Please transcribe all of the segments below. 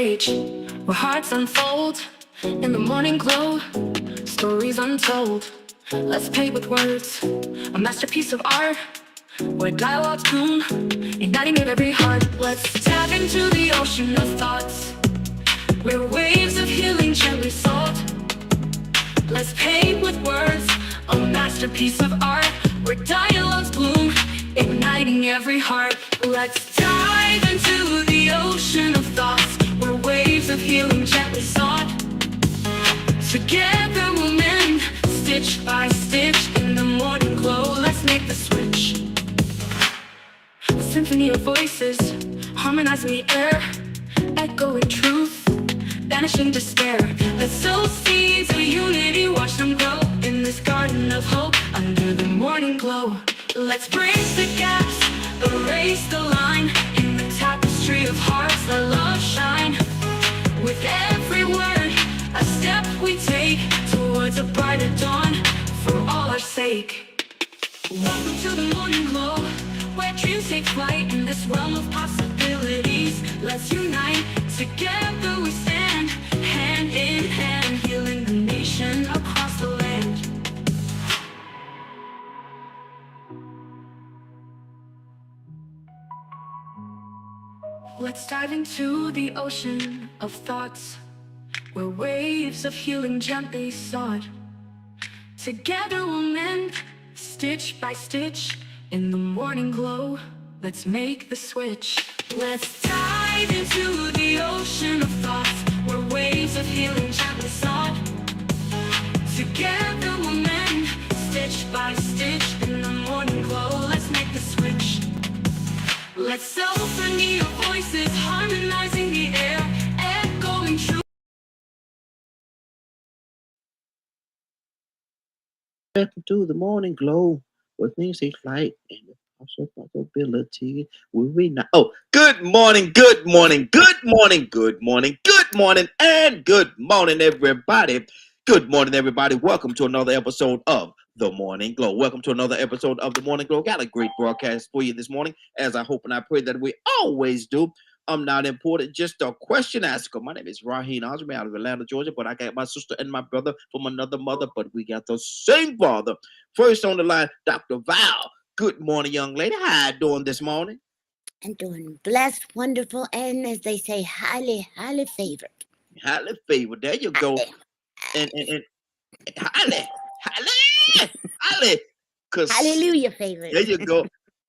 stage where hearts unfold in the morning glow, stories untold. Let's play with words, a masterpiece of art where dialogues bloom, igniting in every heart. Let's dive into the ocean of thoughts where waves of healing gently salt. Let's paint with words, a masterpiece of art where dialogues bloom, igniting every heart. Let's dive into the ocean of thoughts where waves of healing gently sought. Together we'll mend, stitch by stitch in the morning glow. Let's make the switch. A symphony of voices, harmonizing the air, echoing truth, banishing despair. Let's sow seeds of unity, watch them grow in this garden of hope under the morning glow. Let's bridge the gaps, erase the line in the tapestry of hearts that love shine. With every word, a step we take towards a brighter dawn for all our sake. Welcome to the morning glow, where dreams take flight in this realm of possibilities. Let's unite, together we stand, hand in hand, healing the nation across the land. Let's dive into the ocean of thoughts where waves of healing gently sought. Together we'll mend, stitch by stitch in the morning glow. Let's make the switch. Let's dive into the ocean of thoughts where waves of healing gently sought. Together we'll mend, stitch by stitch in the morning glow. Let's make the switch. Let's symphony of voices, harmonizing the air, echoing true. Welcome to the morning glow, where things take flight and the possibility will be now. Oh, good morning, good morning, good morning, good morning, good morning, and good morning, everybody. Good morning, everybody. Welcome to another episode of The Morning Glow. Welcome to another episode of The Morning Glow. Got a great broadcast for you this morning, as I hope and I pray that we always do. I'm not important, just a question asker. My name is Raheem Osman out of Atlanta, Georgia, but I got my sister and my brother from another mother, but we got the same father. First on the line, Dr. Val. Good morning, young lady. How you doing this morning? I'm doing blessed, wonderful, and as they say, highly, highly favored. Highly favored. There you go. And highly. Hallelujah favored. There you go.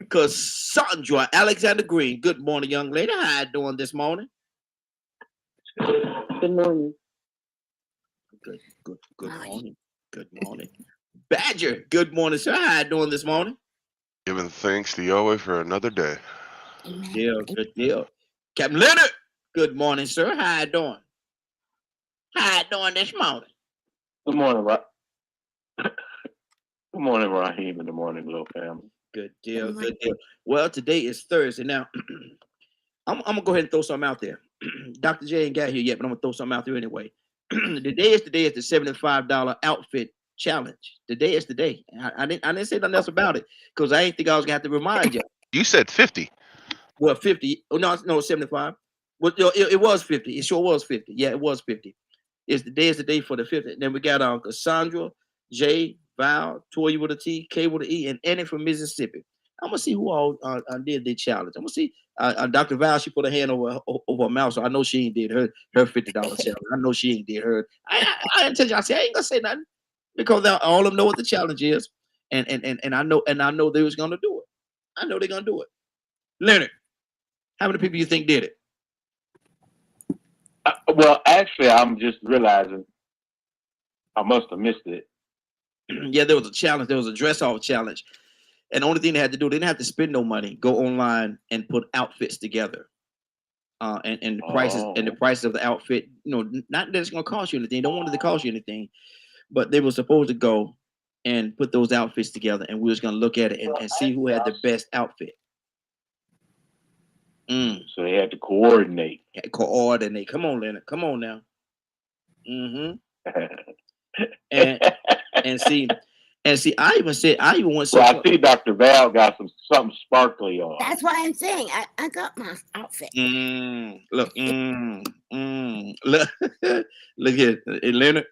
Cassandra Alexander Green. Good morning, young lady. How you doing this morning? Good morning. Good morning. Good morning. Badger. Good morning, sir. How you doing this morning? Giving thanks to Yahweh for another day. Amen. Good deal. Captain Leonard. Good morning, sir. How you doing? How you doing this morning? Good morning, Good morning, Raheem and the Morning Glow family. Good deal. Good deal. Well, today is Thursday. Now, I'm gonna go ahead and throw something out there. Dr. J ain't got here yet, but I'm gonna throw something out there anyway. Today is the $75 outfit challenge. Today is the day. I didn't say nothing else about it because I ain't think I was gonna have to remind you. You said 50. Well, 50. Oh no, 75. Well, it was 50. It sure was 50. Yeah, it was 50. Is the day for the 50. And then we got Cassandra, J, Val, Toya with a T, K with an E, and Annie from Mississippi. I'm gonna see who all did the challenge. I'm gonna see Dr. Val. She put her hand over her mouth, so I know she ain't did her $50 challenge. I know she ain't did her. I didn't tell you. I said I ain't gonna say nothing because all of them know what the challenge is, and I know they was gonna do it. I know they're gonna do it. Leonard, how many people you think did it? Well, actually, I'm just realizing I must have missed it. Yeah, there was a challenge. There was a dress-off challenge. And the only thing they had to do, they didn't have to spend no money. Go online and put outfits together. And the prices of the outfit, not that it's gonna cost you anything. They don't want it to cost you anything, but they were supposed to go and put those outfits together, and we was gonna look at it and see who had the best outfit. So they had to coordinate. Come on, Leonard. Come on now. And see, I even went so well, I see Dr. Val got something sparkly on. That's why I'm saying I got my outfit. Look, Look, look here, Leonard.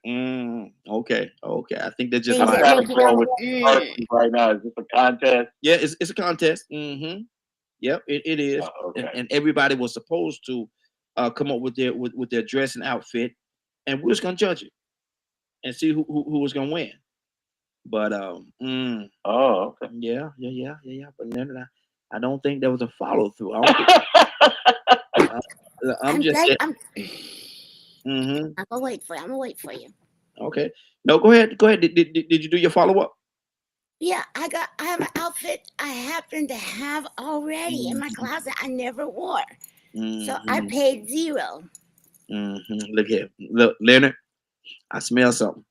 Okay. I think they're just Is I'm it lying. kind of making going them? with the right now. Is this a contest? Yeah, it's a contest. Yep, it is. Okay. And everybody was supposed to come up with their dress and outfit, and we're just gonna judge it and see who was gonna win. But Oh, okay. yeah. But then I don't think there was a follow through. I don't think, I'm I'm just like, saying. I'm Mm-hmm. gonna wait for you. I'm gonna wait for you. Okay. No, go ahead. Go ahead. Did you do your follow up? Yeah, I have an outfit I happen to have already in my closet I never wore. So I paid zero. Look here. Look, Leonard, I smell something.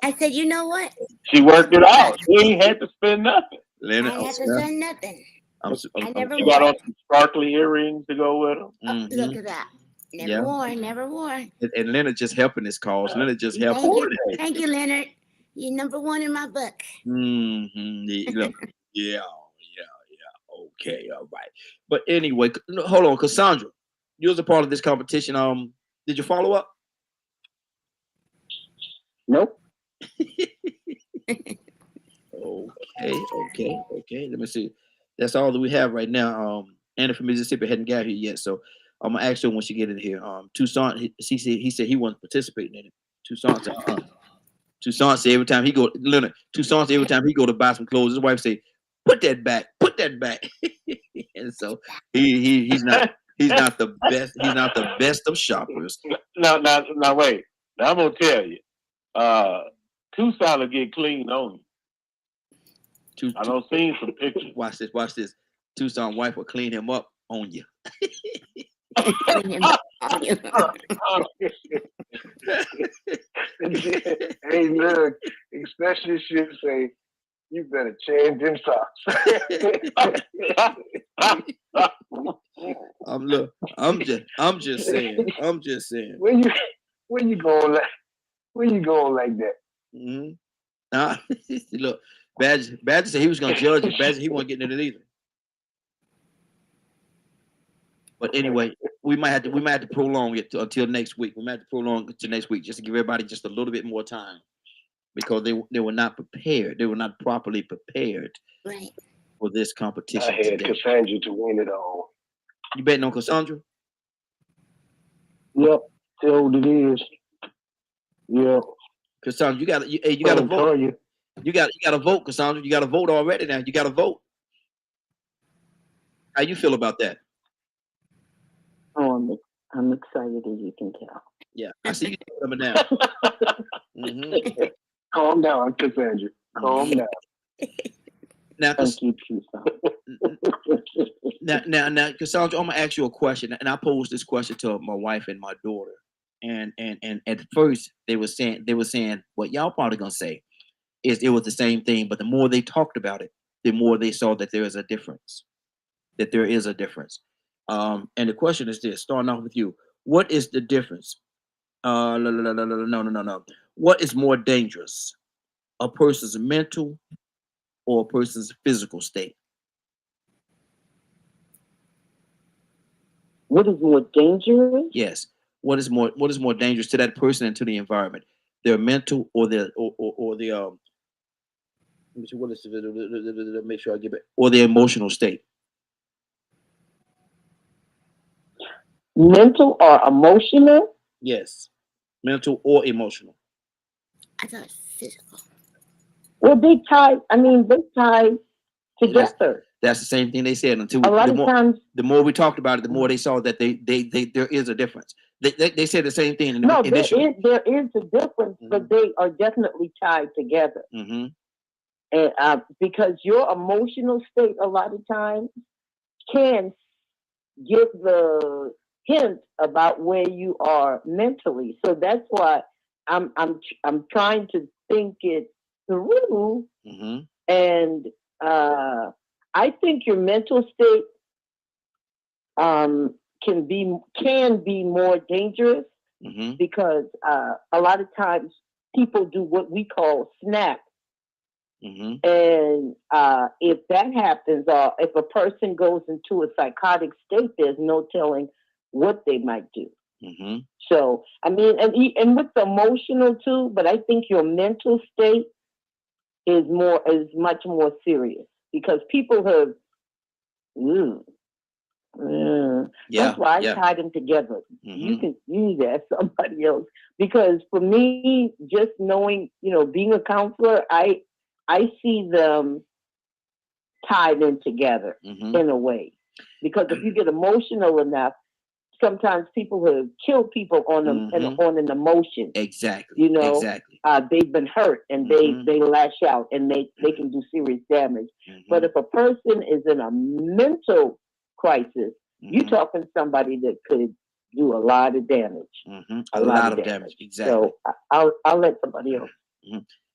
I said, you know what? She worked it out. She ain't had to spend nothing. I Leonard, didn't have to spend nothing. I never She wore got on it. some sparkly earrings to go with them. Oh, look at that. Never Yeah. wore, never wore. And Leonard just helping this cause. Leonard just helping. Thank you, Leonard. You're number one in my book. Look, yeah. Okay, all right. But anyway, hold on, Cassandra. You was a part of this competition. Did you follow up? Nope. Okay. Let me see. That's all that we have right now. Anna from Mississippi hadn't got here yet, so I'm gonna ask her when she get in here. Toussaint, he said he wasn't participating in it. Toussaint said, Toussaint said every time he go, Leonard, Toussaint said every time he go to buy some clothes, his wife say, put that back. And so he's not the best. He's not the best of shoppers. Now, wait. Now I'm gonna tell you. Tucson will get clean on you. I don't see some pictures. Watch this. Toussaint wife will clean him up on you. Hey, look, especially should say, you better change them socks. I'm just saying. Where you going like that? Look, Badger said he was gonna judge it. Badger, he wasn't getting it either. But anyway, we might have to prolong it until next week. We might have to prolong it to next week just to give everybody just a little bit more time because they were not prepared. They were not properly prepared for this competition. I had Cassandra to win it all. You betting on Cassandra? Yep, tell what it is. Yep. Cassandra, you got to vote. You got to vote, Cassandra. You got to vote already now. You got to vote. How you feel about that? Oh, I'm excited, as you can tell. Yeah, I see you coming down. Calm down, Cassandra. Calm down. Now, Thank you, now, Cassandra, I'm gonna ask you a question, and I posed this question to my wife and my daughter, and at first they were saying what y'all probably gonna say is it was the same thing, but the more they talked about it, the more they saw that there is a difference. And the question is this: starting off with you, what is the difference? No. What is more dangerous, a person's mental or a person's physical state? What is more dangerous? Yes. What is more dangerous to that person and to the environment? Their mental or their or the let me see, what is make sure I get it, or their emotional state. Mental or emotional? Yes. Mental or emotional. I thought physical. Well, they tie together. That's the same thing they said until A lot of times, the more we talked about it, the more they saw that they there is a difference. They said the same thing initially. there is a difference, but they are definitely tied together. And because your emotional state a lot of times can give the hint about where you are mentally. So that's why I'm trying to think it through. And I think your mental state can be more dangerous because a lot of times people do what we call snap. And if that happens, or if a person goes into a psychotic state, there's no telling what they might do. Mm-hmm. So I mean, and with the emotional too, but I think your mental state is much more serious because people have. That's why I tie them together. Mm-hmm. You can use that somebody else because for me, just knowing, being a counselor, I see them tied in together in a way. Because if you get emotional enough, sometimes people have killed people on an emotion. Exactly. Exactly. They've been hurt and they lash out and they can do serious damage. But if a person is in a mental crisis, you're talking somebody that could do a lot of damage. A lot of damage. Exactly. So I'll let somebody else.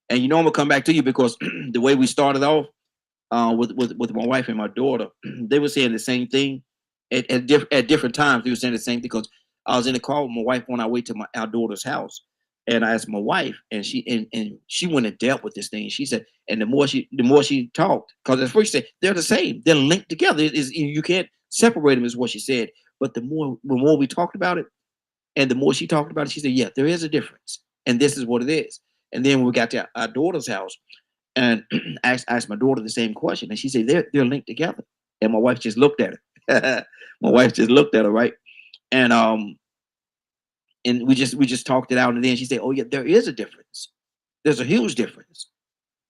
And I'm gonna come back to you because the way we started off with my wife and my daughter, they were saying the same thing at different times. They were saying the same thing because I was in the car with my wife on our way to our daughter's house, and I asked my wife, and she went and dealt with this thing. She said, and the more she talked, because at first she said they're the same, they're linked together. You can't separate them, is what she said. But the more we talked about it, and the more she talked about it, she said, yeah, there is a difference, and this is what it is. And then when we got to our daughter's house, and asked my daughter the same question, and she said they're linked together. And my wife just looked at her. My wife just looked at her, right? And we just talked it out, and then she said, "Oh yeah, there is a difference. There's a huge difference."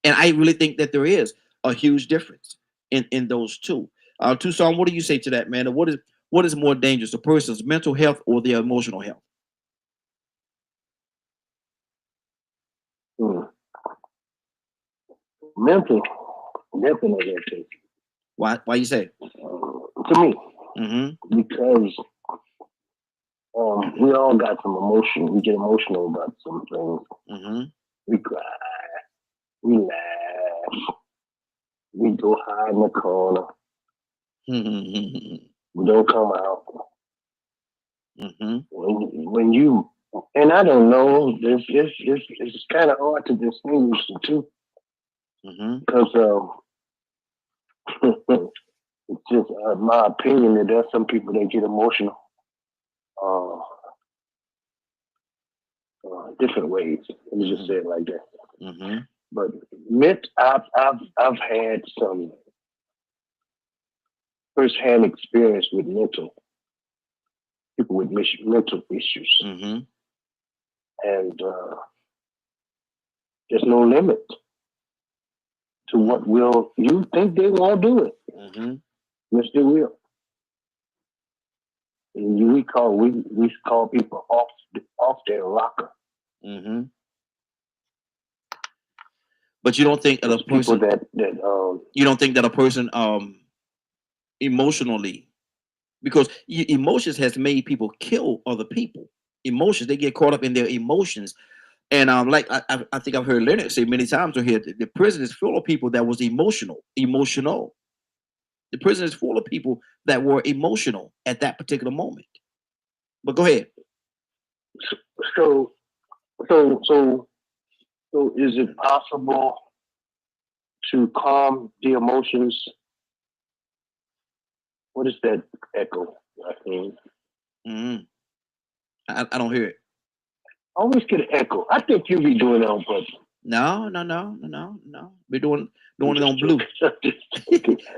And I really think that there is a huge difference in those two. Tucson, what do you say to that, man? What is more dangerous, a person's mental health or their emotional health? Mental, definitely. Why you say? To me, because we all got some emotion. We get emotional about some things. We cry, we laugh, we go hide in the corner. We don't come out. When you, and I don't know, it's kind of hard to distinguish the two because it's just my opinion that there's some people that get emotional different ways. Let me just say it like that. But I've had some first-hand experience with people with mental issues, and there's no limit to what will you think they won't do it. Yes, they will. And we call people off their rocker. But you don't think that a person you don't think that a person emotionally, because emotions has made people kill other people. Emotions, they get caught up in their emotions. And like I think I've heard Leonard say many times here, the prison is full of people that was emotional. The prison is full of people that were emotional at that particular moment. But go ahead. So is it possible to calm the emotions? What is that echo? I don't hear it. I always get an echo. I think you be doing it on purpose. No. We're doing it on blue.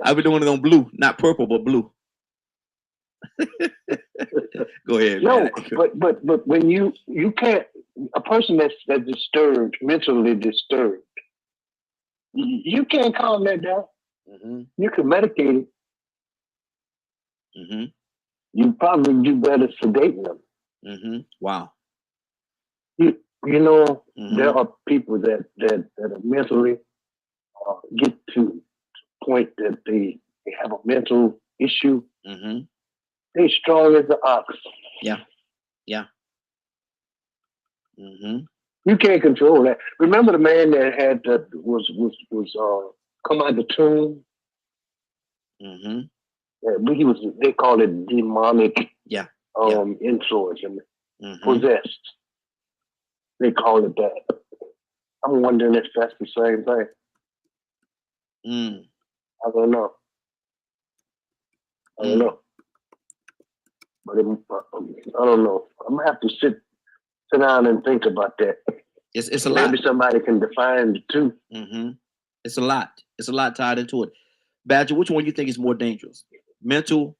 I've been doing it on blue, not purple, but blue. Go ahead. No, man. but when you can't, a person that's disturbed, mentally disturbed, you can't calm that down. You can medicate it. You probably do better sedating them. Wow. There are people that are mentally get to the point that they have a mental issue. They strong as an ox. Yeah. You can't control that. Remember the man that had was come out of the tomb. He was. They call it demonic. Influence and possessed. They call it that. I'm wondering if that's the same thing. I don't know. But I don't know. I'm gonna have to sit down and think about that. It's a lot. Maybe somebody can define the two. Mm-hmm. It's a lot. It's a lot tied into it. Badger, which one you think is more dangerous, mental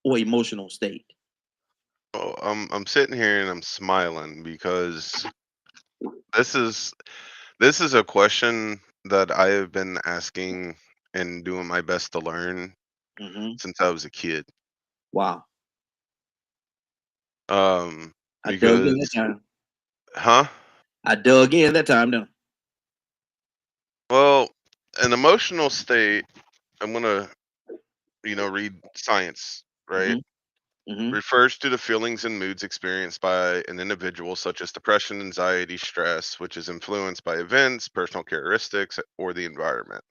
or emotional state? Oh, I'm sitting here and I'm smiling because this is a question that I have been asking and doing my best to learn since I was a kid. Wow. Um, I dug in that because, time. huh? I dug in that time, though. Well, an emotional state, I'm gonna, read science, right? Mm-hmm. Refers to the feelings and moods experienced by an individual, such as depression, anxiety, stress, which is influenced by events, personal characteristics, or the environment.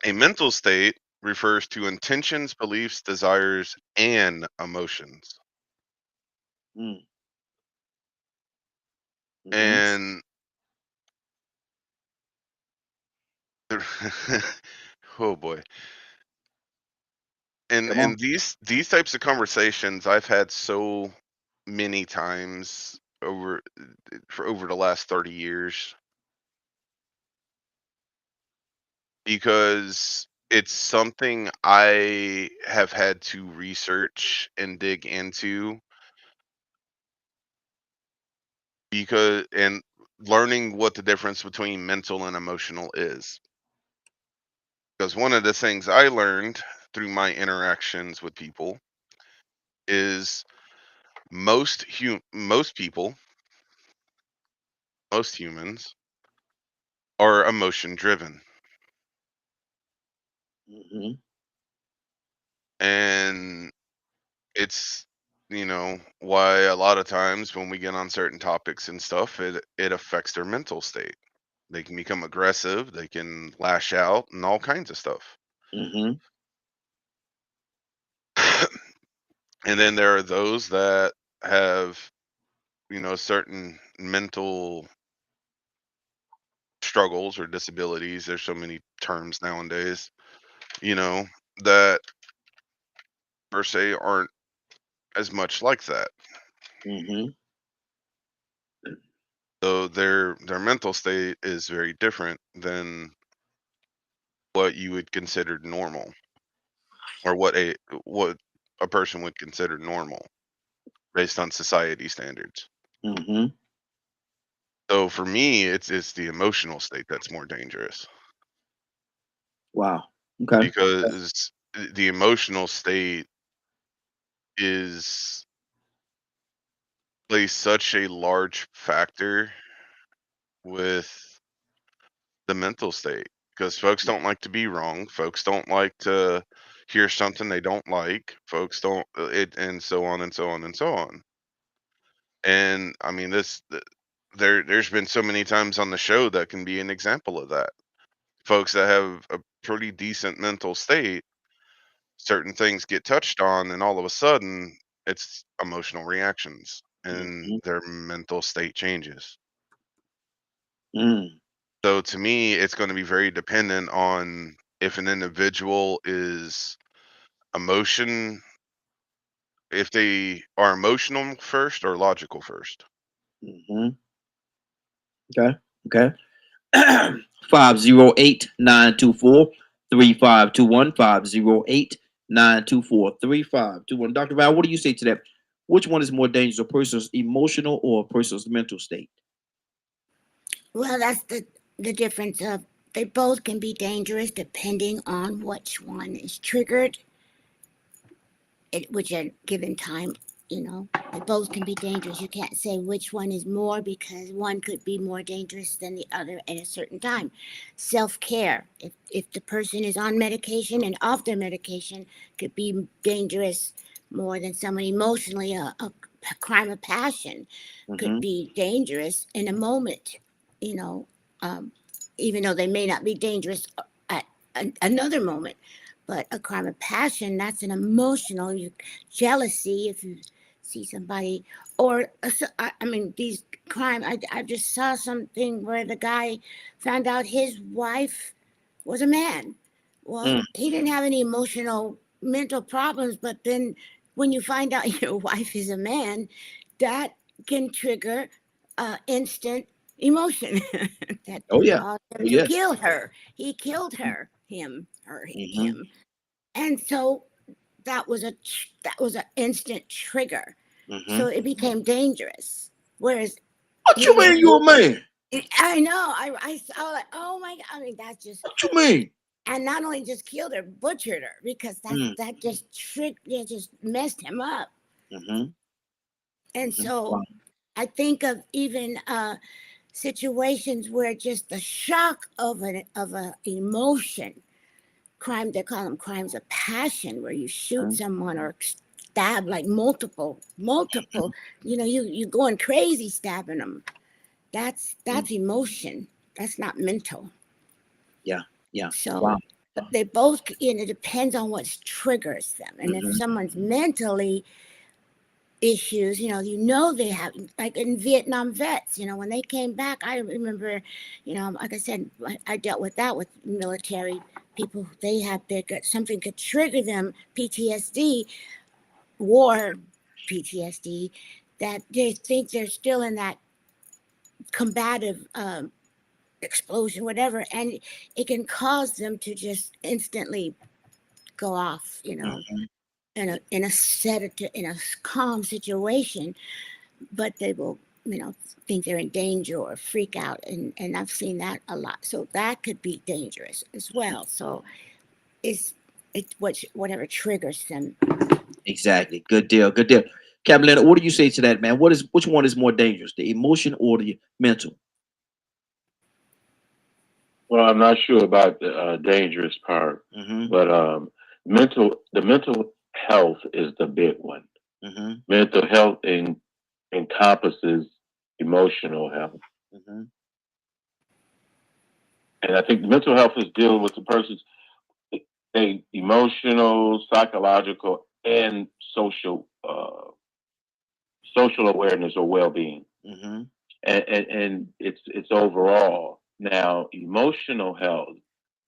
A mental state refers to intentions, beliefs, desires, and emotions. Mm-hmm. And oh boy. And these types of conversations I've had so many times over the last 30 years, because it's something I have had to research and dig into, because and learning what the difference between mental and emotional is. Because one of the things I learned through my interactions with people is most people, most humans are emotion driven. Mm-hmm. And it's why a lot of times when we get on certain topics and stuff, it affects their mental state. They can become aggressive, they can lash out and all kinds of stuff. Mm-hmm. And then there are those that have certain mental struggles or disabilities. There's so many terms nowadays, that per se aren't as much like that. Mm-hmm. So their mental state is very different than what you would consider normal, or what a person would consider normal based on society standards. Mm-hmm. So for me, it's the emotional state that's more dangerous, Wow. Okay. because the emotional state is plays such a large factor with the mental state, because folks don't like to be wrong. Folks don't like to hear something they don't like. Folks don't it, and so on and so on and so on. And I mean, there's been so many times on the show that can be an example of that. Folks that have a pretty decent mental state, certain things get touched on, and all of a sudden, it's emotional reactions, and Mm-hmm. their mental state changes. Mm. So to me, it's going to be very dependent on if an individual is emotion, if they are emotional first or logical first. Mm-hmm. Okay. Okay. 508-924-3521. 508-924-3521. Dr. Val, what do you say to that? Which one is more dangerous, a person's emotional or a person's mental state? Well, that's the difference of they both can be dangerous depending on which one is triggered at which a given time. They both can be dangerous. You can't say which one is more because one could be more dangerous than the other at a certain time. Self-care, if the person is on medication and off their medication, could be dangerous more than someone emotionally. A crime of passion could be dangerous in a moment, even though they may not be dangerous at another moment. But a crime of passion, that's an emotional jealousy. If you see somebody, or I mean, these crime. I just saw something where the guy found out his wife was a man. Well, he didn't have any emotional mental problems, but then when you find out your wife is a man, that can trigger instant emotion that Oh yeah. caused Oh him to yes. kill her. He killed her, Mm-hmm. him, and so that was an instant trigger. Mm-hmm. So it became dangerous. Whereas What you mean you a man? I know, I saw like, oh my God, I mean that's just, What you mean? and not only just killed her, butchered her, because that just just messed him up. Mm-hmm. And so Wow. I think of even situations where just the shock of a emotion, crime, they call them crimes of passion, where you shoot someone or stab like multiple, you going crazy stabbing them. That's emotion. That's not mental. Yeah. Yeah. So Wow. they both, it depends on what triggers them. And if Mm-hmm. someone's mentally issues, they have, like in Vietnam vets, when they came back, I remember, like I said, I dealt with that with military people. They got something could trigger them, PTSD, war PTSD, that they think they're still in that combative explosion, whatever, and it can cause them to just instantly go off, Mm-hmm. in a sedative, in a calm situation, but they will, think they're in danger or freak out, and I've seen that a lot. So that could be dangerous as well. So it's whatever triggers them. Exactly. Good deal. Good deal. Captain Leonard, what do you say to that, man? Which one is more dangerous, the emotion or the mental? Well, I'm not sure about the dangerous part, Mm-hmm. but the mental health is the big one. Mm-hmm. Mental health encompasses emotional health, Mm-hmm. and I think mental health is dealing with the person's emotional, psychological, and social awareness or well-being, Mm-hmm. and it's overall. Now, emotional health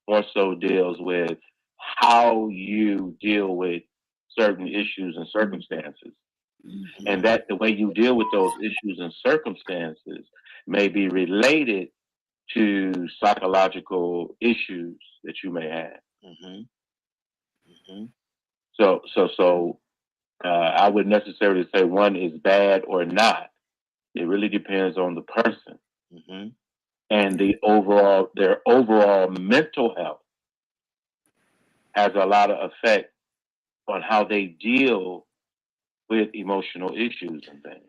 also deals with how you deal with certain issues and circumstances, and that the way you deal with those issues and circumstances may be related to psychological issues that you may have. Mm-hmm. Mm-hmm. So I wouldn't necessarily say one is bad or not. It really depends on the person Mm-hmm. and their overall mental health has a lot of effect on how they deal with emotional issues and things.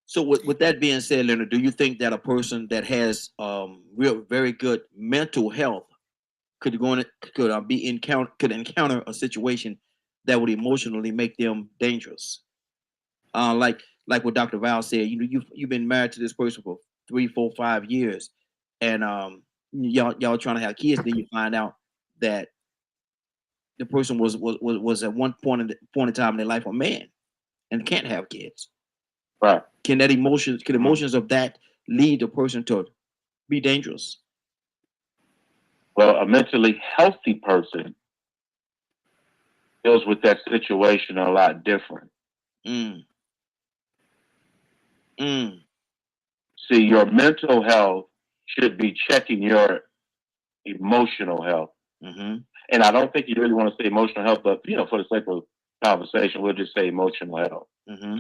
So with that being said, Leonard, do you think that a person that has very good mental health could go in, could encounter a situation that would emotionally make them dangerous? Like what Dr. Val said, you've been married to this person for 3, 4, 5 years, and y'all trying to have kids, then you find out that the person was at one point in time in their life a man and can't have kids. Right. Can emotions of that lead the person to be dangerous? Well, a mentally healthy person deals with that situation a lot different. Mm. Mm. See, your mental health should be checking your emotional health. Mm-hmm. And I don't think you really want to say emotional health, but for the sake of conversation, we'll just say emotional health. Mm-hmm.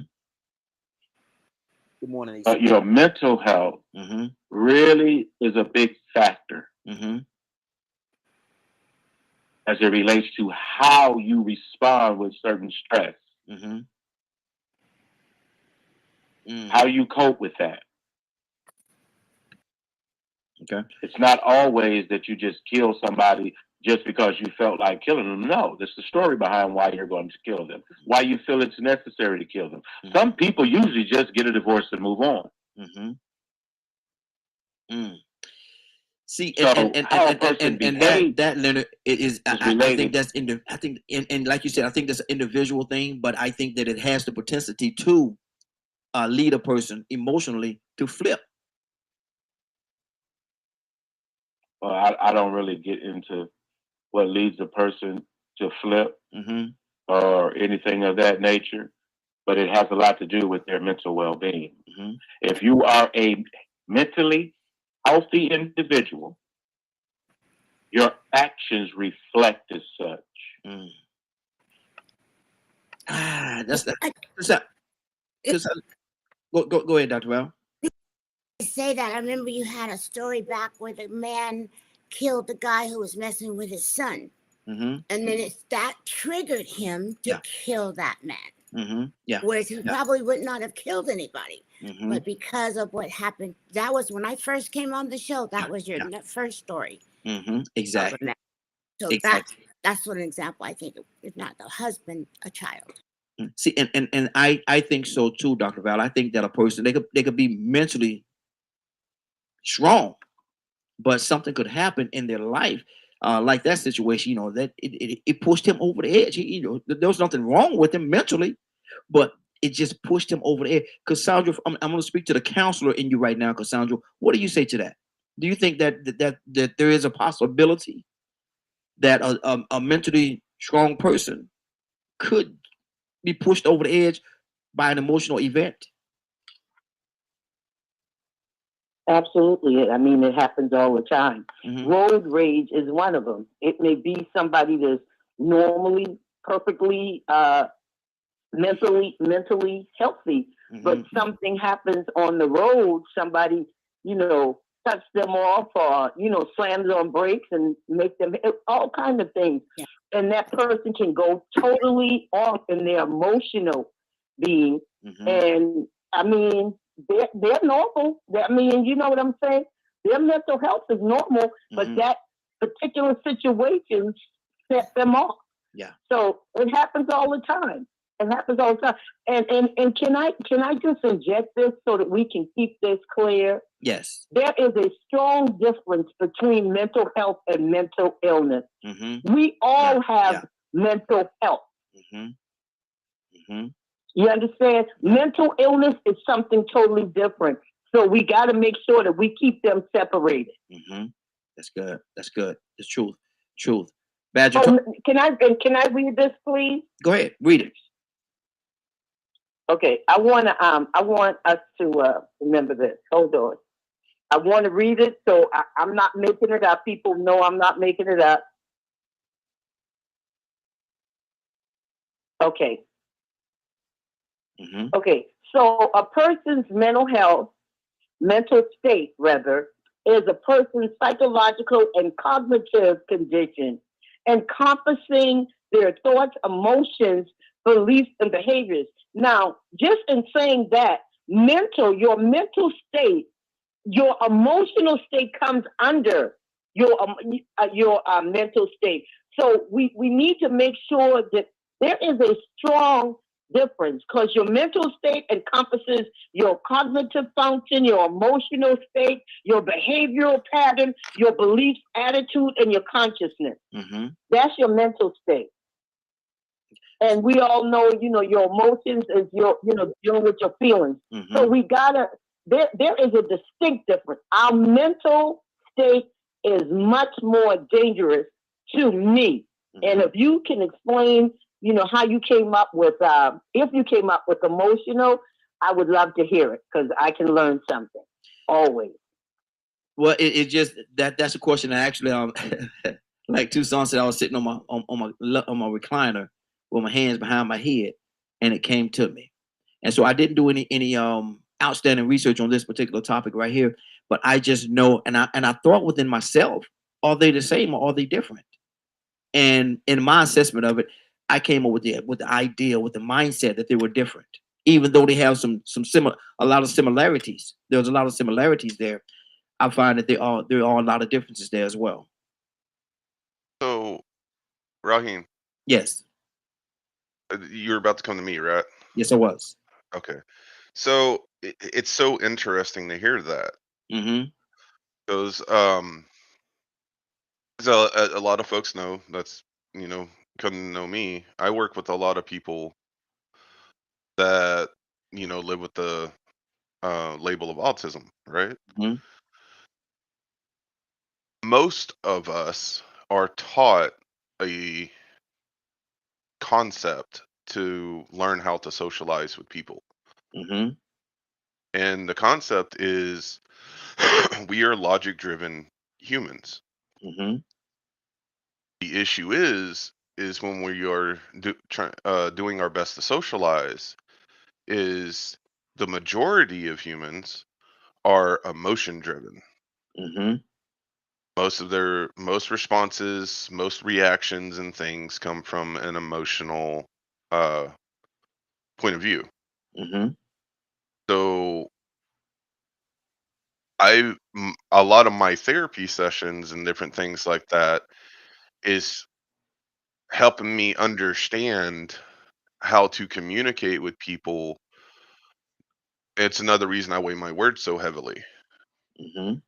Good morning. Your mental health Mm-hmm. really is a big factor Mm-hmm. as it relates to how you respond with certain stress, Mm-hmm. Mm. how you cope with that. Okay. It's not always that you just kill somebody just because you felt like killing them. No, there's the story behind why you're going to kill them, why you feel it's necessary to kill them. Mm-hmm. Some people usually just get a divorce and move on. Mm-hmm. Mm. See, So how a person behaves that Leonard, it is. I think related. that's I think, and like you said, I think that's an individual thing, but I think that it has the propensity to lead a person emotionally to flip. Well, I don't really get into what leads a person to flip. Mm-hmm. or anything of that nature, but it has a lot to do with their mental well-being. Mhm. If you are a mentally healthy individual, your actions reflect as such. Mm. That's that. I That's that. That's that. Go ahead, Dr. Val. say that. I remember you had a story back where the man killed the guy who was messing with his son. Mm-hmm. And then that triggered him to Yeah. kill that man. Mm-hmm. Yeah. Whereas he Yeah. probably would not have killed anybody. Mm-hmm. But because of what happened, that was when I first came on the show. That was your first story. Mm-hmm. Exactly. So Exactly. that's one example. I think, if not the husband, a child. See, and I think so too, Dr. Val. I think that a person they could be mentally strong, but something could happen in their life, like that situation. You know that it pushed him over the edge. There was nothing wrong with him mentally, but it just pushed him over the edge. Cassandra, I'm going to speak to the counselor in you right now, Cassandra. What do you say to that? Do you think that there is a possibility that a mentally strong person could be pushed over the edge by an emotional event? Absolutely. I mean, it happens all the time. Mhm. Road rage is one of them. It may be somebody that's normally perfectly mentally healthy, but Mhm. something happens on the road. Somebody, cuts them off, or slams on brakes and make them all kind of things. Yeah. And that person can go totally off in their emotional being. Mhm. And I mean, they're normal. I mean, you know what I'm saying? Their mental health is normal, but Mhm. that particular situation set them off. Yeah. So it happens all the time. It happens all the time. And can I just inject this so that we can keep this clear? Yes. There is a strong difference between mental health and mental illness. Mhm. We all have Yeah. mental health. Mhm. Mhm. You understand? Yeah. Mental illness is something totally different. So we got to make sure that we keep them separated. Mhm. That's good. That's good. It's truth. Truth. Badger, Oh, can I read this, please? go ahead. Read it. Okay, I want us to remember this. Hold on. I want to read it, so I'm not making it up. People know I'm not making it up. Okay. Mhm. Okay. So a person's mental state rather, is a person's psychological and cognitive condition, encompassing their thoughts, emotions, beliefs, and behaviors. Now, just in saying that, your mental state, your emotional state comes under your mental state. So we need to make sure that there is a strong difference, because your mental state encompasses your cognitive function, your emotional state, your behavioral pattern, your beliefs, attitude, and your consciousness. Mhm. That's your mental state. And we all know, your emotions is dealing with your feelings. So Mhm. we gotta, there is a distinct difference. Our mental state is much more dangerous to me. And Mhm. if you can explain, how you came up with, if you came up with emotional, I would love to hear it, because I can learn something always. Well, it just that's a question that actually like Tucson said, I was sitting on my recliner with my hands behind my head, and it came to me. And so I didn't do any outstanding research on this particular topic right here, but I just know, and I thought within myself, are they the same or are they different? And in my assessment of it, I came up with the idea, with the mindset that they were different, even though they have some similar, a lot of similarities. There's a lot of similarities there. I find that there are a lot of differences there as well. So, Raheem, Yes, you were about to come to me, right? yes, I was. Okay. So it's so interesting to hear that, Mm-hmm. because so a lot of folks know that's come to know me. I work with a lot of people that live with the label of autism, right? Mm-hmm. Most of us are taught a concept to learn how to socialize with people. Mm-hmm. And the concept is we are logic driven humans. Mm-hmm. The issue is when we are doing our best to socialize, is the majority of humans are emotion driven. Mm-hmm. Most responses, most reactions and things come from an emotional uh point of view. Mm-hmm. So a lot of my therapy sessions and different things like that is helping me understand how to communicate with people. It's another reason I weigh my words so heavily, Mm-hmm.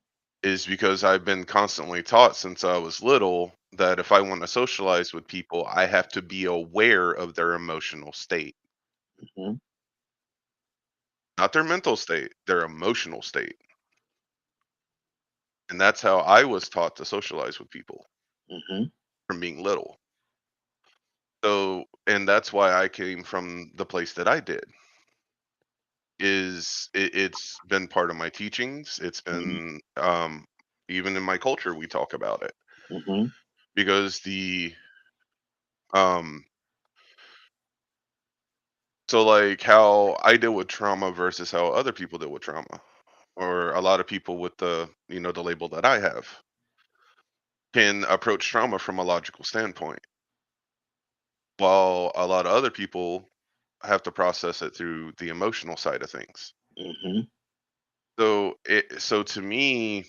is because I've been constantly taught since I was little that if I want to socialize with people, I have to be aware of their emotional state, Mm-hmm. not their mental state, their emotional state. And that's how I was taught to socialize with people Mm-hmm. from being little. So, and that's why I came from the place that I did. It's been part of my teachings. It's been even in my culture we talk about it, Mm-hmm. because the um so like how I deal with trauma versus how other people deal with trauma, or a lot of people with the label that I have can approach trauma from a logical standpoint, while a lot of other people have to process it through the emotional side of things. Mm-hmm. So to me,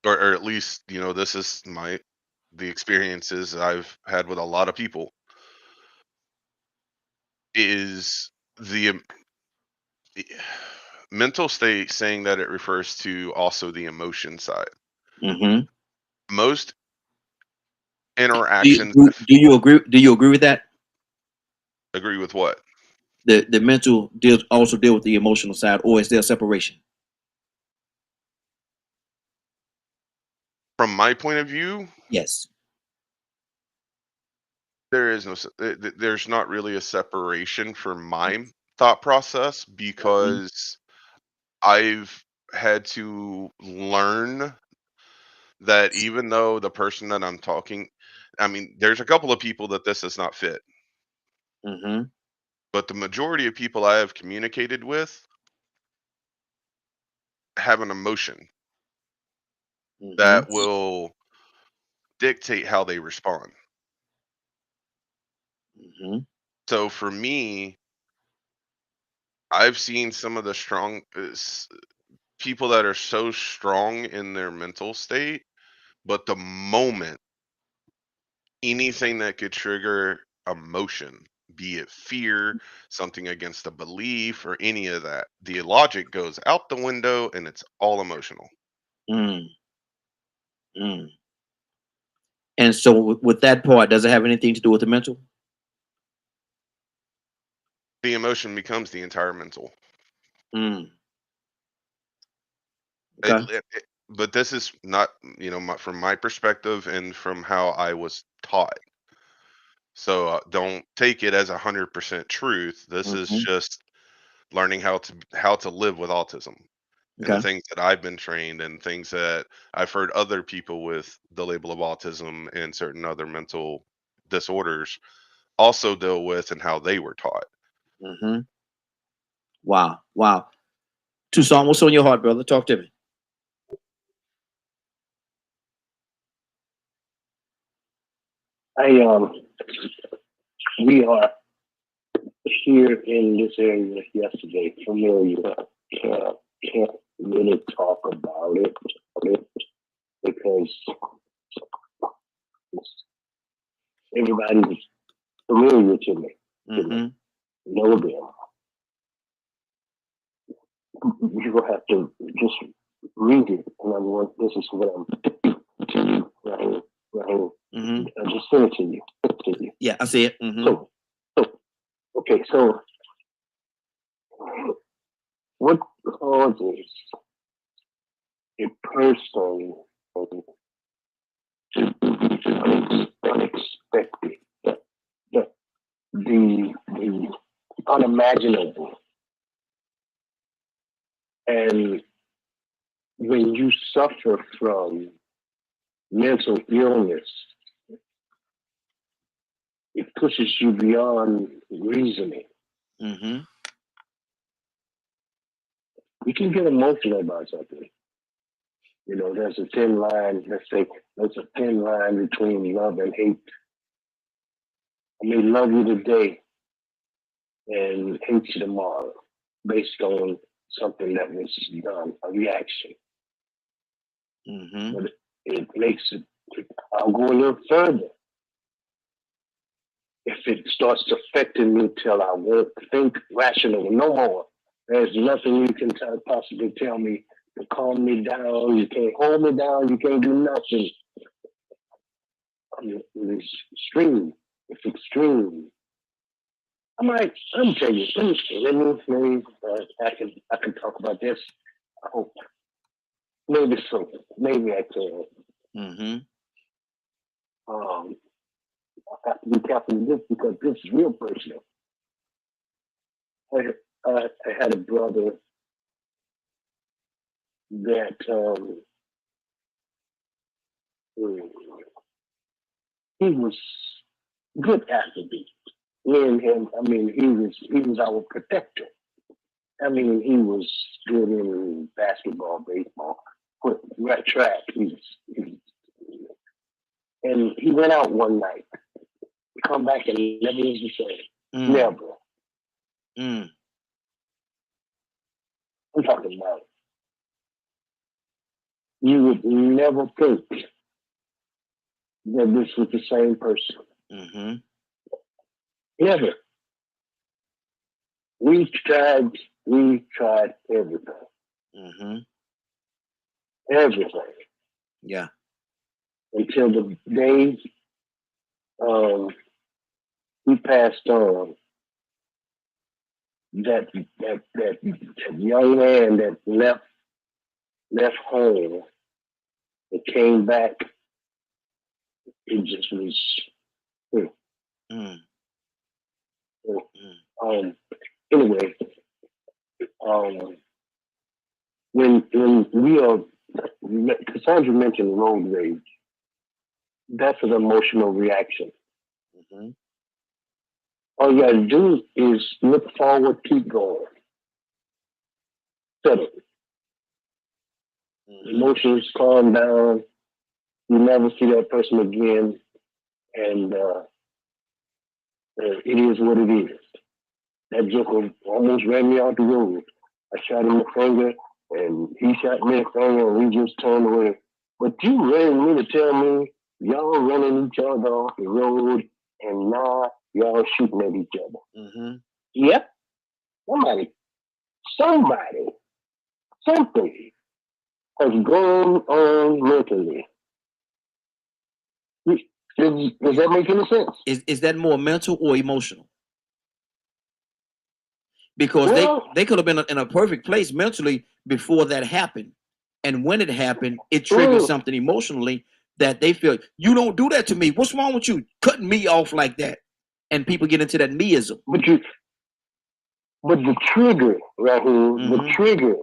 or at least this is the experiences I've had with a lot of people, is the mental state, saying that it refers to also the emotion side. Mm-hmm. Most Do you, interactions do you agree? Do you agree with that? agree with what? The mental deals also deal with the emotional side, or is there a separation? From my point of view, Yes. there's not really a separation for my thought process, Mm-hmm. because I've had to learn that even though the person that I'm talking, I mean, there's a couple of people that this does not fit, Mm-hmm. but the majority of people I have communicated with have an emotion Mm-hmm. that will dictate how they respond. Mm-hmm. So for me, I've seen some of the people that are so strong in their mental state, but the moment anything that could trigger emotion, be it fear, something against a belief, or any of that, the logic goes out the window and it's all emotional. Mm-hmm. And so, with that part, does it have anything to do with the mental? The emotion becomes the entire mental. Mm. It, Okay. but this is not, from my perspective and from how I was taught. So don't take it as 100% truth. This is Mm-hmm. just learning how to live with autism, and the Okay. things that I've been trained, and things that I've heard other people with the label of autism and certain other mental disorders also deal with, and how they were taught. Mm-hmm. Wow. Wow. Tucson, what's on your heart, brother? Talk to me. We are here in this area yesterday, familiar. Can't really talk about it because everybody's familiar to me. Mm-hmm. Know them. You will have to just read it, and this is what I'm to you, right? Mm-hmm. I just sent it to you. Yeah, I see it. Mm-hmm. So, okay, so what causes a person to do unexpected the unimaginable. And when you suffer from mental illness, it pushes you beyond reasoning. Mm-hmm. You can get emotional about something. You know, there's a thin line, let's say, there's a thin line between love and hate. I may love you today and hate you tomorrow based on something that was done, a reaction. Mm-hmm. But it makes it, I'll go a little further. If it starts affecting me till I won't think rational no more, there's nothing you can possibly tell me to calm me down. You can't hold me down. You can't do nothing. I mean, it's extreme. It's extreme. I'm telling you, maybe I can talk about this. I hope. Maybe so. Maybe I can. Mm-hmm. I have to be careful with this because this is real personal. I had a brother that he was good athlete. In him, I mean, he was our protector. I mean, he was good in basketball, baseball, track. And he went out one night, come back and never was the same. Never. Mm. I'm talking about it. You would never think that this was the same person. Mm-hmm. Never. We tried everything. Mm-hmm. Everything. Yeah. Until the day he passed on, that young man that left home and came back, it just was anyway, when we are, Cassandra mentioned road rage, that's an emotional reaction. Mm-hmm. All you gotta do is look forward, keep going. Settle. Mm-hmm. Emotions calm down. You never see that person again, and it is what it is. That joker almost ran me off the road. I shot him a finger, and he shot me a finger, and we just turned away. But you really mean to tell me y'all running each other off the road, and now y'all shooting at each other? Mm-hmm. Yep. Something has gone on mentally. Does that make any sense? Is that more mental or emotional? Because they could have been in a perfect place mentally before that happened. And when it happened, it triggered something emotionally that they feel, you don't do that to me. What's wrong with you? Cutting me off like that. And people get into that meism. But the trigger, Rahul, Mm-hmm.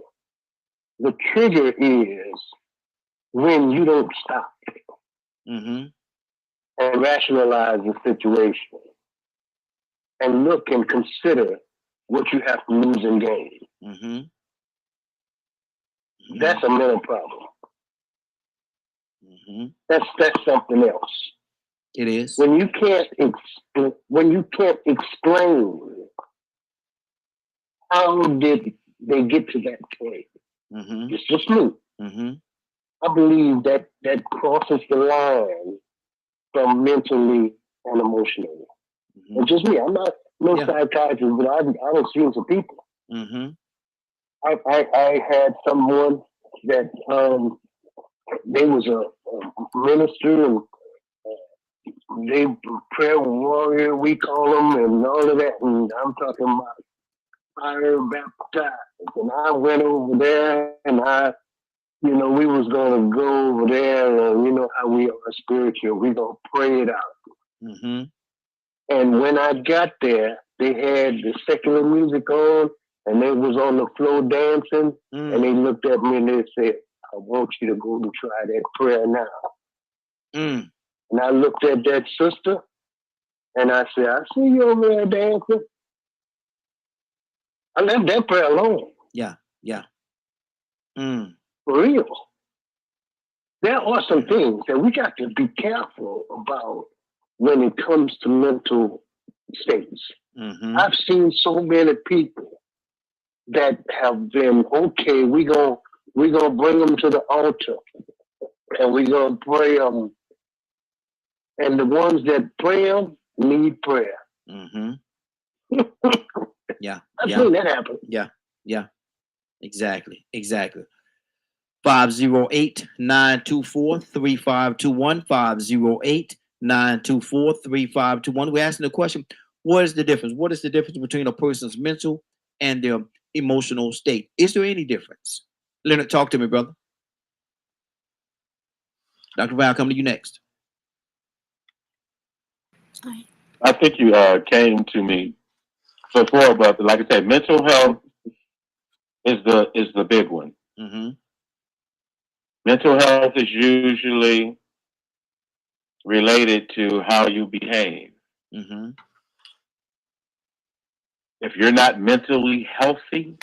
the trigger is when you don't stop Mm-hmm. and rationalize the situation and look and consider what you have to lose and gain. Mm-hmm. That's a mental problem. Mm-hmm. That's something else. It is. When you can't explain how did they get to that point. Mm-hmm. It's just me. Mm-hmm. I believe that crosses the line from mentally and emotionally. Mm-hmm. It's just me. I'm not psychiatrist, but I've seen some people. Mm-hmm. I had someone that they was a minister and they prayer warrior, we call them, and all of that. And I'm talking about fire baptized. And I went over there and we was going to go over there and you know how we are spiritual. We going to pray it out. Mm-hmm. And when I got there, they had the secular music on, and they was on the floor dancing, and they looked at me and they said, I want you to go and try that prayer now. Mm. And I looked at that sister, and I said, I see you over there dancing. I left that prayer alone. Yeah. Mm. For real. There are some things that we got to be careful about when it comes to mental states. Mm-hmm. I've seen so many people that have been, okay, we're gonna bring them to the altar and we're gonna pray them. And the ones that pray them need prayer. Mm-hmm. Yeah. I've seen that happen. Yeah. Exactly. 508-924-3521. 508-924-3521. We're asking the question, what is the difference? What is the difference between a person's mental and their emotional state? Is there any difference? Leonard, talk to me, brother. Dr. Val, come to you next. All right. I think you came to me before, but like I said, mental health is the big one. Mm-hmm. Mental health is usually related to how you behave. Mm-hmm. If you're not mentally healthy,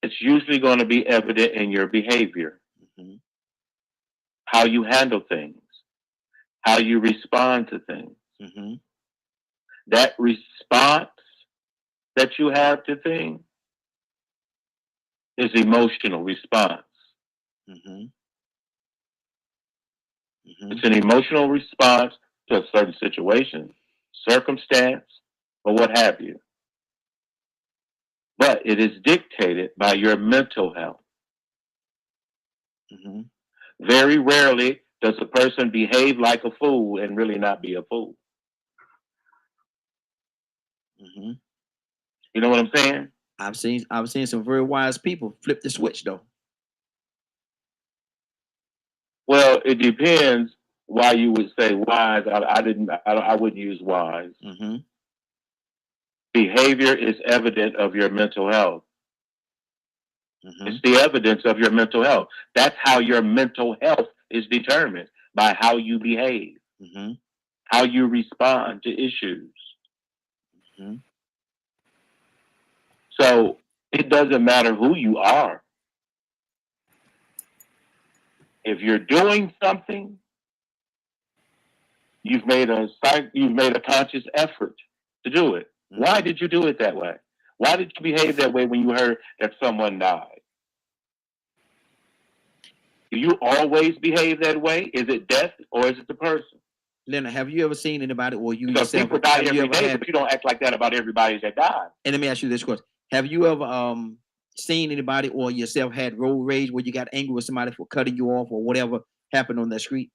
it's usually going to be evident in your behavior, Mm-hmm. how you handle things, how you respond to things. Mm-hmm. That response that you have to things is emotional response. Mm-hmm. Mm-hmm. It's an emotional response to a certain situation, circumstance, or what have you. But it is dictated by your mental health. Mm-hmm. Very rarely does a person behave like a fool and really not be a fool. Mm-hmm. You know what I'm saying? I've seen some very wise people flip the switch though. Well, it depends why you would say wise. I wouldn't use wise. Mm-hmm. Behavior is evident of your mental health. Mm-hmm. It's the evidence of your mental health. That's how your mental health is determined, by how you behave, Mm-hmm. how you respond to issues. Mm-hmm. So it doesn't matter who you are. If you're doing something, you've made a conscious effort to do it. Mm-hmm. Why did you do it that way? Why did you behave that way when you heard that someone died? Do you always behave that way? Is it death or is it the person? Leonard, have you ever seen anybody, or you Because yourself, people die have you every ever day, had, but you don't act like that about everybody that died. and let me ask you this question. Have you ever seen anybody or yourself had road rage where you got angry with somebody for cutting you off or whatever happened on that street?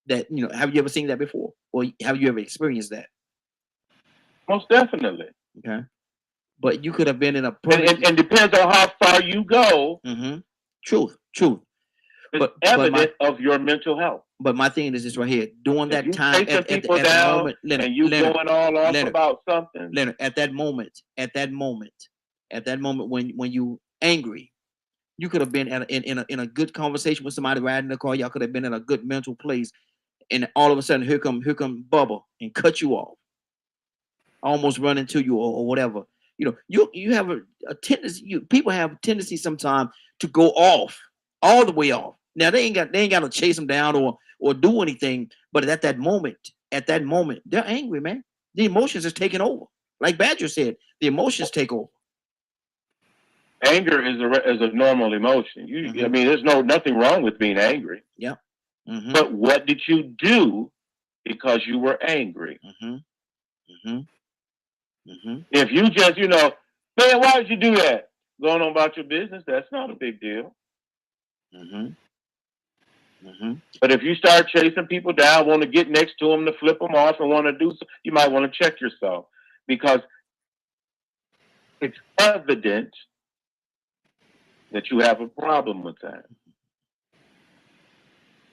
That, have you ever seen that before? Or have you ever experienced that? Most definitely. Okay. But you could have been in a And depends on how far you go. Mm-hmm. Truth. It's evident of your mental health. But my thing is this right here. During If that you time, chasing people at down the moment, Leonard, and you going all off Leonard, about something. Leonard, at that moment, when you angry, you could have been in a good conversation with somebody riding the car. Y'all could have been in a good mental place, and all of a sudden, here come Bubba and cut you off, almost run into you or whatever. You have a tendency. People have a tendency sometimes to go off, all the way off. Now they ain't got to chase them down or do anything. But at that moment, they're angry, man. The emotions is taking over. Like Badger said, the emotions take over. Anger is a normal emotion. Mm-hmm. I mean, there's nothing wrong with being angry. Yeah. Mm-hmm. But what did you do because you were angry? Mm-hmm. Mm-hmm. Mm-hmm. If you just, man, why did you do that? Going on about your business, that's not a big deal. Mm-hmm. Mm-hmm. But if you start chasing people down, want to get next to them to flip them off and want to do so, you might want to check yourself, because it's evident that you have a problem with that.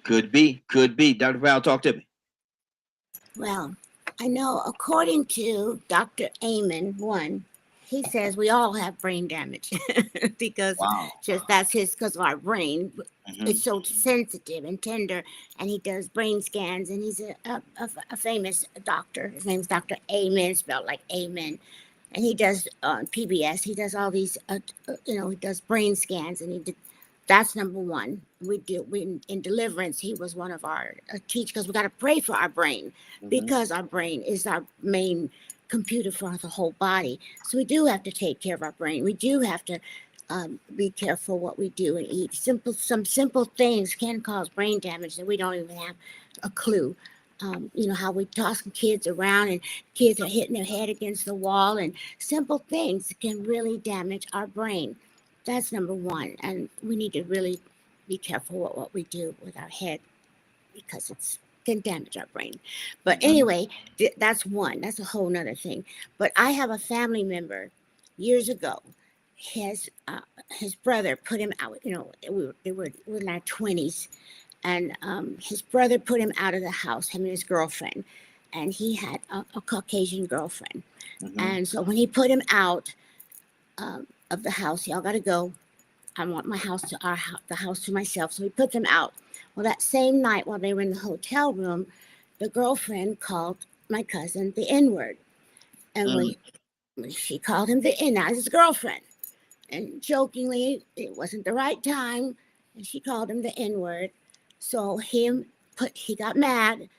Could be. Dr. Val, talk to me. Well, I know according to Dr. Amen, one, he says we all have brain damage because Wow. just that's his, because of our brain. Mhm. It's so sensitive and tender, and he does brain scans, and he's a famous doctor. His name's Dr. Amen, spelled like amen. And he does PBS. He does all these, he does brain scans, and that's number one. We in deliverance. He was one of our teachers, because we got to pray for our brain, Mhm. because our brain is our main computer for the whole body. So we do have to take care of our brain. We do have to be careful what we do and eat. Some simple things can cause brain damage that we don't even have a clue. How we toss kids around and kids are hitting their head against the wall, and simple things can really damage our brain. That's number one. And we need to really be careful what we do with our head, because it can damage our brain. But anyway, that's one. That's a whole nother thing. But I have a family member years ago. His brother put him out. We were in our 20s. And his brother put him out of the house, him and his girlfriend. And he had a Caucasian girlfriend. Mhm. And so when he put him out of the house, y'all got to go. I want my house the house to myself. So he put them out. Well, that same night while they were in the hotel room, the girlfriend called my cousin the N-word. And when she called him the N, now his girlfriend. And jokingly, it wasn't the right time. And she called him the N-word. So he got mad,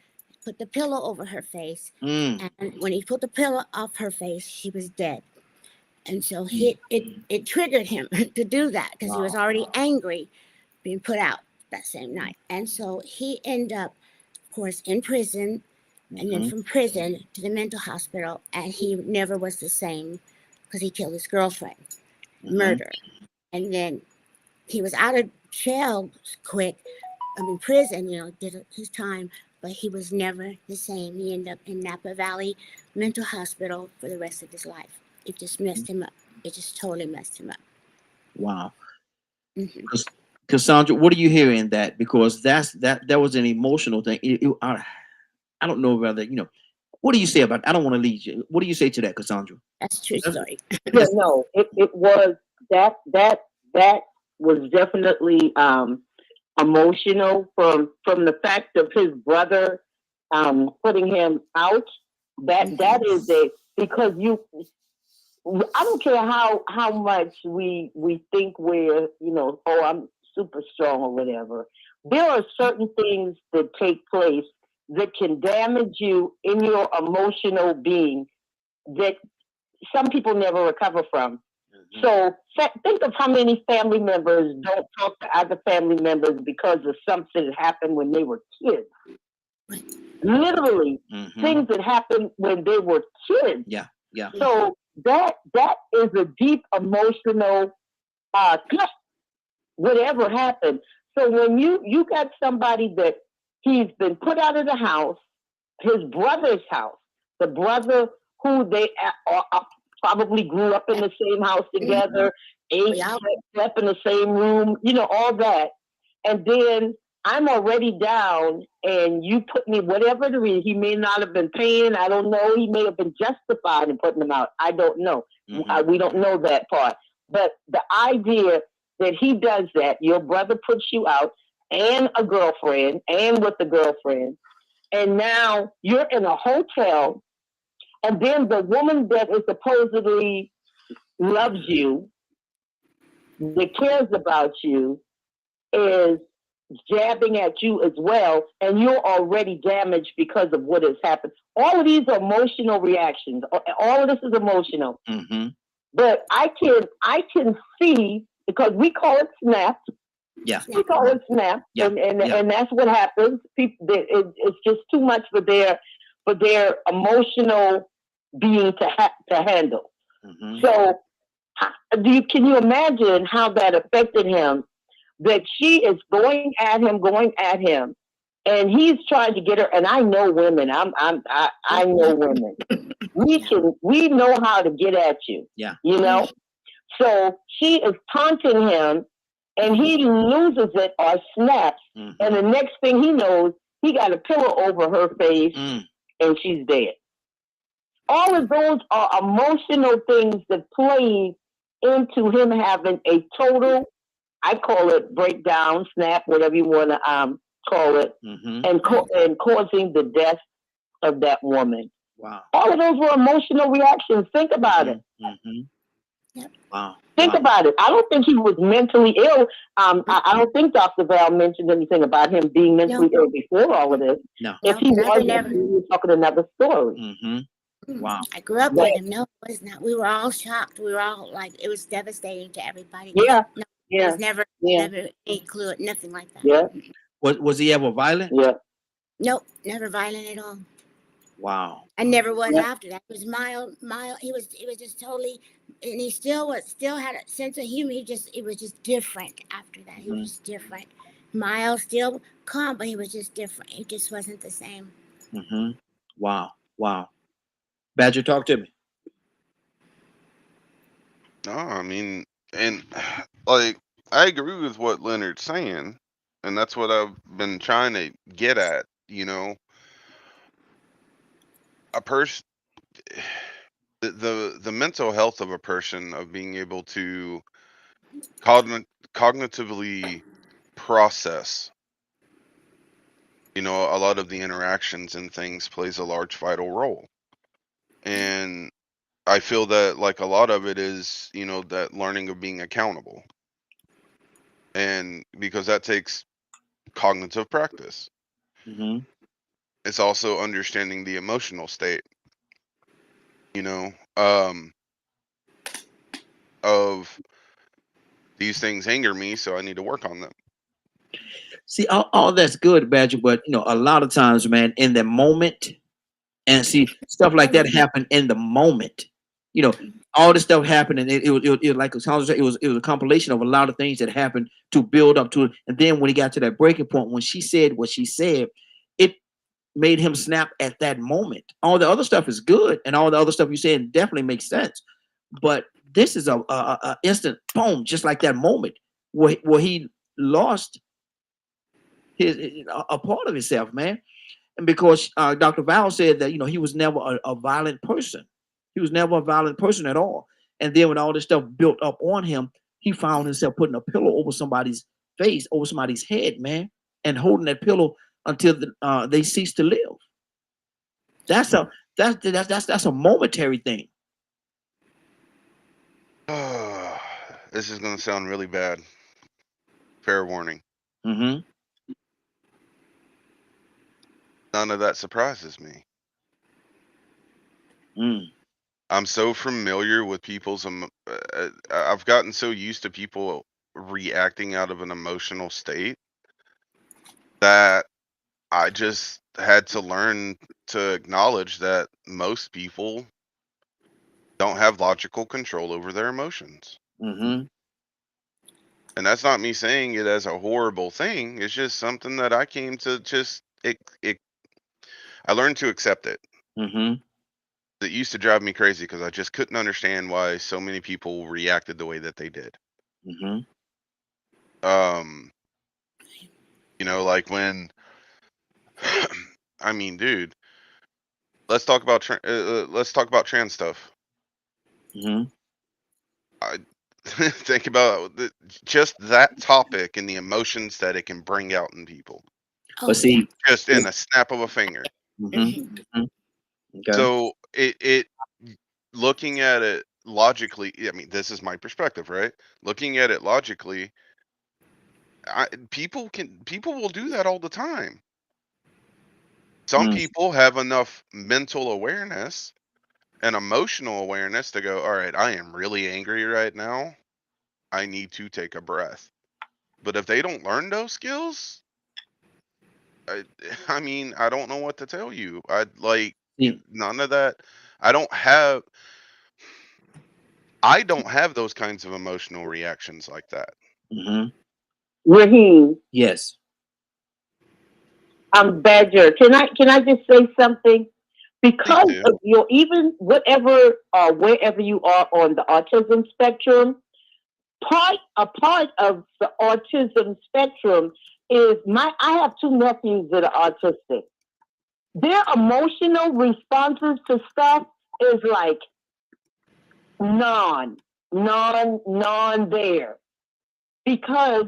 put the pillow over her face. Mm. And when he put the pillow off her face, she was dead. And so it triggered him to do that, because he was already angry being put out that same night. And so he ended up, of course, in prison, and then from prison to the mental hospital. And he never was the same, because he killed his girlfriend, murder. And then he was out of jail prison, did his time, but he was never the same. He ended up in Napa Valley Mental Hospital for the rest of his life. It just messed him up. It just totally messed him up. Wow. Mhm. Cassandra, what do you hear in that? Because that was an emotional thing. I don't know whether, what do you say about, I don't want to lead you. What do you say to that, Cassandra? That's a true story. Yeah, no, it was that was definitely emotional from the fact of his brother putting him out. That is because I don't care how much we think we're, I'm super strong or whatever. There are certain things that take place that can damage you in your emotional being that some people never recover from. So think of how many family members don't talk to other family members because of something that happened when they were kids. Literally, things that happened when they were kids. Yeah. So that is a deep emotional cut, whatever happened. So when you got somebody that he's been put out of the house, his brother's house, the brother who they probably grew up in the same house together, slept in the same room, all that. And then I'm already down, and you put me, whatever the reason, he may not have been paying, I don't know. He may have been justified in putting him out. I don't know. We don't know that part. But the idea that he does that, your brother puts you out, and a girlfriend, and with a girlfriend, and now you're in a hotel, and then the woman that is supposedly loves you, that cares about you, is jabbing at you as well, and you're already damaged because of what has happened. All of these are emotional reactions. All of this is emotional. But I can see, because we call it snap. Yeah. We call it snap, and that's what happens. People, it's just too much for their emotional being to handle. So, can you imagine how that affected him? That she is going at him, and he's trying to get her. And I know women. I know women. We know how to get at you. Yeah. So she is taunting him, and he loses it or snaps. And the next thing he knows, he got a pillow over her face, and she's dead. All of those are emotional things that play into him having a total, I call it breakdown, snap, whatever you want to call it, Mm-hmm. and causing the death of that woman. Wow. All of those were emotional reactions. Think about it. Mm-hmm. Yep. Wow. Think Wow. about it. I don't think he was mentally ill. I don't think Dr. Val mentioned anything about him being mentally ill before all of this. No. If No, he was, never. we were talking another story. Mm-hmm. Wow. I grew up But- with him. No, it was not. We were all shocked. We were all like, it was devastating to everybody. Yeah. No, it Yeah. was never a clue, nothing like that. Yeah. Was he ever violent? Yeah. Nope, never violent at all. Wow. I never was Yeah. after that. It was mild. He was just totally, and he still had a sense of humor. It was just different after that. He was just different. Mild, still calm, but he was just different. He just wasn't the same. Mm-hmm. Wow. Wow. Badger, talk to me. No, I mean, and like I agree with what Leonard's saying, and that's what I've been trying to get at. You know, a person, the mental health of a person, of being able to cognitively process, you know, a lot of the interactions and things plays a large vital role. And I feel that like a lot of it is, you know, that learning of being accountable. And because that takes cognitive practice. Mm-hmm. It's also understanding the emotional state, you know, of these things anger me, so I need to work on them. See, all that's good, Badger, but you know, a lot of times, man, in the moment, and see stuff like that happen in the moment. You know, all this stuff happened, and it was like it was a compilation of a lot of things that happened to build up to it. And then when he got to that breaking point, when she said what she said, it made him snap at that moment. All the other stuff is good, and all the other stuff you said definitely makes sense. But this is a instant boom, just like that moment where he lost a part of himself, man. And because Dr. Val said that, you know, he was never a violent person. He was never a violent person at all. And then when all this stuff built up on him, he found himself putting a pillow over somebody's face, over somebody's head, man, and holding that pillow until they cease to live. That's a momentary thing. This is going to sound really bad. Fair warning. Mm-hmm. None of that surprises me. Mm. I'm so familiar with people's. I've gotten so used to people reacting out of an emotional state that I just had to learn to acknowledge that most people don't have logical control over their emotions. Mm-hmm. And that's not me saying it as a horrible thing. It's just something that I came to just I learned to accept it. Mm-hmm. It used to drive me crazy because I just couldn't understand why so many people reacted the way that they did. Mm-hmm. You know, like when I mean, dude, let's talk about trans stuff. Mm-hmm. Think about just that topic and the emotions that it can bring out in people. But see, just in a snap of a finger. Mm-hmm. Mm-hmm. Okay. So it looking at it logically, I mean, this is my perspective, right? Looking at it logically, people will do that all the time. Some people have enough mental awareness and emotional awareness to go, all right, I am really angry right now. I need to take a breath. But if they don't learn those skills, I mean, I don't know what to tell you. None of that. I don't have those kinds of emotional reactions like that. Mm-hmm. Raheem. Yes. Badger. Can I just say something? Because of your even whatever wherever you are on the autism spectrum, a part of the autism spectrum is I have two nephews that are autistic. Their emotional responses to stuff is like non there, because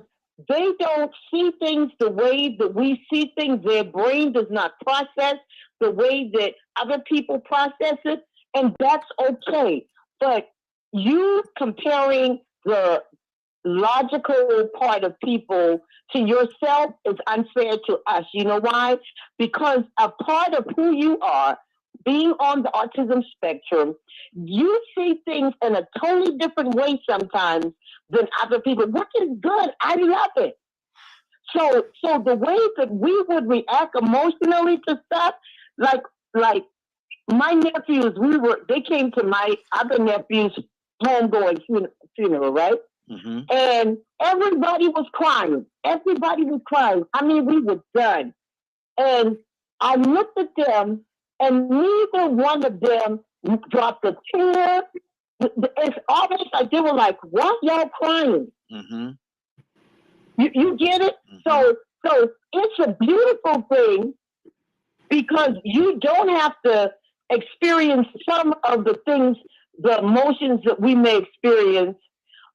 they don't see things the way that we see things. Their brain does not process the way that other people process it, and that's okay. But you comparing the logical part of people to yourself is unfair to us. You know why? Because a part of who you are, being on the autism spectrum, you see things in a totally different way sometimes than other people, which is good. I love it. So the way that we would react emotionally to stuff, like my nephews, they came to my other nephew's homegoing funeral, right? Mm-hmm. And everybody was crying. Everybody was crying. I mean, we were done. And I looked at them, and neither one of them dropped a tear. It's almost like they were like, "What, y'all crying?" Mm-hmm. You get it? Mm-hmm. So it's a beautiful thing, because you don't have to experience some of the things, the emotions that we may experience,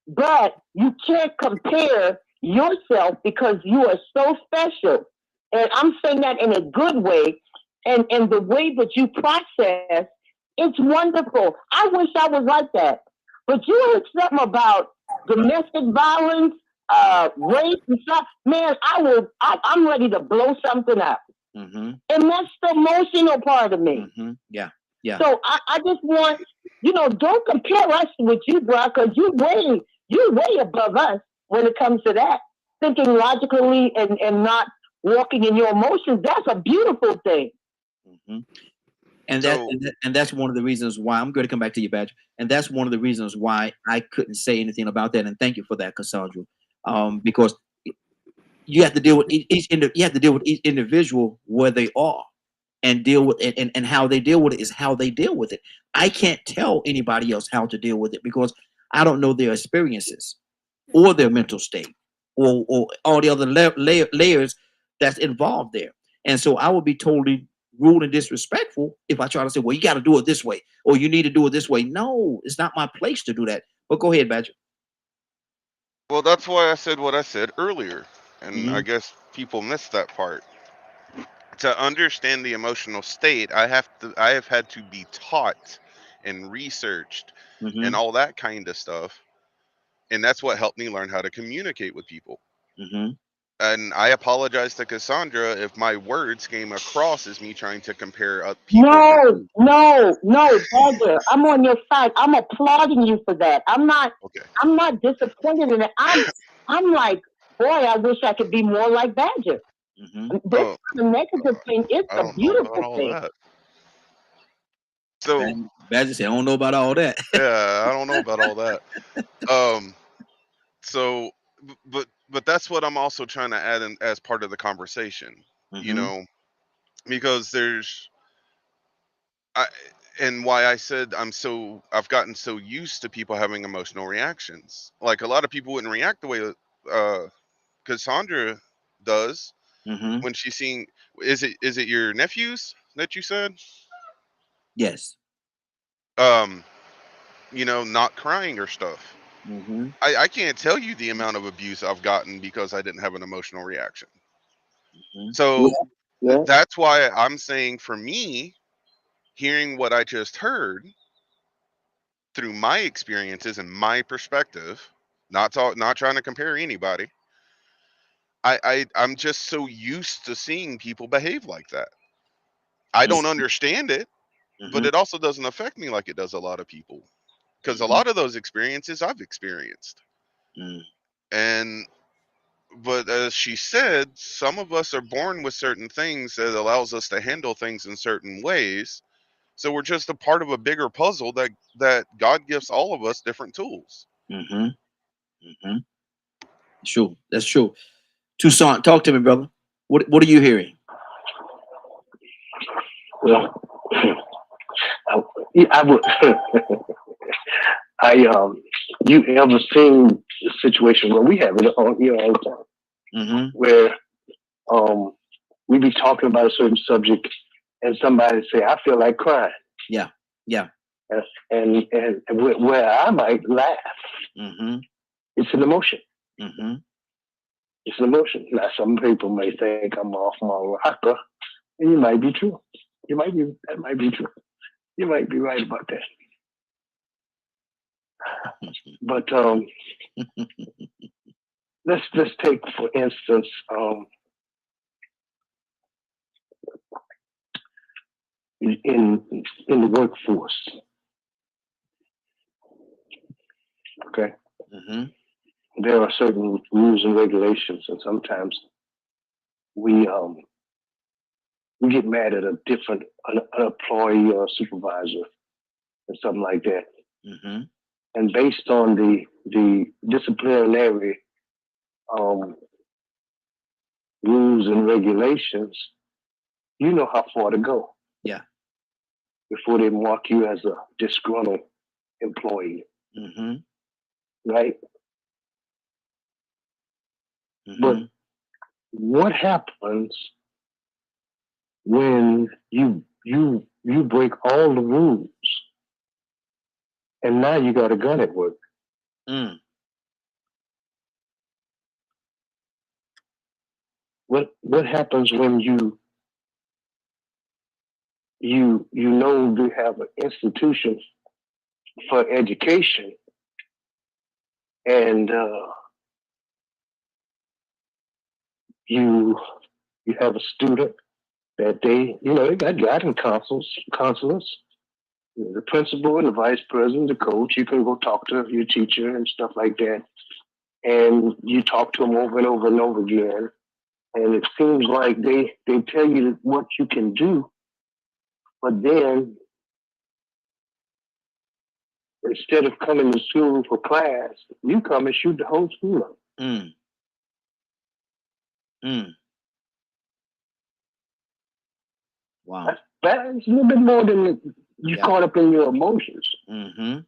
but you can't compare yourself because you are so special. And I'm saying that in a good way. And the way that you process, it's wonderful. I wish I was like that. But you heard something about domestic violence, rape and stuff. Man, I'm ready to blow something up. Mm-hmm. And that's the emotional part of me. Mm-hmm. Yeah. Yeah. So I just want, don't compare us with you, bro, because you're way above us when it comes to that. Thinking logically and not walking in your emotions, that's a beautiful thing. Mm-hmm. And that's one of the reasons why I'm going to come back to you, Badger. And that's one of the reasons why I couldn't say anything about that. And thank you for that, Cassandra. Because you have to deal with each individual where they are, and deal with it, and how they deal with it is how they deal with it. I can't tell anybody else how to deal with it because I don't know their experiences or their mental state or all the other layers that's involved there. And so I would be totally rude and disrespectful if I try to say, well, you got to do it this way, or you need to do it this way. No, it's not my place to do that. But go ahead, Badger. Well, that's why I said what I said earlier. And Mm-hmm. I guess people missed that part. To understand the emotional state, I have had to be taught and researched Mm-hmm. and all that kind of stuff. And that's what helped me learn how to communicate with people. Mm-hmm. And I apologize to Cassandra if my words came across as me trying to compare people. No, Badger. I'm on your side. I'm applauding you for that. I'm not disappointed in it. I'm like, boy, I wish I could be more like Badger. Mm-hmm. This is a negative thing. It's a beautiful thing. That. So Badger said, I don't know about all that. Yeah, I don't know about all that. So, but that's what I'm also trying to add in as part of the conversation, Mm-hmm. Because and why I said I've gotten so used to people having emotional reactions. Like a lot of people wouldn't react the way Cassandra does Mm-hmm. when she's seeing. Is it your nephews that you said? Yes. Not crying or stuff. Mm-hmm. I can't tell you the amount of abuse I've gotten because I didn't have an emotional reaction. Mm-hmm. So Yeah. that's why I'm saying, for me, hearing what I just heard through my experiences and my perspective, not trying to compare anybody, I'm just so used to seeing people behave like that. I don't understand it, but Mm-hmm. it also doesn't affect me like it does a lot of people, because a Mhm. lot of those experiences I've experienced. Mm. But as she said, some of us are born with certain things that allows us to handle things in certain ways. So we're just a part of a bigger puzzle that God gives all of us different tools. Mm-hmm. Mm-hmm. True. That's true. Toussaint, talk to me, brother. What are you hearing? Well, I would. You ever seen a situation where we have it on here all the time, Mm-hmm. where we be talking about a certain subject and somebody say, I feel like crying. Yeah. Yeah. and where I might laugh, Mm-hmm. it's an emotion. Mm-hmm. It's an emotion. Now, some people may think I'm off my rocker, and you might be true. That might be true. You might be right about that. But let's take for instance in the workforce. Okay, Mm-hmm. there are certain rules and regulations, and sometimes we get mad at an employee or a supervisor or something like that. Mm-hmm. And based on the disciplinary rules and regulations, you know how far to go. Yeah. Before they mark you as a disgruntled employee, Mm-hmm. right? Mm-hmm. But what happens when you break all the rules and now you got a gun at work? Mm. What happens when you know you have an institution for education and you have a student that they got guidance counselors, the principal and the vice president, the coach. You can go talk to your teacher and stuff like that, and you talk to them over and over and over again. And it seems like they tell you what you can do, but then instead of coming to school for class, you come and shoot the whole school up. Mm. Mm. Wow. That's a little bit more than you caught up in your emotions. Mm-hmm.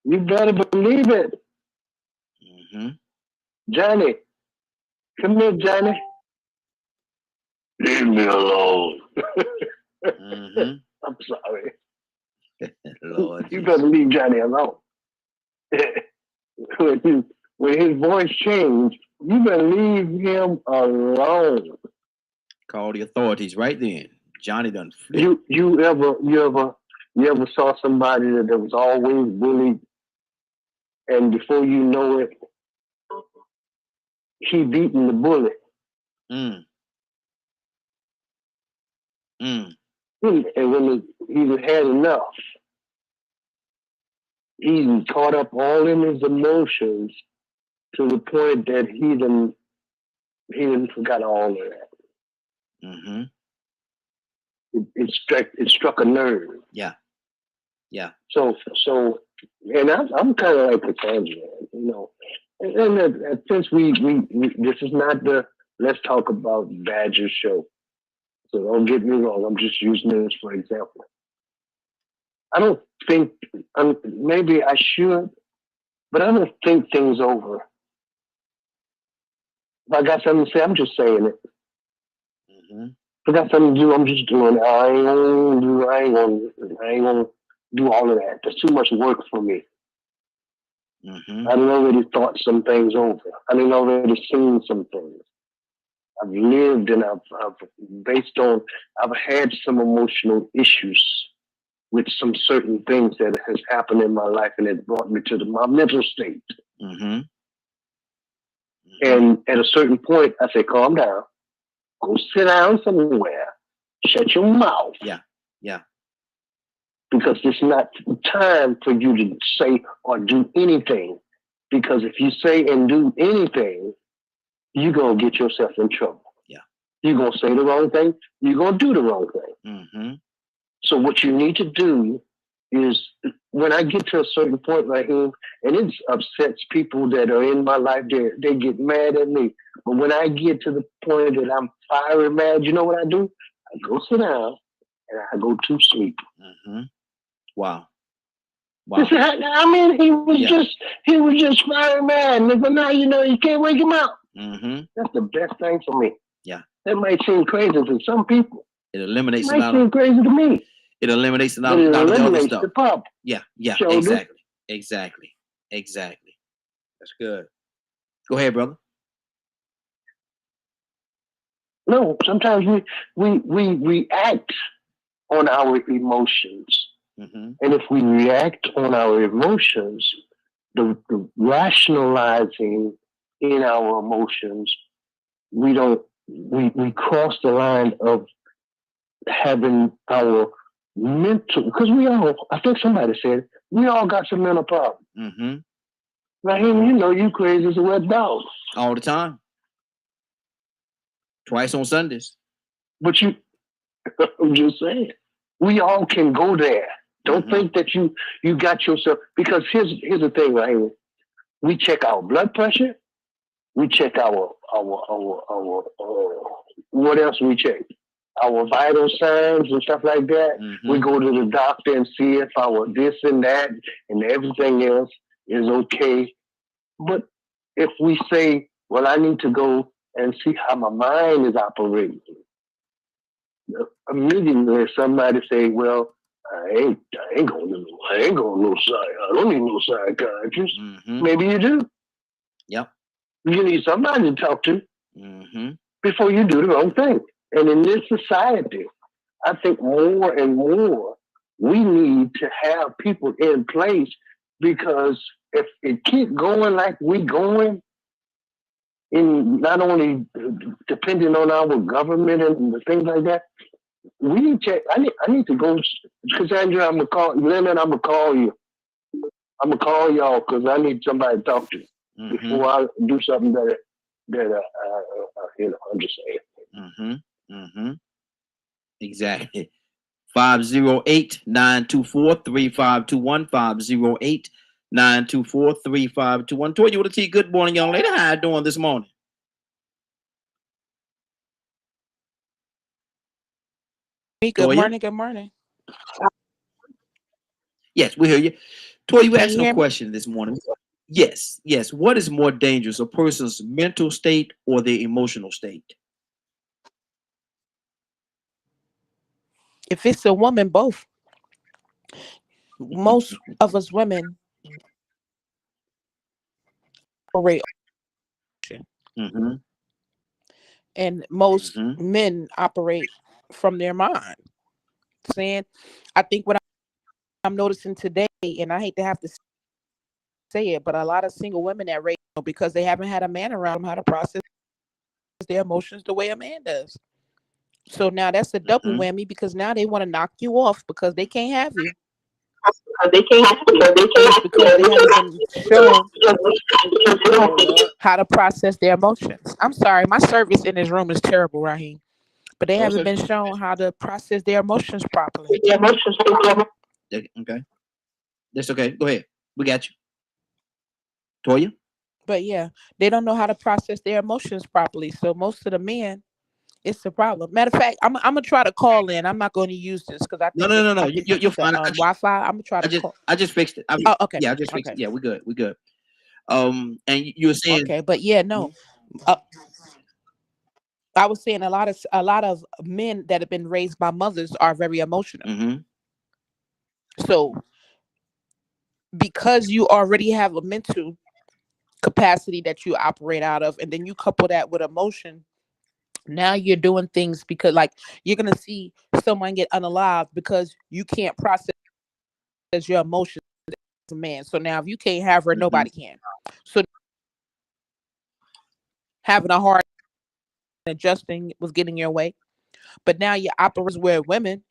You better believe it. Mm-hmm. Johnny, come here, Johnny. Leave me alone. Mm-hmm. I'm sorry. Lord, You better leave Johnny alone. when his voice changed, you better leave him alone. call the authorities right then. Johnny done flipped. You ever saw somebody that was always bullied, and before you know it, he beating the bully. Mm. Mm. And when he had enough, he caught up all in his emotions to the point that he didn't forgot all of that. Mm-hmm. It struck a nerve. Yeah. Yeah. So, and I'm kind of like a tangerine, And since we this is not the let's talk about Badger show, so don't get me wrong. I'm just using this for example. I don't think maybe I should, but I don't think things over. If I got something to say, I'm just saying it. Mm-hmm. If I got something to do, I'm just doing it. I ain't gonna do all of that. There's too much work for me. Mm-hmm. I've already thought some things over. I've already seen some things. I've lived and I've had some emotional issues with some certain things that has happened in my life, and it brought me to my mental state. Mm-hmm. And at a certain point, I say, calm down, go sit down somewhere, shut your mouth. Yeah. Yeah. Because it's not time for you to say or do anything. Because if you say and do anything, you're going to get yourself in trouble. Yeah. You're going to say the wrong thing. You're going to do the wrong thing. Mm-hmm. So what you need to do is, when I get to a certain point right here, and it upsets people that are in my life, they get mad at me. But when I get to the point that I'm fiery mad, you know what I do? I go sit down and I go to sleep. Mm-hmm. Wow. Wow. He was just fiery mad. And now you can't wake him up. Mm-hmm. That's the best thing for me. Yeah. That might seem crazy to some people. It eliminates It might seem crazy to me. It eliminates a but lot it of the other eliminates stuff. the problem. Yeah, Shoulder. exactly. That's good. Go ahead, brother. No, sometimes we react on our emotions. Mm-hmm. And if we react on our emotions, the rationalizing in our emotions, we cross the line of having our mental, because I think somebody said, we all got some mental problems. Mm-hmm. Raheem, you know you crazy as a wet dog. All the time. Twice on Sundays. But I'm just saying, we all can go there. Don't think that you got yourself, because here's the thing, Raheem. We check our blood pressure. We check our what else we check? Our vital signs and stuff like that. Mm-hmm. We go to the doctor and see if our this and that and everything else is okay. But if we say, well, I need to go and see how my mind is operating, immediately somebody say, well, I ain't going to no I don't need no psychiatrist. Mm-hmm. Maybe you do. Yep. You need somebody to talk to before you do the wrong thing. And in this society, I think more and more we need to have people in place, because if it keep going like we going, in not only depending on our government and the things like that, we need to. I need to go, Cassandra. I'm gonna call Leonard. I'm gonna call you. I'm gonna call y'all because I need somebody to talk to before I do something that I'm just saying. Exactly. 508-924-3521. 508-924-3521. Toya with a T. Good morning, young lady. How you doing this morning? Good morning. Good morning. Yes, we hear you. Toya, you asked a question this morning. Yes. What is more dangerous, a person's mental state or their emotional state? If it's a woman, both. Most of us women operate, and most men operate from their mind. Saying, I think what I'm noticing today, and I hate to have to say it, but a lot of single women that raise, because they haven't had a man around them how to process their emotions the way a man does. So now that's a double whammy, because now they want to knock you off because they can't have you. Because they haven't been shown how to process their emotions. I'm sorry, my service in this room is terrible, Raheem. But they haven't been shown how to process their emotions properly. Okay. That's okay. Go ahead. We got you. Toya? But yeah, they don't know how to process their emotions properly. So most of the men, it's a problem. Matter of fact, I'm gonna try to call in. I'm not going to use this because I think no. You're fine. Wi-Fi. I'm gonna try to call. I just fixed it. Okay. Yeah, I just fixed it. Yeah, we're good. And you were saying. Okay, but yeah, no. I was saying a lot of men that have been raised by mothers are very emotional. So because you already have a mental capacity that you operate out of, and then you couple that with emotion, now you're doing things because, like, you're gonna see someone get unalived because you can't process your emotions as a man. So now if you can't have her, nobody can. So having a hard adjusting was getting your way. But now your operas where women,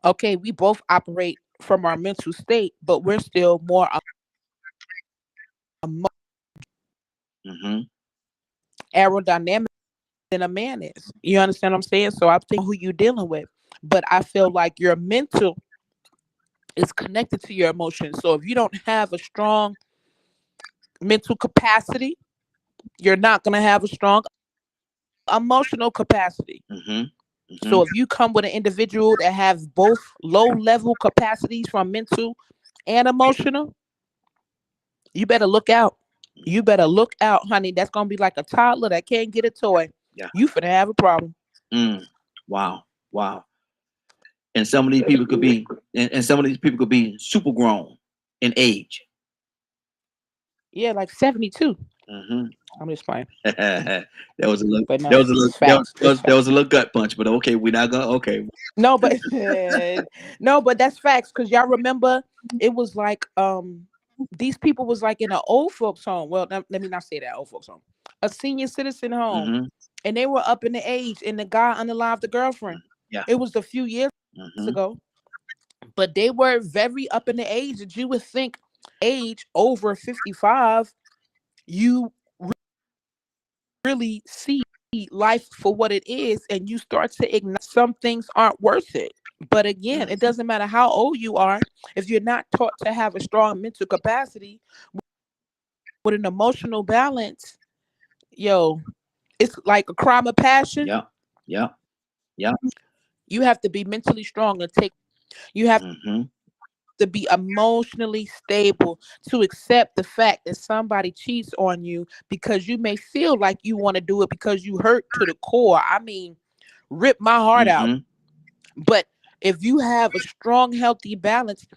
okay, we both operate from our mental state, but we're still more aerodynamic than a man is. You understand what I'm saying? So I'm thinking who you're dealing with. But I feel like your mental is connected to your emotions. So if you don't have a strong mental capacity, you're not going to have a strong emotional capacity. So if you come with an individual that has both low level capacities from mental and emotional, you better look out. You better look out, honey. That's going to be like a toddler that can't get a toy. Yeah. You finna have a problem. Wow. And some of these people could be, and some of these people could be super grown in age. Yeah, like 72. Mm-hmm. I'm just playing. That was a little, But no, that was a little, it's facts. It's that was a little gut punch, but okay, we're not gonna. Okay. No, but no, but that's facts because y'all remember it was like these people was like in an old folks home. Well, let me not say that old folks home, a senior citizen home, Mm-hmm. and they were up in the age, and the guy unalived the girlfriend. Yeah. It was a few years Mm-hmm. ago, but they were very up in the age that you would think age over 55, you really see life for what it is, and you start to ignore some things aren't worth it. But again, it doesn't matter how old you are, if you're not taught to have a strong mental capacity with an emotional balance, yo, it's like a crime of passion. Yeah. Yeah. Yeah. You have to be mentally strong and you have Mm-hmm. to be emotionally stable to accept the fact that somebody cheats on you, because you may feel like you want to do it because you hurt to the core. I mean, rip my heart out. Mm-hmm. But if you have a strong, healthy balance,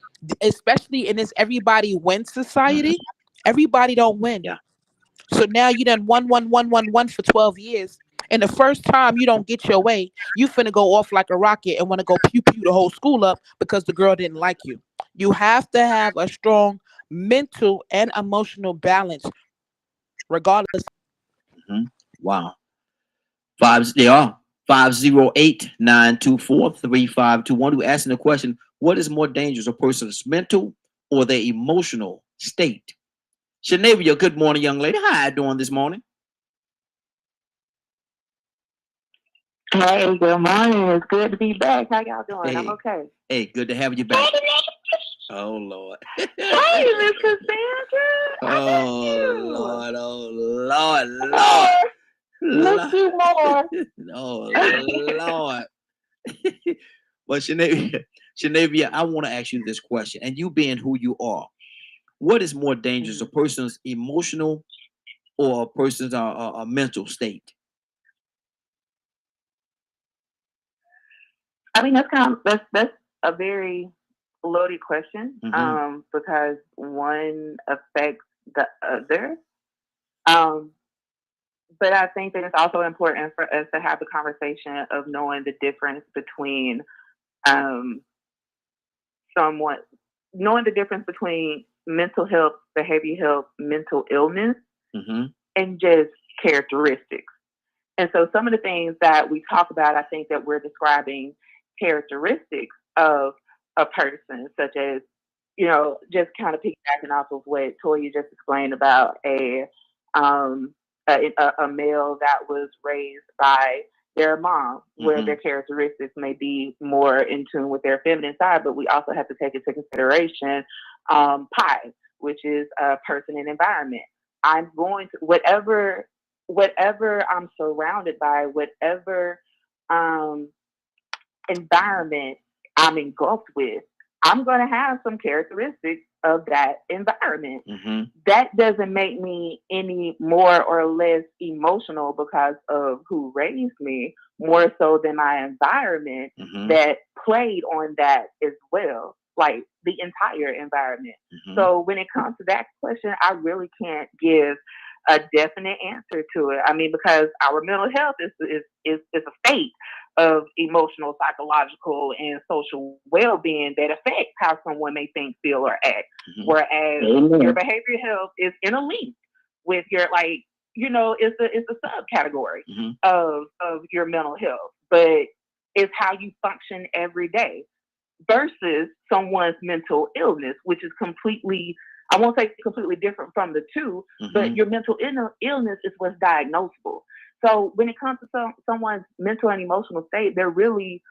especially in this everybody wins society, everybody don't win. Yeah. So now you done won for 12 years. And the first time you don't get your way, you finna go off like a rocket and want to go pew pew the whole school up because the girl didn't like you. You have to have a strong mental and emotional balance, regardless. Mm-hmm. Wow. They are 508-924-3521. We're asking the question: what is more dangerous, a person's mental or their emotional state? Shanavia, good morning, young lady. How you doing this morning? Hey, good morning. It's good to be back. How y'all doing? Hey. I'm okay. Hey, good to have you back. Oh Lord. Hey, Miss Cassandra. Oh Lord. Miss you more. Oh Lord. But Shanavia, I want to ask you this question, and you being who you are, what is more dangerous, a person's emotional or a person's a mental state? I mean, that's a very loaded question, because one affects the other. But I think that it's also important for us to have the conversation of knowing the difference between knowing the difference between mental health, behavioral health, mental illness, and just characteristics. And so some of the things that we talk about, I think that we're describing characteristics of a person, such as, just kind of piggybacking off of what Toya just explained about a male that was raised by their mom, where their characteristics may be more in tune with their feminine side, but we also have to take into consideration PI, which is a person and environment. I'm going to whatever I'm surrounded by, whatever environment I'm engulfed with, I'm going to have some characteristics of that environment. That doesn't make me any more or less emotional because of who raised me, more so than my environment that played on that as well, like the entire environment. So when it comes to that question, I really can't give a definite answer to it. I mean, because our mental health is a state of emotional, psychological, and social well-being that affects how someone may think, feel, or act. Whereas your behavioral health is interlinked with your, it's a subcategory of your mental health, but it's how you function every day versus someone's mental illness, which is completely, I won't say completely different from the two, but your mental illness is what's diagnosable. So when it comes to someone's mental and emotional state, they're really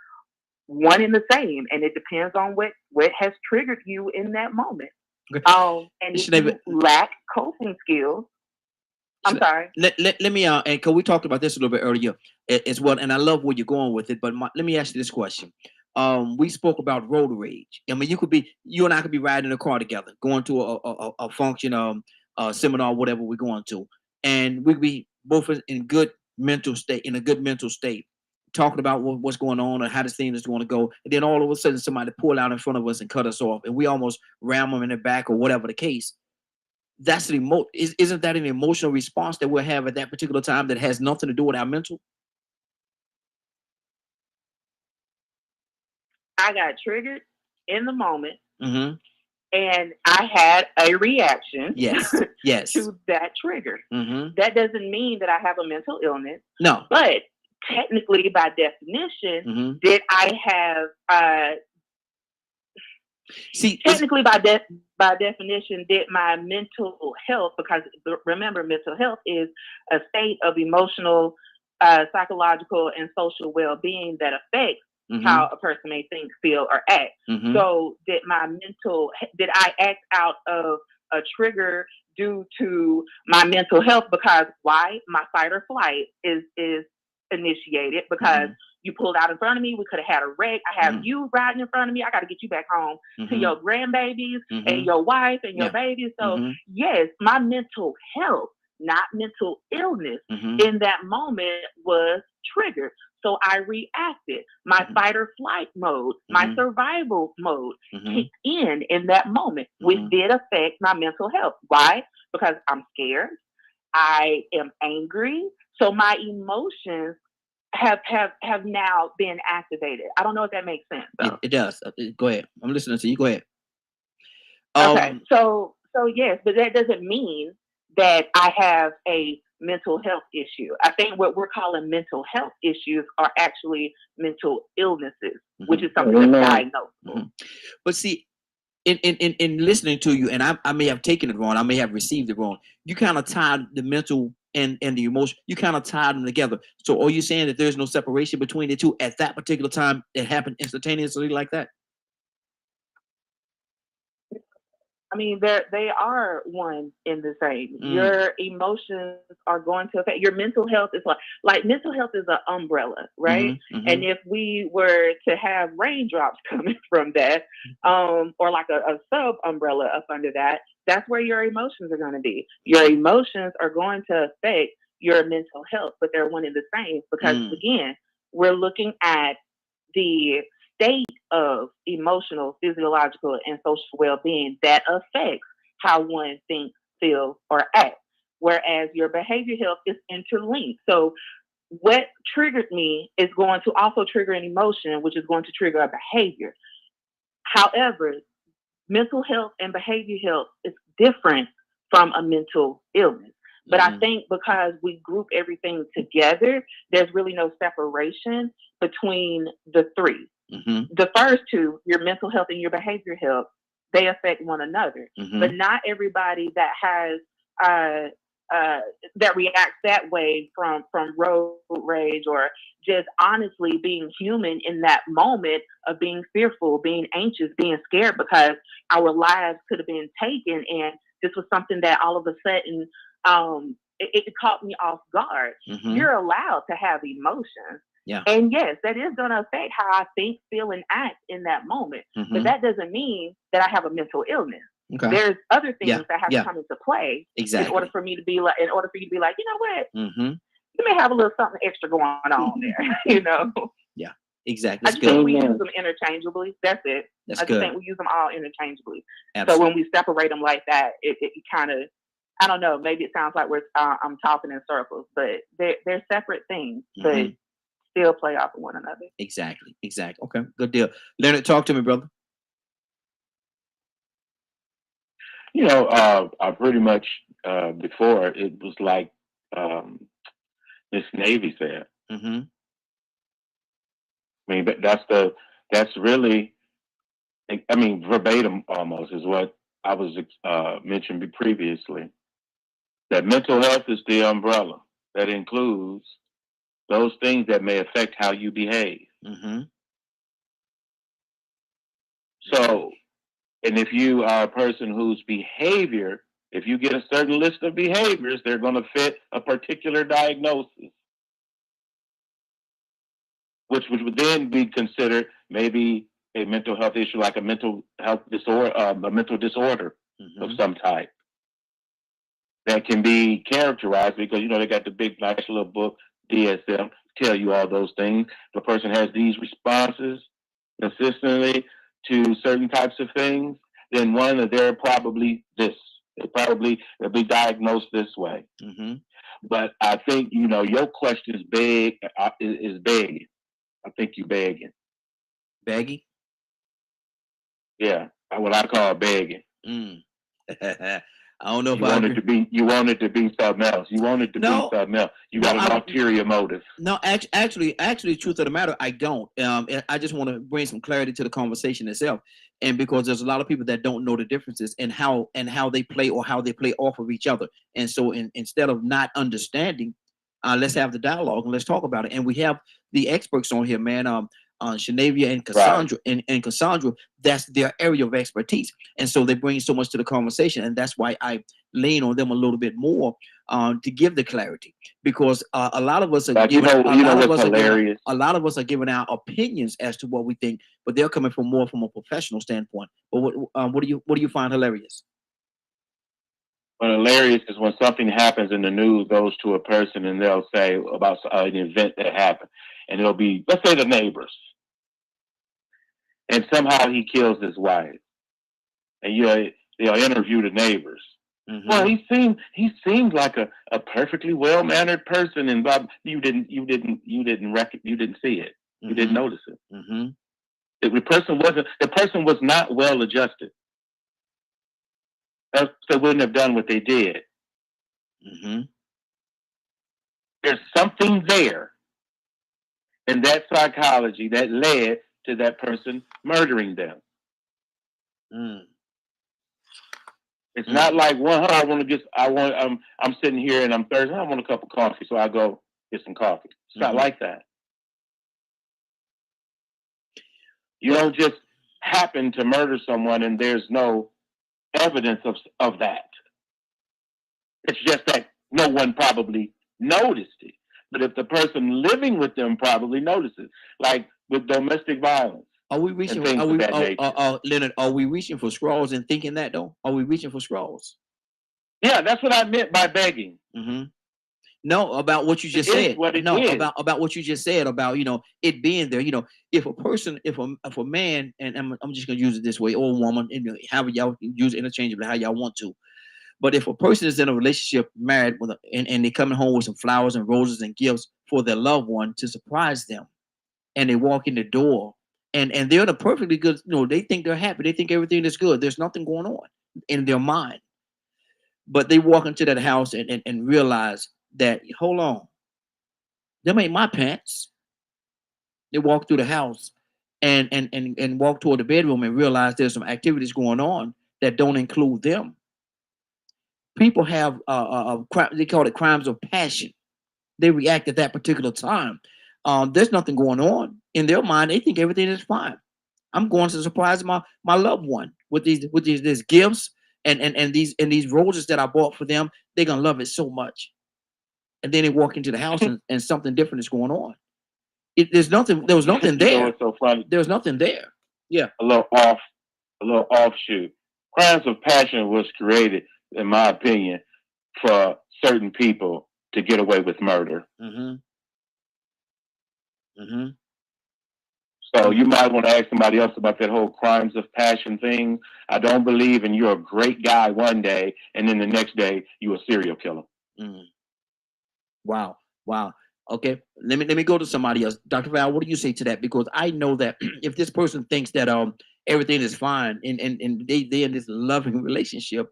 one and the same, and it depends on what has triggered you in that moment. And if you lack coping skills, I'm sorry. Let me and because we talked about this a little bit earlier as well, and I love where you're going with it. But let me ask you this question. We spoke about road rage. I mean, you and I could be riding in a car together, going to a function, a seminar, whatever we're going to, and we could be both in a good mental state. talking about what's going on or how this thing is going to go, and then all of a sudden somebody pull out in front of us and cut us off, and we almost ram them in the back or whatever the case. That's isn't that an emotional response that we'll have at that particular time that has nothing to do with our mental? I got triggered in the moment, Mm-hmm. and I had a reaction. Yes. Yes. To that trigger. Mm-hmm. That doesn't mean that I have a mental illness. No. But technically, by definition, Mm-hmm. did I have? Technically, by definition, did my mental health? Because remember, mental health is a state of emotional, psychological, and social well-being that affects Mm-hmm. how a person may think, feel, or act. Mm-hmm. So did I act out of a trigger due to my mental health? Because why? My fight or flight is initiated because you pulled out in front of me. We could have had a wreck. I have you riding in front of me. I got to get you back home to your grandbabies and your wife and your babies. So yes, my mental health, not mental illness, in that moment was triggered. So I reacted. My fight or flight mode, my survival mode kicked in that moment, which did affect my mental health. Why? Because I'm scared. I am angry. So my emotions have now been activated. I don't know if that makes sense. It does. Go ahead. I'm listening to you. Go ahead. Okay. So yes, but that doesn't mean that I have a mental health issue. I think what we're calling mental health issues are actually mental illnesses, which is something that's diagnosed. But see, in listening to you, and I may have taken it wrong, I may have received it wrong. You kind of tied the mental and the emotion, you kind of tied them together. So are you saying that there's no separation between the two at that particular time? It happened instantaneously like that? I mean, they are one in the same. Your emotions are going to affect your mental health. Is like mental health is an umbrella, right? And if we were to have raindrops coming from that, or like a sub umbrella up under that, that's where your emotions are going to be. Your emotions are going to affect your mental health, but they're one and the same because again, we're looking at the state of emotional, physiological, and social well-being that affects how one thinks, feels, or acts. Whereas your behavior health is interlinked. So what triggered me is going to also trigger an emotion, which is going to trigger a behavior. However, mental health and behavior health is different from a mental illness. But I think because we group everything together, there's really no separation between the three. The first two, your mental health and your behavior health, they affect one another. But not everybody that has that reacts that way from road rage or just honestly being human in that moment of being fearful, being anxious, being scared because our lives could have been taken, and this was something that all of a sudden it caught me off guard. You're allowed to have emotions. Yeah. And yes, that is going to affect how I think, feel, and act in that moment. But that doesn't mean that I have a mental illness. Okay. There's other things that have to come into play in order for you to be like, you know what? You may have a little something extra going on there, you know? Yeah, exactly. I just think we use them interchangeably. That's it. That's I just think we use them all interchangeably. Absolutely. So when we separate them like that, it kind of, I don't know, maybe it sounds like I'm talking in circles, but they're separate things, but still play off of one another. Exactly. Okay, good deal. Leonard, talk to me, brother. You know, I pretty much before it was like Miss Navy said. I mean, that's really, I mean, verbatim almost is what I was mentioned previously. That mental health is the umbrella that includes those things that may affect how you behave. So, and if you are a person whose behavior, if you get a certain list of behaviors, they're going to fit a particular diagnosis, which would then be considered maybe a mental health issue, like a mental health disorder, a mental disorder of some type. That can be characterized because, you know, they got the big, nice little book, DSM tell you all those things. If a person has these responses consistently to certain types of things, then they're probably this. They'll be diagnosed this way. Mm-hmm. But I think, your question is big, is begging. I think you begging. Baggy? Yeah, what I call begging. I don't know if You want it to be something else. You want it to be something else. You got an ulterior motive. No, actually, truth of the matter, I don't. I just want to bring some clarity to the conversation itself, and because there's a lot of people that don't know the differences and how they play or how they play off of each other, and so instead of not understanding, let's have the dialogue and let's talk about it. And we have the experts on here, man. Shanavia and Cassandra, right. and Cassandra, that's their area of expertise, and so they bring so much to the conversation, and that's why I lean on them a little bit more to give the clarity, because a lot of us are giving, a lot of us are giving our opinions as to what we think, but they're coming from more from a professional standpoint. But what do you find hilarious? Well, hilarious is when something happens in the news, goes to a person, and they'll say about an event that happened, and it'll be, let's say, the neighbors. And somehow he kills his wife, and they'll interview the neighbors. Mm-hmm. Well, he seemed like a perfectly well-mannered person, and Bob, you didn't see it, mm-hmm. You didn't notice it. Mm-hmm. The person was not well adjusted. Else they wouldn't have done what they did. Mm-hmm. There's something there in that psychology that led to that person murdering them. Mm. It's not like I'm sitting here and I'm thirsty. I want a cup of coffee, so I go get some coffee. It's not like that. You don't just happen to murder someone and there's no evidence of that. It's just that no one probably noticed it. But if the person living with them probably notices, like with domestic violence. Are we reaching? Leonard, are we reaching for straws and thinking that though? Are we reaching for straws? Yeah, that's what I meant by begging. Mm-hmm. No, about what you just said. About what you just said about it being there. If a man, and I'm just gonna use it this way, or a woman, however y'all use it interchangeably, how y'all want to. But if a person is in a relationship, married with and they coming home with some flowers and roses and gifts for their loved one to surprise them, and they walk in the door, and they're in a perfectly good, they think they're happy, they think everything is good, there's nothing going on in their mind, but they walk into that house and realize that, hold on, them ain't my pants. They walk through the house and walk toward the bedroom and realize there's some activities going on that don't include them. People have they call it crimes of passion. They react at that particular time. There's nothing going on in their mind. They think everything is fine. I'm going to surprise my loved one with these gifts and these roses that I bought for them. They're gonna love it so much. And then they walk into the house and something different is going on. There was nothing there. It's so funny. There was nothing there. Yeah. A little offshoot. Crimes of passion was created, in my opinion, for certain people to get away with murder. Mm-hmm. Mm-hmm. So you might want to ask somebody else about that whole crimes of passion thing. I don't believe in you're a great guy one day and then the next day you're a serial killer. Mm. Wow. Okay, let me go to somebody else. Dr. Val, what do you say to that? Because I know that if this person thinks that everything is fine and they're in this loving relationship,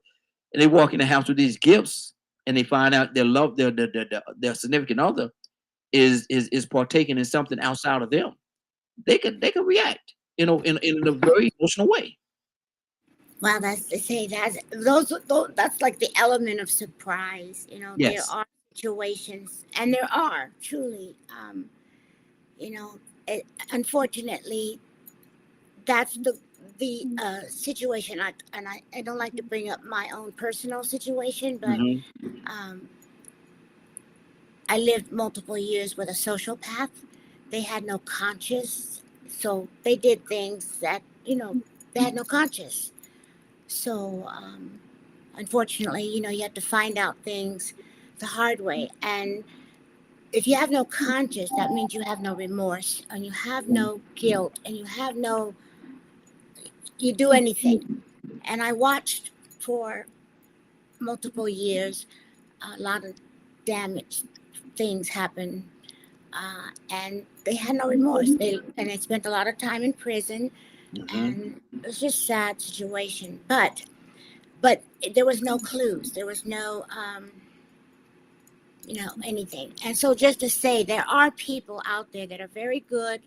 and they walk in the house with these gifts and they find out their significant other is partaking in something outside of them, they could react, in a very emotional way. Well, that's like the element of surprise. Yes. There are situations, and there are truly, unfortunately, that's the situation. I don't like to bring up my own personal situation, but I lived multiple years with a sociopath. They had no conscience, so they did things that they had no conscience. So unfortunately, you have to find out things the hard way. And if you have no conscience, that means you have no remorse and you have no guilt and you have no, you do anything. And I watched for multiple years a lot of damage things happen, and they had no remorse. They spent a lot of time in prison, and it was just a sad situation. But there was no clues. There was no anything. And so just to say, there are people out there that are very good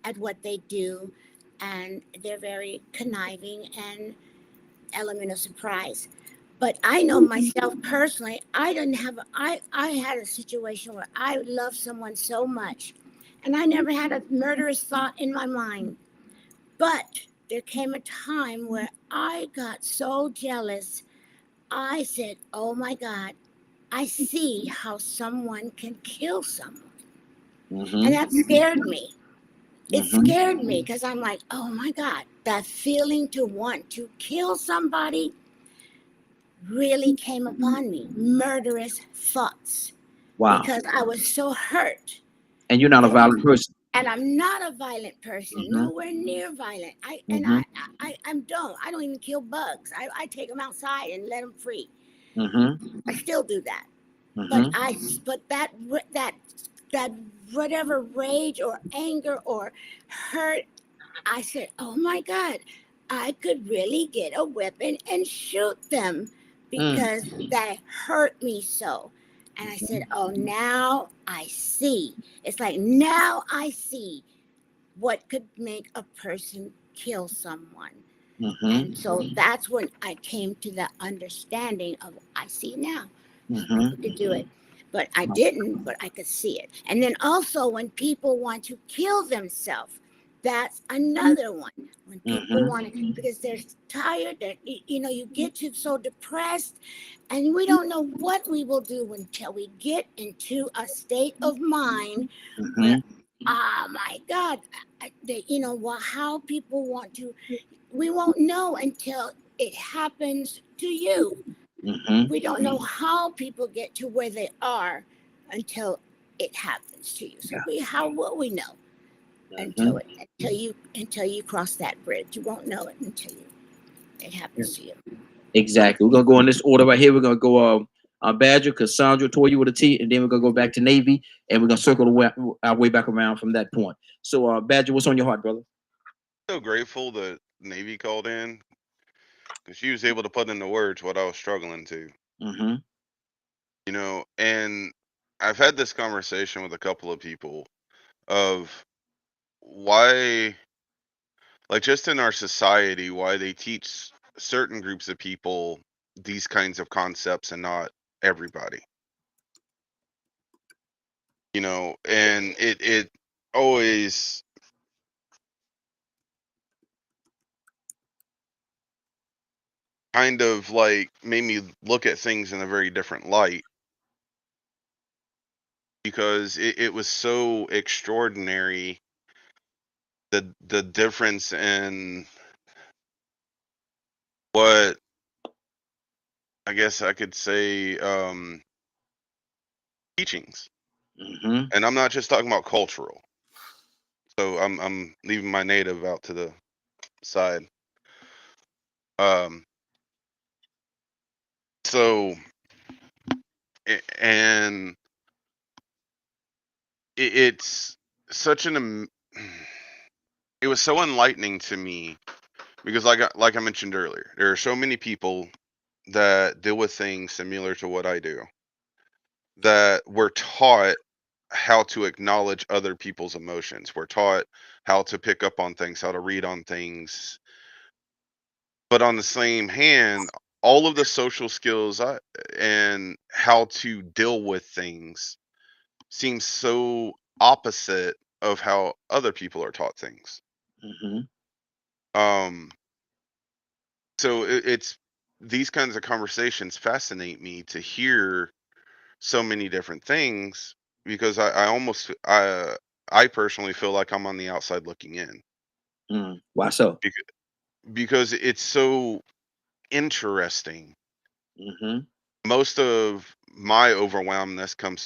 at what they do, and they're very conniving and element of surprise. But I know myself personally, I had a situation where I loved someone so much, and I never had a murderous thought in my mind. But there came a time where I got so jealous. I said, oh my God, I see how someone can kill someone. And that scared me. It scared me because I'm like, oh my God, that feeling to want to kill somebody really came upon me. Murderous thoughts. Wow. Because I was so hurt. And you're not a violent person. And I'm not a violent person, nowhere near violent. I don't even kill bugs. I take them outside and let them free. I still do that. But that whatever rage or anger or hurt, I said, oh my God, I could really get a weapon and shoot them because that hurt me so. And I said, oh, now I see. It's like, now I see what could make a person kill someone. And so that's when I came to the understanding of, I see now. I could do it. But I didn't, but I could see it. And then also when people want to kill themselves, that's another one. When people want to, because they're tired, you get to so depressed, and we don't know what we will do until we get into a state of mind where, oh my God, how people want to, we won't know until it happens to you. We don't know how people get to where they are until it happens to you. So how will we know until you cross that bridge? You won't know it until it happens to you. Exactly. We're gonna go in this order right here. We're gonna go Badger, Cassandra, Toya with a T, and then we're gonna go back to Navy, and we're gonna circle our way back around from that point. So Badger, what's on your heart, brother? So grateful that Navy called in because she was able to put into words what I was struggling to. And I've had this conversation with a couple of people of why, like, just in our society, why they teach certain groups of people these kinds of concepts and not everybody. And it always kind of like made me look at things in a very different light, because it was so extraordinary, the difference in what I guess I could say teachings. And I'm not just talking about cultural, so I'm leaving my native out to the side. So and it's such it was so enlightening to me, because like I mentioned earlier, there are so many people that deal with things similar to what I do, that we're taught how to acknowledge other people's emotions. We're taught how to pick up on things, how to read on things. But on the same hand, all of the social skills and how to deal with things seems so opposite of how other people are taught things. So it's these kinds of conversations fascinate me to hear so many different things, because I personally feel like I'm on the outside looking in. Why so? Because it's so interesting most of my overwhelmness comes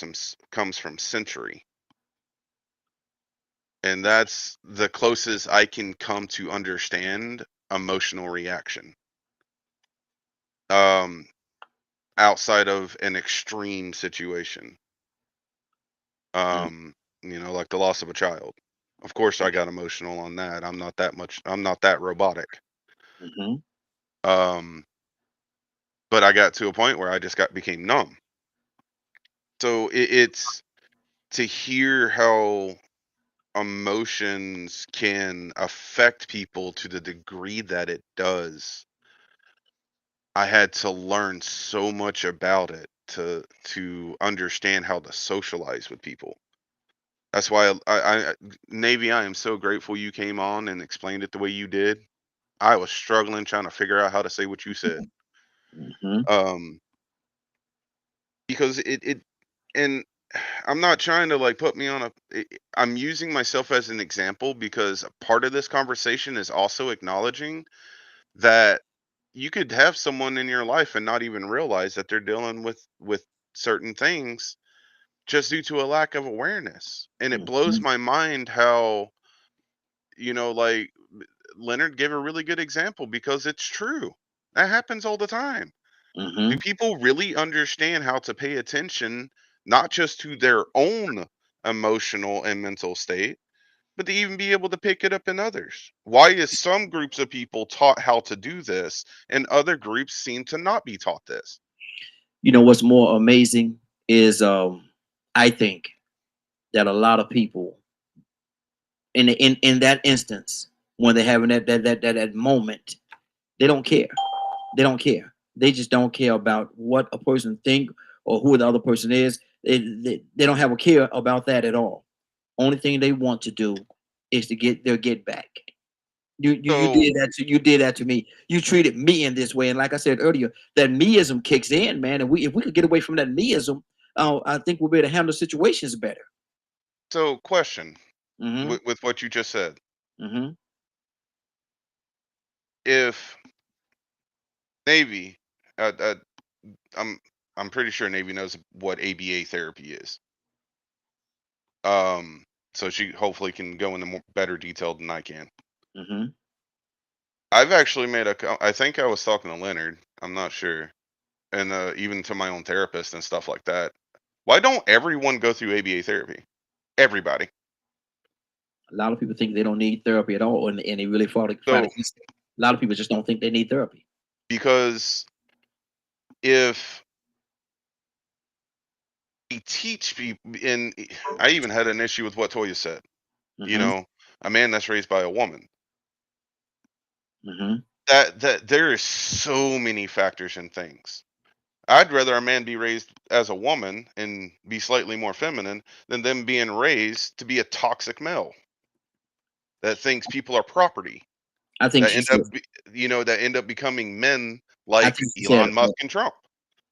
from sensory, and that's the closest I can come to understand emotional reaction. Outside of an extreme situation, like the loss of a child. Of course, I got emotional on that. I'm not that robotic. Mm-hmm. But I got to a point where I just became numb. So it's to hear how emotions can affect people to the degree that it does. I had to learn so much about it to understand how to socialize with people. That's why Navy, I am so grateful you came on and explained it the way you did. I was struggling trying to figure out how to say what you said. Mm-hmm. Because it and I'm not trying to like put me on I'm using myself as an example because part of this conversation is also acknowledging that you could have someone in your life and not even realize that they're dealing with certain things just due to a lack of awareness. And it blows my mind how, like Leonard gave a really good example because it's true. That happens all the time. Mm-hmm. Do people really understand how to pay attention, not just to their own emotional and mental state, but to even be able to pick it up in others? Why is some groups of people taught how to do this and other groups seem to not be taught this? You know what's more amazing is I think that a lot of people in that instance when they're having that moment, they don't care. They don't care. They just don't care about what a person think or who the other person is. They don't have a care about that at all. Only thing they want to do is to get their get back. You So, did that to me. You treated me in this way, and like I said earlier, that meism kicks in, man. And if we could get away from that meism, I think we'll be able to handle situations better. question Mm-hmm. with what you just said. Mm-hmm. If Navy, I'm I'm pretty sure Navy knows what ABA therapy is. So she hopefully can go into better detail than I can. Mm-hmm. I've actually I think I was talking to Leonard. I'm not sure, and even to my own therapist and stuff like that. Why don't everyone go through ABA therapy? Everybody. A lot of people think they don't need therapy at all, and they really fight So against it. A lot of people just don't think they need therapy. because if we teach people, and I even had an issue with what Toya said. Mm-hmm. A man that's raised by a woman. Mm-hmm. That there is so many factors and things. I'd rather a man be raised as a woman and be slightly more feminine than them being raised to be a toxic male that thinks people are property, I think that she end said. up that end up becoming men I like think she said. Elon Musk and Trump.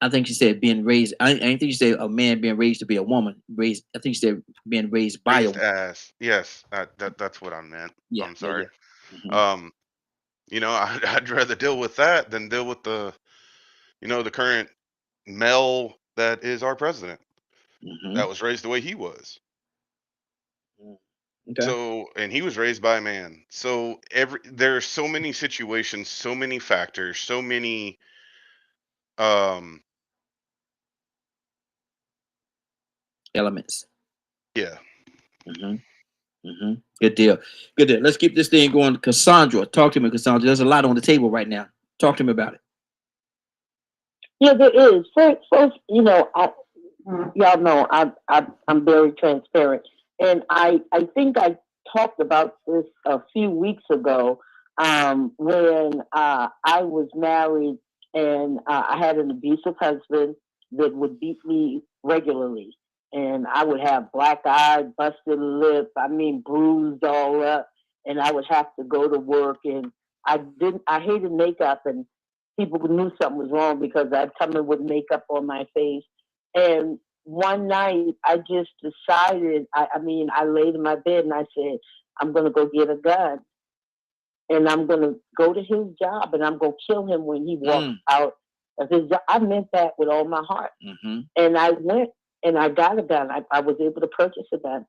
I think she said being raised. I think she said a man being raised to be a woman. Raised. I think she said being raised by a Raised woman. as, yes, that's what I meant. Yeah. I'm Yeah. sorry. Yeah. Mm-hmm. Um, I'd rather deal with that than deal with the current male that is our president Mm-hmm. that was raised the way he was. Okay. So, and he was raised by a man. So there are so many situations, so many factors, so many um Elements. yeah. Mm-hmm. Mm-hmm. Good deal. Good deal. Let's keep this thing going. Cassandra, talk to me, Cassandra. There's a lot on the table right now. Talk to me about it. Yeah, there is. First, y'all know I'm very transparent, and I think I talked about this a few weeks ago when I was married and I had an abusive husband that would beat me regularly, and I would have black eye, busted lip, I mean bruised all up, and I would have to go to work, and I hated makeup, and people knew something was wrong because I'd come in with makeup on my face. And one night I just decided, I laid in my bed and I said, I'm going to go get a gun and I'm going to go to his job and I'm going to kill him when he walks out of his job. I meant that with all my heart. Mm-hmm. And I went and I got a gun. I was able to purchase a gun.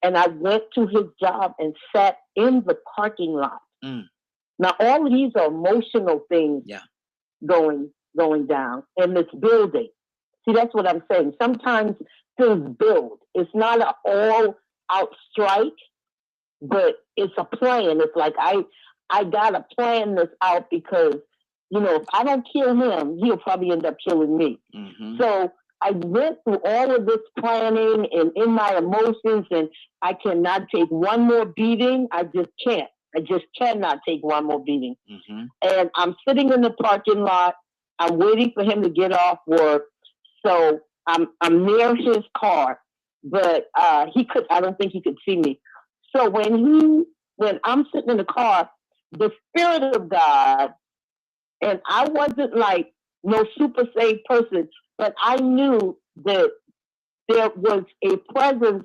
And I went to his job and sat in the parking lot. Mm. Now, all of these are emotional things going down in this building. See, that's what I'm saying. Sometimes things build. It's not an all-out strike, but it's a plan. It's like I gotta plan this out because, you know, if I don't kill him, he'll probably end up killing me. Mm-hmm. So I went through all of this planning and in my emotions, and I cannot take one more beating. I just can't. I just cannot take one more beating. Mm-hmm. And I'm sitting in the parking lot. I'm waiting for him to get off work. So I'm near his car, but I don't think he could see me. So when I'm sitting in the car, the Spirit of God, and I wasn't like no super saved person, but I knew that there was a presence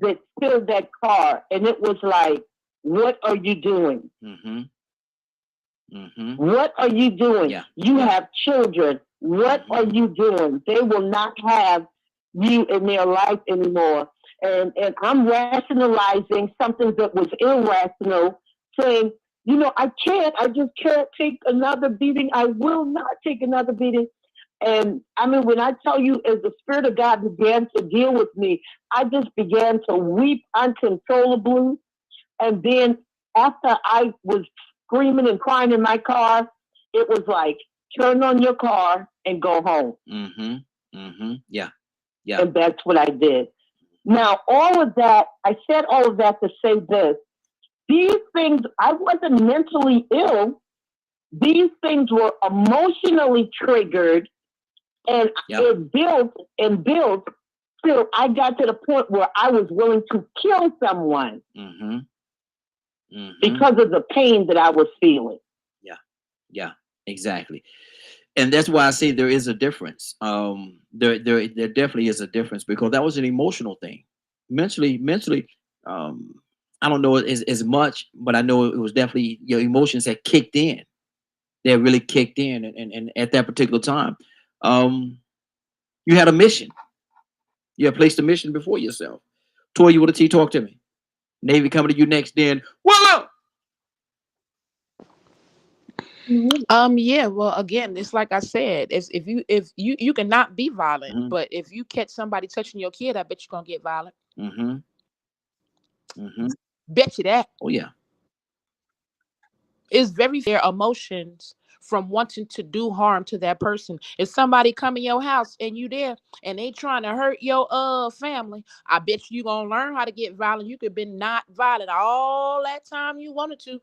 that filled that car, and it was like, what are you doing? Mm-hmm. Mm-hmm. What are you doing? Yeah. You have children. What are you doing? They will not have you in their life anymore. And I'm rationalizing something that was irrational, saying, you know, I just can't take another beating. I will not take another beating. And I mean, when I tell you, as the Spirit of God began to deal with me, I just began to weep uncontrollably. And then after I was screaming and crying in my car, it was like, turn on your car and go home. Mm-hmm. Mm-hmm. Yeah. Yeah. And that's what I did. Now, all of that, I said all of that to say this. These things, I wasn't mentally ill. These things were emotionally triggered, and it built and built till I got to the point where I was willing to kill someone. Mm-hmm. Mm-hmm. Because of the pain that I was feeling. Yeah, exactly. And that's why I say there is a difference. There definitely is a difference, because that was an emotional thing. Mentally, I don't know as much, but I know it was definitely your emotions had kicked in. They really kicked in, and at that particular time, you had a mission. You had placed a mission before yourself. Toy, you want to talk to me? Navy coming to you next. Then, whoa! Yeah, well, again, it's like I said, it's if you cannot be violent, Mm-hmm. but if you catch somebody touching your kid, I bet you're gonna get violent. Mm-hmm. Mm-hmm. Bet you that. Oh yeah. It's very fair emotions from wanting to do harm to that person. If somebody come in your house and you there and they trying to hurt your family, I bet you gonna learn how to get violent. You could be not violent all that time you wanted to.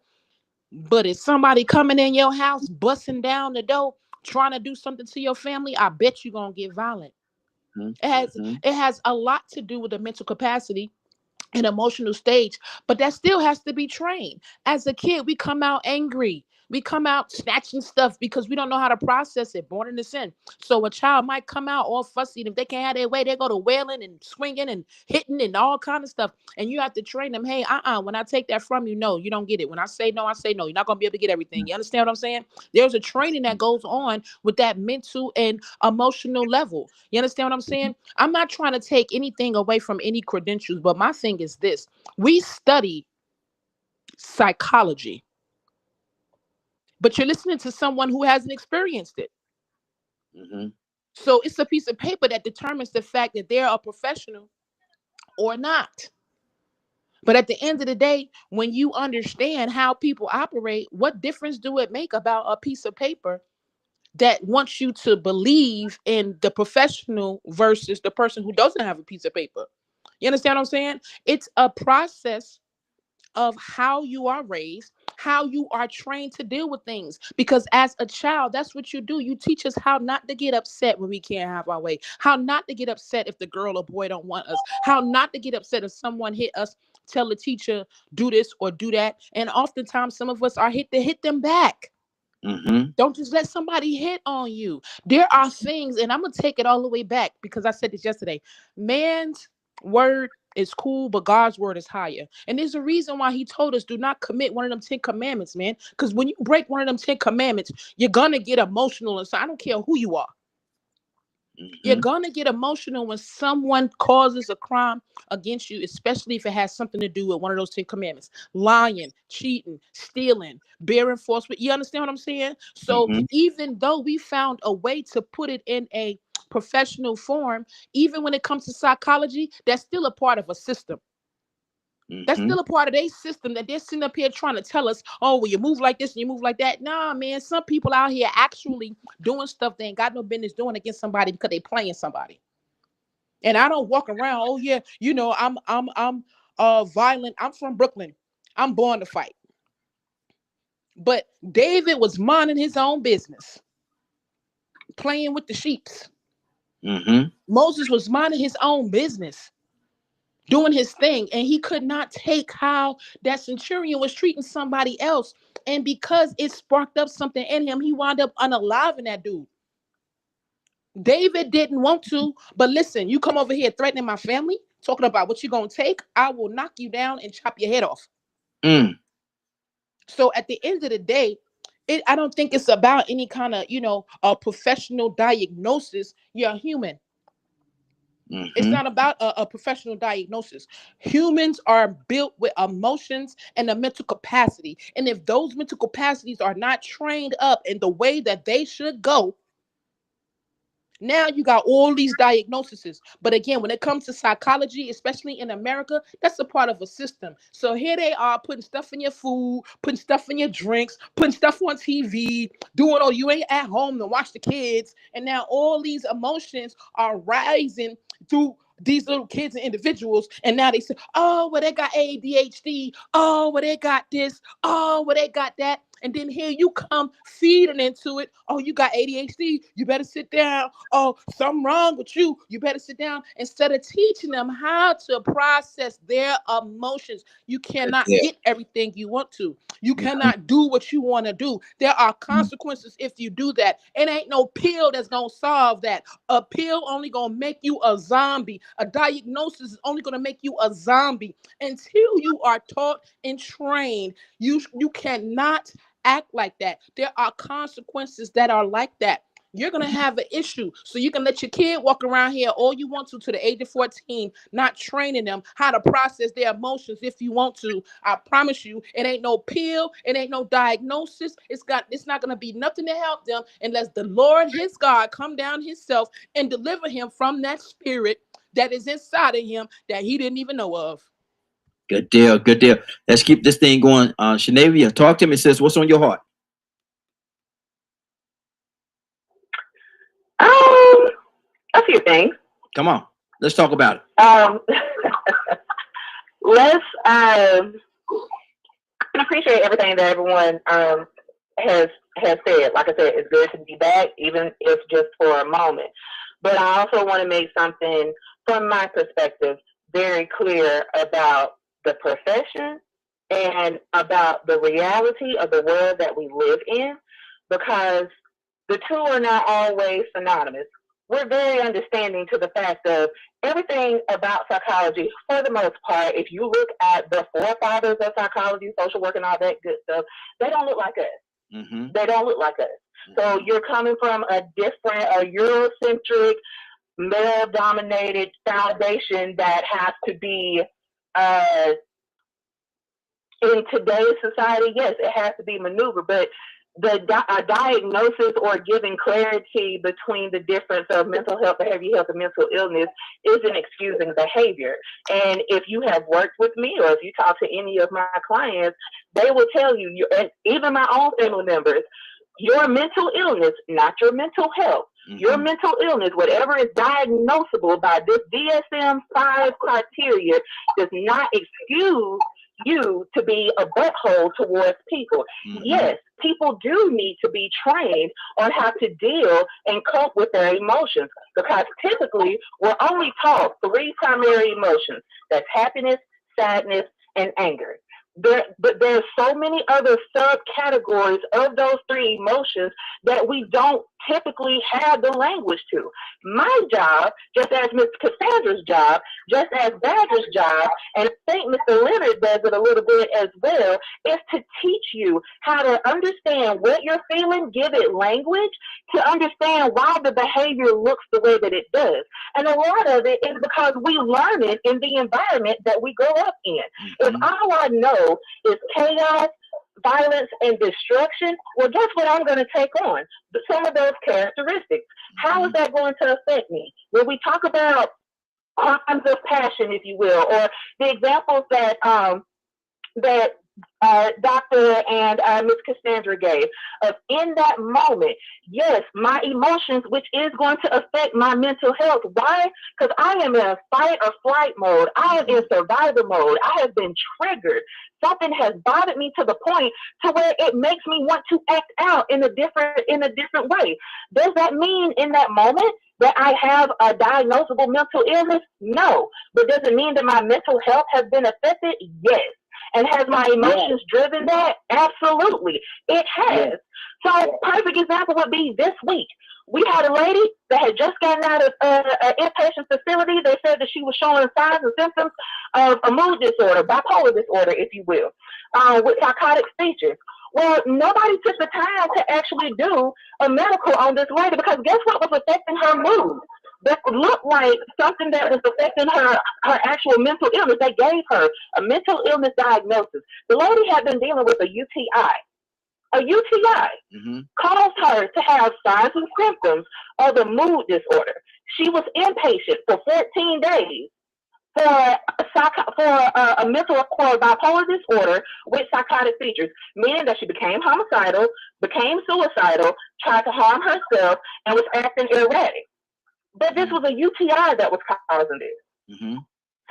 But if somebody coming in your house, busting down the door, trying to do something to your family, I bet you're gonna get violent. Mm-hmm. It has a lot to do with the mental capacity and emotional stage, but that still has to be trained. As a kid, we come out angry. We come out snatching stuff because we don't know how to process it, born in the sin. So a child might come out all fussy, and if they can't have their way, they go to wailing and swinging and hitting and all kind of stuff. And you have to train them, hey, when I take that from you, no, you don't get it. When I say no, you're not going to be able to get everything. You understand what I'm saying? There's a training that goes on with that mental and emotional level. You understand what I'm saying? I'm not trying to take anything away from any credentials, but my thing is this. We study psychology, but you're listening to someone who hasn't experienced it. Mm-hmm. So it's a piece of paper that determines the fact that they're a professional or not. But at the end of the day, when you understand how people operate, what difference do it make about a piece of paper that wants you to believe in the professional versus the person who doesn't have a piece of paper? You understand what I'm saying? It's a process of how you are raised, how you are trained to deal with things. Because as a child, that's what you do. You teach us how not to get upset when we can't have our way, how not to get upset if the girl or boy don't want us, how not to get upset if someone hit us, tell the teacher, do this or do that. And oftentimes some of us are hit them back. Mm-hmm. Don't just let somebody hit on you. There are things, and I'm going to take it all the way back because I said this yesterday. Man's word is cool, but God's word is higher. And there's a reason why he told us do not commit one of them 10 commandments, man. Because when you break one of them 10 commandments, you're gonna get emotional. And so I don't care who you are. You're gonna get emotional when someone causes a crime against you, especially if it has something to do with one of those 10 commandments: lying, cheating, stealing, bearing false witness. You understand what I'm saying? So even though we found a way to put it in a professional form, even when it comes to psychology, that's still a part of a system. That's still a part of their system that they're sitting up here trying to tell us, oh, well, you move like this and you move like that. Nah, man, some people out here actually doing stuff they ain't got no business doing against somebody because they playing somebody. And I don't walk around, oh yeah, you know, I'm violent. I'm from Brooklyn. I'm born to fight. But David was minding his own business, playing with the sheeps. Moses was minding his own business, doing his thing, and he could not take how that centurion was treating somebody else. And because it sparked up something in him, he wound up unaliving that dude. David didn't want to, but listen, you come over here threatening my family, talking about what you're going to take, I will knock you down and chop your head off. So at the end of the day, I don't think it's about any kind of, a professional diagnosis. You're a human. It's not about a professional diagnosis. Humans are built with emotions and a mental capacity. And if those mental capacities are not trained up in the way that they should go, now you got all these diagnoses. But again, when it comes to psychology, especially in America, that's a part of a system. So here they are putting stuff in your food, putting stuff in your drinks, putting stuff on TV, doing, oh, you ain't at home to watch the kids. And now all these emotions are rising through these little kids and individuals. And now they say, oh, well, they got ADHD. Oh, well, they got this. Oh, well, they got that. And then here you come feeding into it. Oh, you got ADHD. You better sit down. Oh, something wrong with you. You better sit down. Instead of teaching them how to process their emotions. You cannot get everything you want to. You cannot do what you want to do. There are consequences if you do that. It ain't no pill that's going to solve that. A pill only going to make you a zombie. A diagnosis is only going to make you a zombie. Until you are taught and trained, you cannot act like that. There are consequences that are like that. You're going to have an issue. So you can let your kid walk around here all you want to the age of 14, not training them how to process their emotions if you want to. I promise you, it ain't no pill. It ain't no diagnosis. It's not going to be nothing to help them unless the Lord, his God, come down himself and deliver him from that spirit that is inside of him that he didn't even know of. Good deal. Good deal. Let's keep this thing going. Shanavia, talk to me, sis. What's on your heart? A few things. Come on. Let's talk about it. I appreciate everything that everyone has said. Like I said, it's good to be back, even if just for a moment. But I also want to make something, from my perspective, very clear about the profession and about the reality of the world that we live in, because the two are not always synonymous. We're very understanding to the fact of everything about psychology, for the most part. If you look at the forefathers of psychology, social work and all that good stuff, they don't look like us. They don't look like us. So you're coming from a different, a Eurocentric, male-dominated foundation that has to be, in today's society, yes, it has to be maneuvered, but the diagnosis or giving clarity between the difference of mental health, behavioral health, and mental illness isn't excusing behavior. And if you have worked with me, or if you talk to any of my clients, they will tell you, and even my own family members, your mental illness, not your mental health, your mental illness, whatever is diagnosable by this DSM-5 criteria, does not excuse you to be a butthole towards people. Yes, people do need to be trained on how to deal and cope with their emotions, because typically we're only taught 3 primary emotions. That's happiness, sadness, and anger. But there's so many other subcategories of those three emotions that we don't typically have the language to. My job, just as Ms. Cassandra's job, just as Badger's job, and I think Mr. Leonard does it a little bit as well, is to teach you how to understand what you're feeling, give it language, to understand why the behavior looks the way that it does. And a lot of it is because we learn it in the environment that we grow up in. If all I know is chaos, violence, and destruction, well, guess what I'm going to take on? Some of those characteristics. How is that going to affect me? When we talk about crimes of passion, if you will, or the examples that Dr. and Ms. Cassandra gave, of in that moment, yes, my emotions, which is going to affect my mental health. Why? Because I am in a fight or flight mode. I am in survival mode. I have been triggered. Something has bothered me to the point to where it makes me want to act out in a different way. Does that mean in that moment that I have a diagnosable mental illness? No. But does it mean that my mental health has been affected? Yes. And has my emotions driven that? Absolutely. It has. So perfect example would be this week. We had a lady that had just gotten out of an inpatient facility. They said that she was showing signs and symptoms of a mood disorder, bipolar disorder, if you will, with psychotic features. Well, nobody took the time to actually do a medical on this lady, because guess what was affecting her mood? That looked like something that was affecting her actual mental illness. They gave her a mental illness diagnosis. The lady had been dealing with a UTI. A UTI caused her to have signs and symptoms of a mood disorder. She was inpatient for 14 days for a mental or bipolar disorder with psychotic features, meaning that she became homicidal, became suicidal, tried to harm herself, and was acting erratic. But this was a UTI that was causing this.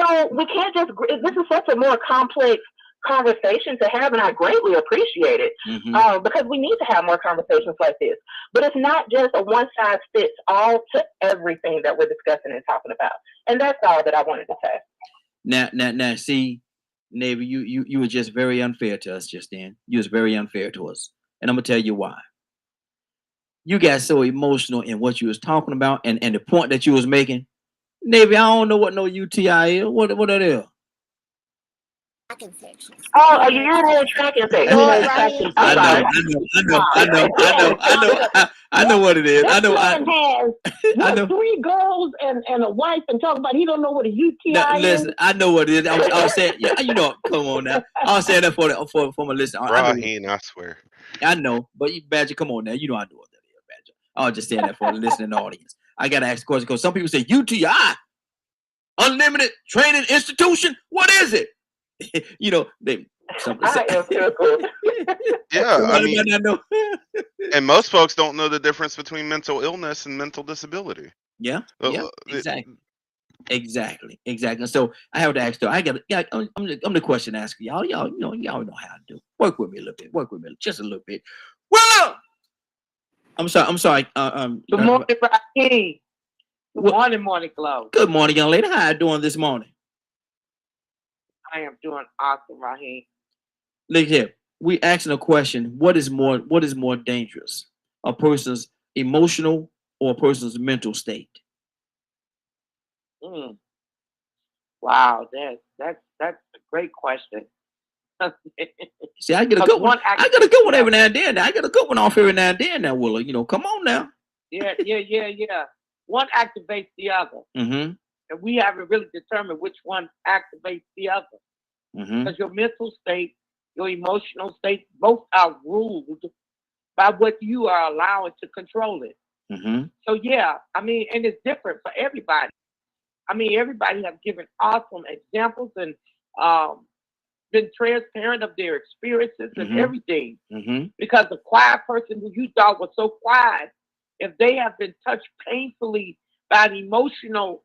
So we can't just, this is such a more complex conversation to have, and I greatly appreciate it, because we need to have more conversations like this. But it's not just a one-size-fits-all to everything that we're discussing and talking about. And that's all that I wanted to say. Now, see, Navy, you were just very unfair to us just then. You was very unfair to us. And I'm going to tell you why. You got so emotional in what you was talking about and the point that you was making. Navy, I don't know what no UTI is. What that is? Oh, a urinary tract infection. I know what it is. I know. 3 girls and a wife, and talk about he don't know what a UTI is. Listen, I know what it is. I was saying, yeah, you know, come on now. I was saying that for my listener. I swear. I know, but you Badger, come on now. You know I know what that is, Badger. I was just saying that for the listening audience. I gotta ask a question because some people say UTI, unlimited training institution. What is it? You know, they. Yeah, I mean, and most folks don't know the difference between mental illness and mental disability. Yeah, exactly. So I have to ask though. I'm the question asker. Y'all know how to do. Work with me a little bit. Just a little bit. Well, I'm sorry. Good morning, Raheem. Good morning, Glow. Good morning, young lady. How you doing this morning? I am doing awesome, Raheem. Look here. We asking a question. What is more dangerous? A person's emotional or a person's mental state? Wow, that's a great question. See, I get a good one. I got a good one every now and then. I get a good one off every now and then. Now, Willa, come on now. Yeah. One activates the other, and we haven't really determined which one activates the other. Because your mental state, your emotional state, both are ruled by what you are allowing to control it. So yeah, I mean, and it's different for everybody. I mean, everybody have given awesome examples and been transparent of their experiences and everything. Because the quiet person who you thought was so quiet, if they have been touched painfully by an emotional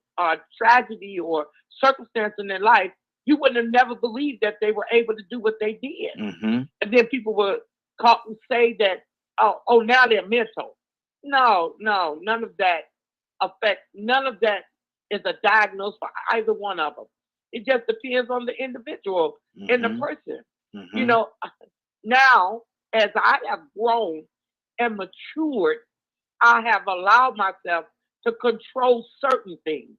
tragedy or circumstance in their life, you wouldn't have never believed that they were able to do what they did. And then people would say that, oh, now they're mental. No, none of that none of that is a diagnosis for either one of them. It just depends on the individual and the person. You know, now as I have grown and matured, I have allowed myself to control certain things.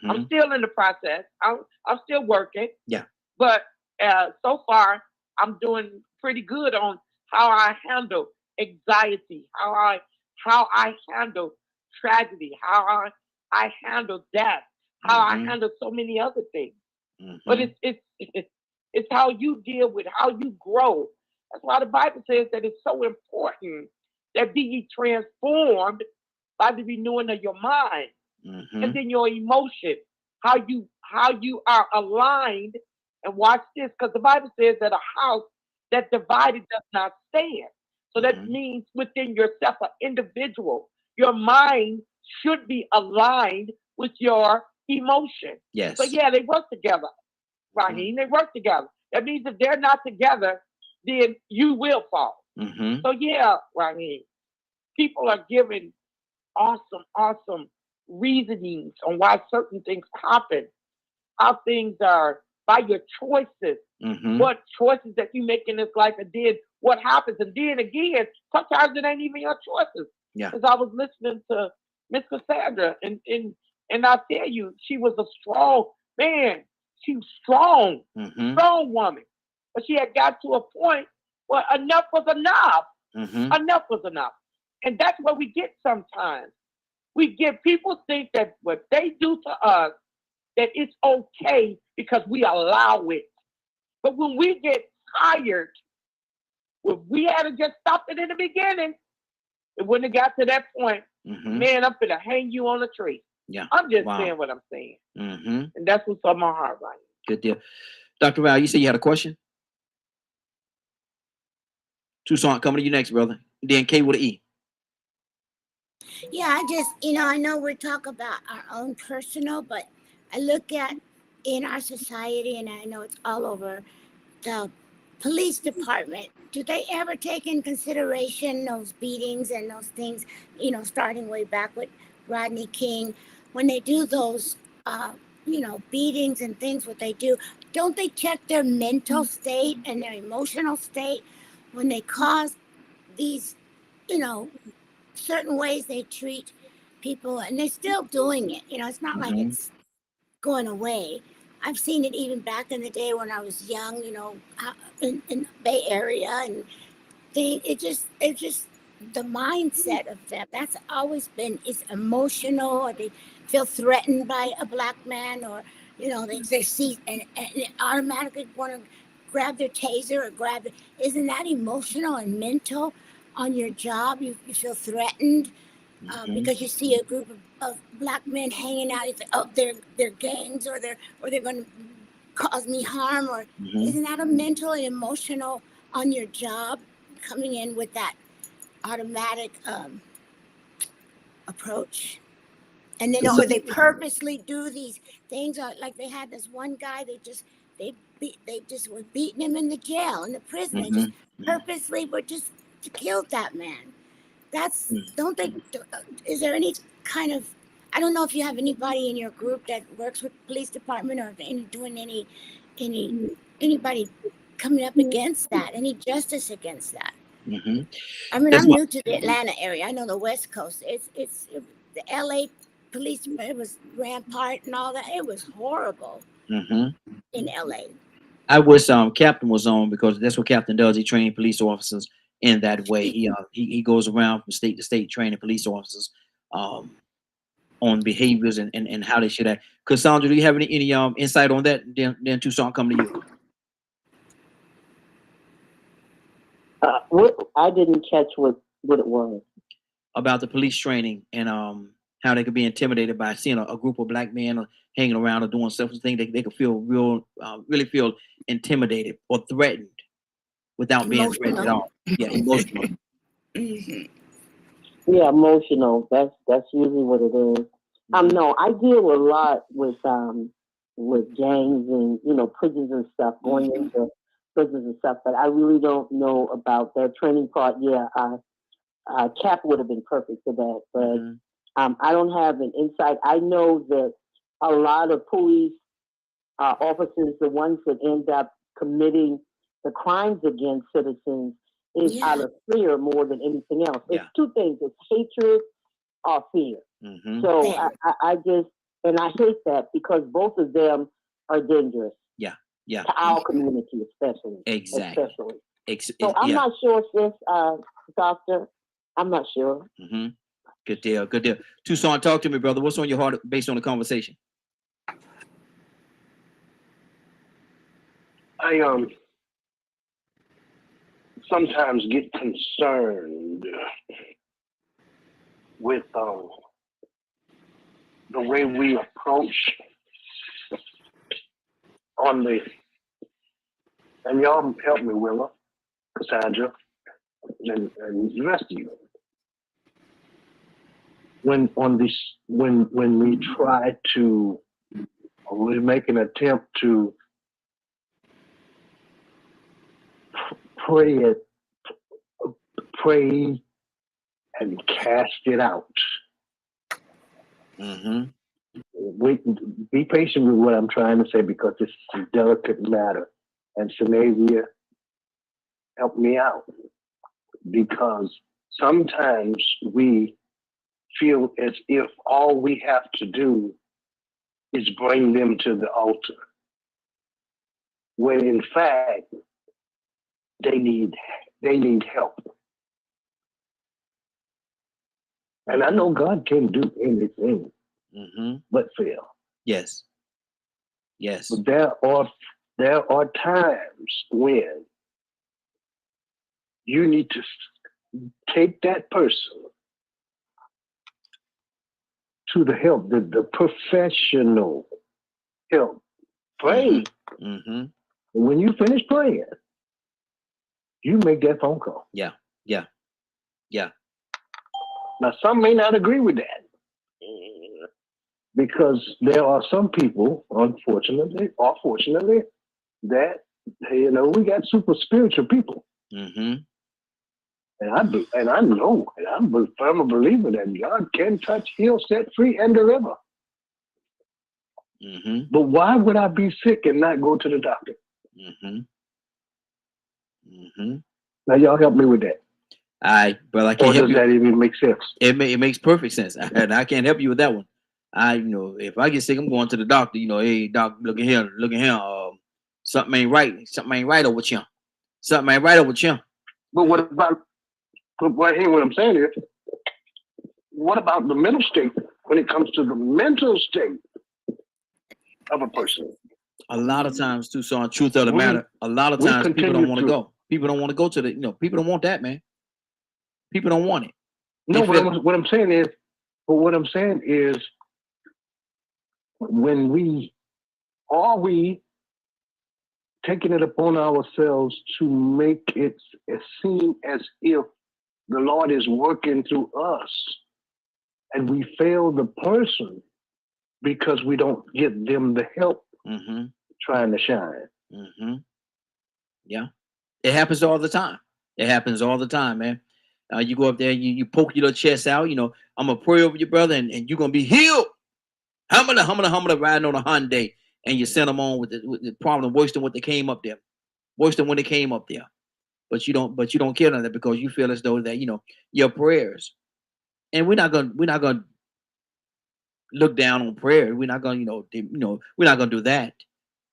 I'm still in the process. I'm still working. Yeah. But so far, I'm doing pretty good on how I handle anxiety, how I handle tragedy, how I handle death, how I handle so many other things. But it's how you deal with how you grow. That's why the Bible says that it's so important that be ye transformed by the renewing of your mind, and then your emotion, how you are aligned. And watch this, because the Bible says that a house that divided does not stand. So that means within yourself, an individual, your mind should be aligned with your emotion. Yes. So yeah, they work together, Raheem. They work together. That means if they're not together, then you will fall. So yeah, Raheem, people are giving awesome reasonings on why certain things happen, how things are by your choices, what choices that you make in this life, and then what happens. And then again, sometimes it ain't even your choices. Yeah. Because I was listening to Miss Cassandra, and I tell you, she was a strong man. She was strong woman. But she had got to a point where enough was enough. Enough was enough. And that's what we get sometimes. We get people think that what they do to us, that it's okay because we allow it. But when we get tired, if we had just stopped it in the beginning, it wouldn't have got to that point. Man, I'm gonna hang you on a tree. Yeah. I'm just saying what I'm saying. And that's what's on my heart right now. Good deal. Dr. Val, you said you had a question? Toussaint, coming to you next, brother. Then K with an E. Yeah, I just, I know we talk about our own personal, but I look at in our society, and I know it's all over, the police department. Do they ever take in consideration those beatings and those things, starting way back with Rodney King, when they do those, beatings and things, what they do, don't they check their mental state and their emotional state when they cause these, certain ways they treat people, and they're still doing it. It's not like it's going away. I've seen it even back in the day when I was young, in the Bay Area, and it's just the mindset of them. That's always been, it's emotional, or they feel threatened by a black man, or they see and they automatically want to grab their taser or grab it. Isn't that emotional and mental? On your job, you feel threatened because you see a group of black men hanging out. You think, oh, they're gangs, or they're going to cause me harm, or isn't that a mental and emotional on your job, coming in with that automatic approach? And then, or they purposely do these things, like they had this one guy, they just were beating him in the jail, in the prison. They just purposely were just to kill that man. That's, don't they, is there any kind of, I don't know if you have anybody in your group that works with police department, or doing anybody coming up against that, any justice against that. I mean, I'm new to the Atlanta area. I know the West Coast. It's the LA police, it was Rampart and all that. It was horrible in LA. I wish Captain was on, because that's what Captain does. He trains police officers in that way. He goes around from state to state training police officers on behaviors and how they should act. Cassandra, do you have any insight on that? Then Toussaint, come to you. I didn't catch what it was. About the police training, and how they could be intimidated by seeing a group of black men hanging around or doing stuff, thing they could feel really feel intimidated or threatened without being threatened at all. Yeah, emotional. Yeah, emotional. That's usually what it is. No, I deal a lot with gangs and prisons and stuff, going into prisons and stuff, but I really don't know about their training part. Yeah, Cap would have been perfect for that, but I don't have an insight. I know that a lot of police officers, the ones that end up committing the crimes against citizens is Yeah. out of fear more than anything else. It's Yeah. two things: it's hatred or fear. Mm-hmm. So Fair. I just, and I hate that because both of them are dangerous Yeah. to our community, especially. Exactly. Especially. So I'm Yeah. not sure, sis, doctor. I'm not sure. Mm-hmm. Good deal. Good deal. Tucson, talk to me, brother. What's on your heart based on the conversation? I sometimes get concerned with the way we approach on the, and y'all help me, Willa, Cassandra, and the rest of you. When we try to, or we make an attempt to pray and cast it out. Mm-hmm. Wait, be patient with what I'm trying to say because this is a delicate matter. And Shanavia, help me out. Because sometimes we feel as if all we have to do is bring them to the altar. When in fact, they need help. And I know God can do anything but fail. Yes. Yes. But there are times when you need to take that person to the help, the professional help. Pray. Mm-hmm. And when you finish praying, you make that phone call. Yeah. Now, some may not agree with that because there are some people, unfortunately or fortunately, that we got super spiritual people. Mm-hmm. And I know, and I'm a firm believer that God can touch, heal, set free, and deliver. Mm-hmm. But why would I be sick and not go to the doctor? Mm-hmm. Mm-hmm. Now, y'all help me with that. All right, brother. I Or can't help does you. that even make sense? It makes perfect sense, and I can't help you with that one. If I get sick, I'm going to the doctor. Hey, doc, look at here. Something ain't right. Something ain't right over here. Something ain't right over here. But what about? What I'm saying is, what about the mental state when it comes to the mental state of a person? A lot of times, too, so on truth of the We- matter, a lot of we times people don't continue want to to- go. People don't want to go to the. People don't want that, man. People don't want it. No, They feel- what I'm saying is, when we taking it upon ourselves to make it seem as if the Lord is working through us, and we fail the person because we don't get them the help trying to shine. Mm-hmm. Yeah, it happens all the time. It happens all the time, man. You go up there, you poke your little chest out. I'm gonna pray over your brother, and you're gonna be healed. Humma riding on a Hyundai, and you send them on with the problem worse than what they came up there, worse than when they came up there. But you don't care on that because you feel as though that your prayers, and we're not gonna look down on prayer. We're not gonna we're not gonna do that.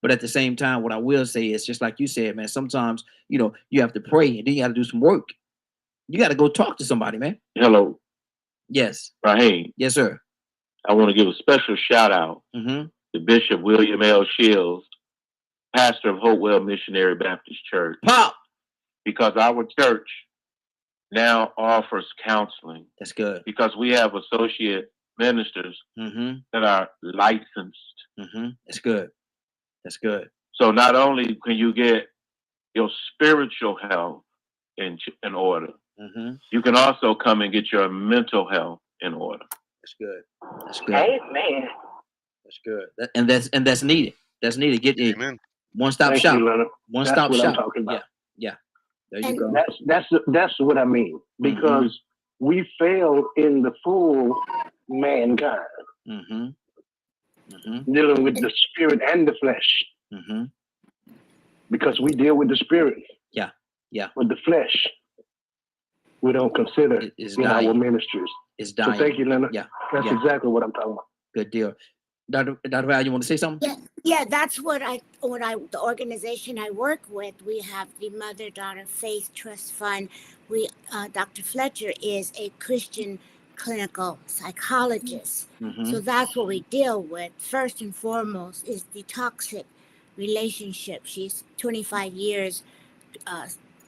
But at the same time, what I will say is just like you said, man. Sometimes you have to pray, and then you got to do some work. You got to go talk to somebody, man. Hello, Yes. Raheem. Yes, sir. I want to give a special shout out Mm-hmm. to Bishop William L. Shields, pastor of Hopewell Missionary Baptist Church. Pop. Because our church now offers counseling. That's good. Because we have associate ministers that are licensed. Mm-hmm. That's good. That's good. So not only can you get your spiritual health in order, you can also come and get your mental health in order. That's good. That's good. Amen. That's good. And that's needed. That's needed. Get the Amen. one-stop Thank shop. you, Leonard. One-stop That's what I'm shop. talking about. Yeah. There you go. That's what I mean, because we fail in the full mankind, dealing with the spirit and the flesh. because we deal with the spirit. Yeah. Yeah. With the flesh, we don't consider It's in our dying. ministries. It's So dying. thank you, Leonard. Yeah. That's Yeah. exactly what I'm talking about. Good deal. Dr. Val, you want to say something? Yeah, that's the organization I work with. We have the Mother Daughter Faith Trust Fund. Dr. Fletcher is a Christian clinical psychologist. So that's what we deal with. First and foremost is the toxic relationship. She's 25 years,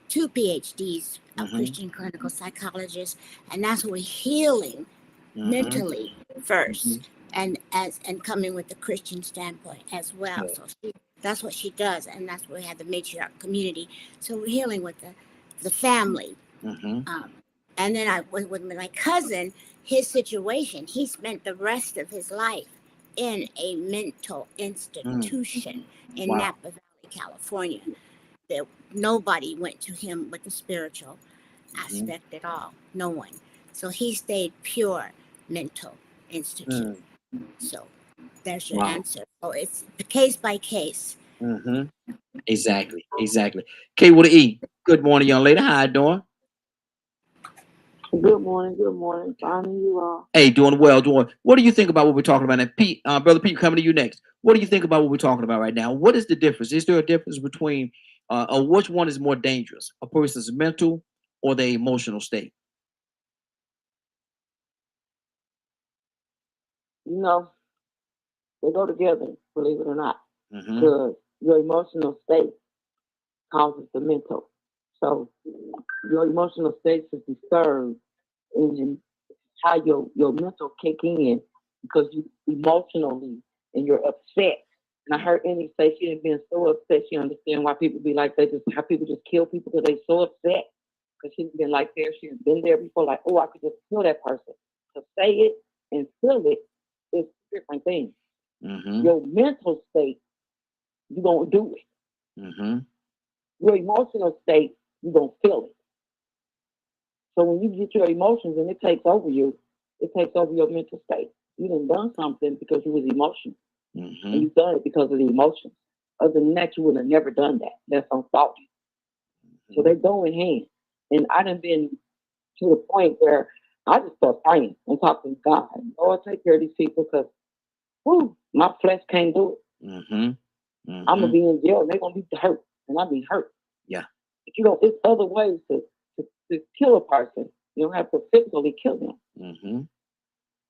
2 PhDs, a Christian clinical psychologist, and that's what we're healing mentally first. And coming with the Christian standpoint as well. So that's what she does, and that's where we have the matriarch community. So we're healing with the family. And then with my cousin, his situation, he spent the rest of his life in a mental institution in Napa Valley, California. Nobody went to him with the spiritual aspect at all. No one. So he stayed pure mental institute. So there's your answer. So it's case by case. Exactly. K with an E. Good morning, young lady. How you doing? Good morning. Finding you all. Hey, doing well. What do you think about what we're talking about? And Pete, Brother Pete, coming to you next. What do you think about what we're talking about right now? What is the difference? Is there a difference between, or which one is more dangerous? A person's mental or their emotional state? You know, they go together, believe it or not. Because your emotional state causes the mental. So your emotional state is disturbed, and how your mental kick in because you emotionally and you're upset. And I heard Annie say she had been so upset. She understand why people be like how people just kill people because they so upset. Because she's been like there, she's been there before. Like, oh, I could just kill that person. To say it and feel it is different things. Your mental state, you don't do it. Your emotional state, you don't feel it. So when you get your emotions and it takes over you, it takes over your mental state. You done something because you was emotional. And you done it because of the emotions. Other than that, you would have never done that. That's on thought. So they go in hand. And I done been to the point where I just start praying and talking to God. Lord, take care of these people because my flesh can't do it. I'm gonna be in jail and they're gonna be hurt. And I'll be hurt. Yeah. But you know, there's other ways to kill a person. You don't have to physically kill them.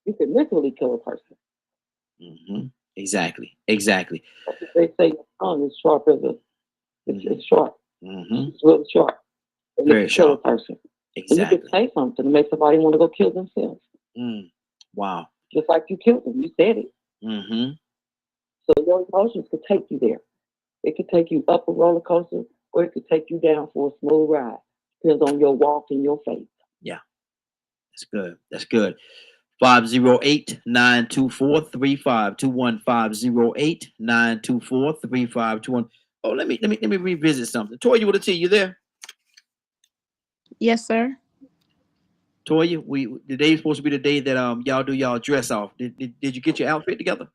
You can mentally kill a person. Exactly. They say the tongue is sharp as it's sharp. It's really sharp. And Very it can kill a sharp. person. Exactly. And you can say something to make somebody want to go kill themselves. Wow. Just like you killed them. You said it. So your emotions could take you there. It could take you up a roller coaster or it could take you down for a smooth ride. Depends on your walk and your faith. Yeah. That's good. 508-924-3521. 508-924-3521. Oh, let me revisit something. Toya with a T, you there? Yes, sir. Toya, the day is supposed to be the day that y'all do y'all dress off. Did you get your outfit together?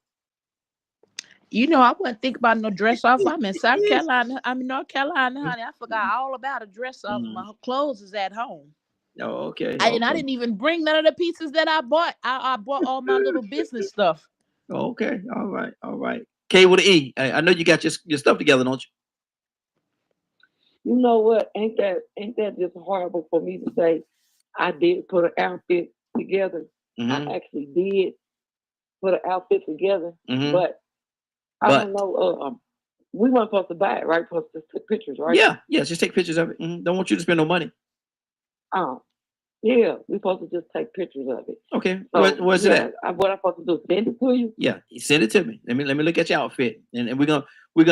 You know, I wouldn't think about no dress off. I'm in South Carolina. I'm in North Carolina, honey. I forgot all about a dress off. My clothes is at home. Oh, okay. And I didn't even bring none of the pieces that I bought. I bought all my little business stuff. Okay. All right. K with an E. I know you got your stuff together, don't you? You know what? Ain't that just horrible for me to say? I did put an outfit together. I actually did put an outfit together, but I don't know. We weren't supposed to buy it, right? Supposed to take pictures, right? Yeah. Just take pictures of it. Don't want you to spend no money. Yeah, we're supposed to just take pictures of it. Okay, so, where's it at? What I'm supposed to do? Send it to you? Yeah, send it to me. Let me look at your outfit, and we're gonna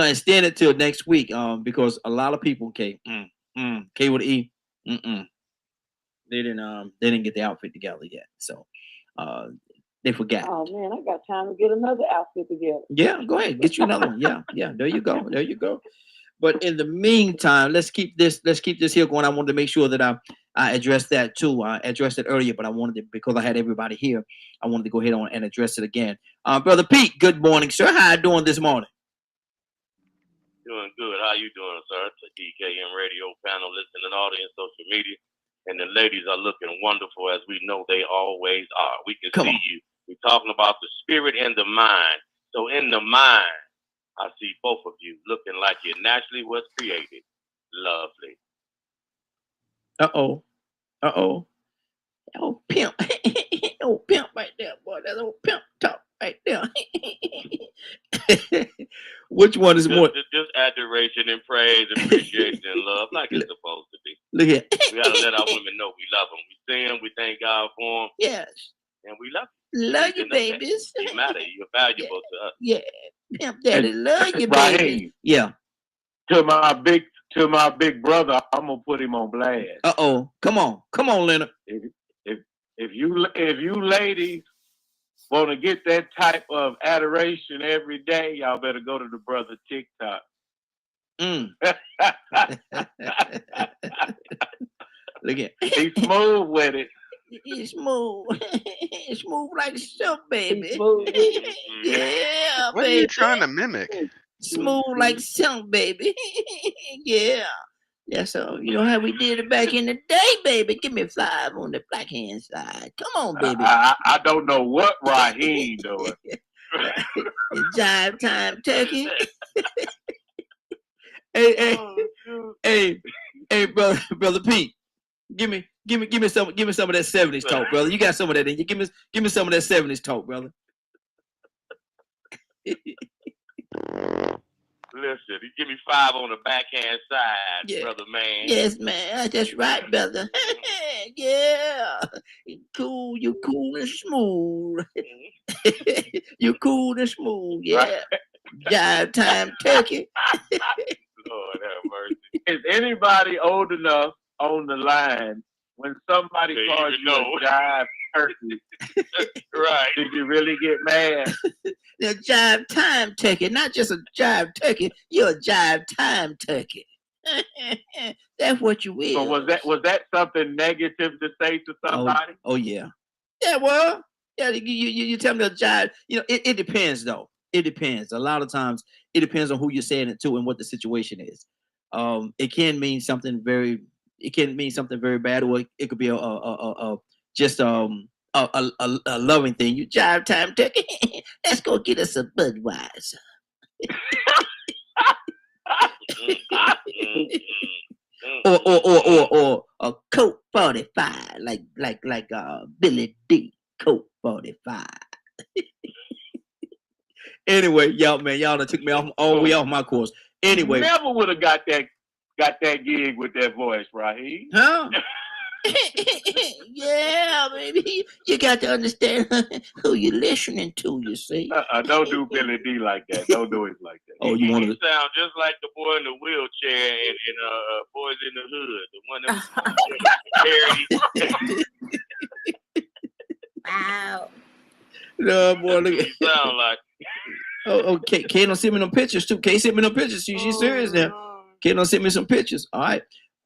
extend it till next week. Because a lot of people, K with E, they didn't get the outfit together yet, so they forgot. Oh man, I got time to get another outfit together. Yeah, go ahead, get you another one. Yeah. There you go. But in the meantime, let's keep this here going. I wanted to make sure that I addressed that too. I addressed it earlier, but I wanted to, because I had everybody here, I wanted to go ahead on and address it again. Brother Pete, good morning, sir. How you doing this morning? Doing good. How you doing, sir? It's a DKM radio panel, listening audience, social media. And the ladies are looking wonderful, as we know they always are. We can Come see on. you. We're talking about the spirit and the mind. So in the mind, I see both of you looking like you naturally was created. Lovely. Uh-oh. Uh-oh. Oh, pimp. Oh, pimp right there, boy. That's old pimp talk right there. Which one is more? Just adoration and praise, appreciation and love, like it's supposed to be. Look here. We gotta let our women know we love them. We see them, we thank God for them, Yes. and we love them. Love you, babies. You matter. You're valuable to us. Yeah. Pimp daddy, love you, Raheem, baby. Yeah. to my big brother, I'm gonna put him on blast. Uh-oh. Come on, Leonard. If you ladies want to get that type of adoration every day, y'all better go to the brother TikTok. Look at He's smooth with it. He's smooth. He's smooth like silk, baby. Yeah, What are you trying to mimic? Smooth like silk, baby. Yeah. Yeah, so you know how we did it back in the day, baby. Give me 5 on the black hand side. Come on, baby. I don't know what Raheem doing. Jive time turkey. Hey, brother Pete. Give me some of that 70s talk, brother. You got some of that in you. Give me some of that 70s talk, brother. Listen, you give me 5 on the backhand side, brother man. Yes, man. That's right, brother. Yeah. You cool and smooth. You cool and smooth, yeah. Jive time turkey. Lord have mercy. Is anybody old enough on the line when somebody calls you a jive turkey? Right. Did you really get mad? A jive time turkey, not just a jive turkey. You're a jive time turkey. That's what you is. So was that something negative to say to somebody? Oh yeah. Yeah, well, yeah, you tell me a jive. You know, it depends though. It depends. A lot of times it depends on who you're saying it to and what the situation is. It can mean something very bad, or it could be a loving thing. You jive time turkey. Let's go get us a Budweiser. or a Coke 45, like Billy D. Coke 45. Anyway, y'all done took me all the way off my course. Anyway, never would have got that gig with that voice, Raheem. Huh? Yeah, baby. You got to understand who you're listening to, you see. Don't do Billy D like that. Don't do it like that. Oh, you want to sound just like the boy in the wheelchair in Boys in the Hood. The one that Wow. No, boy, look at you sound like. Okay. Kay don't send me no pictures too. Kay sent me no pictures. She's serious now. Kay don't send me some pictures. All right.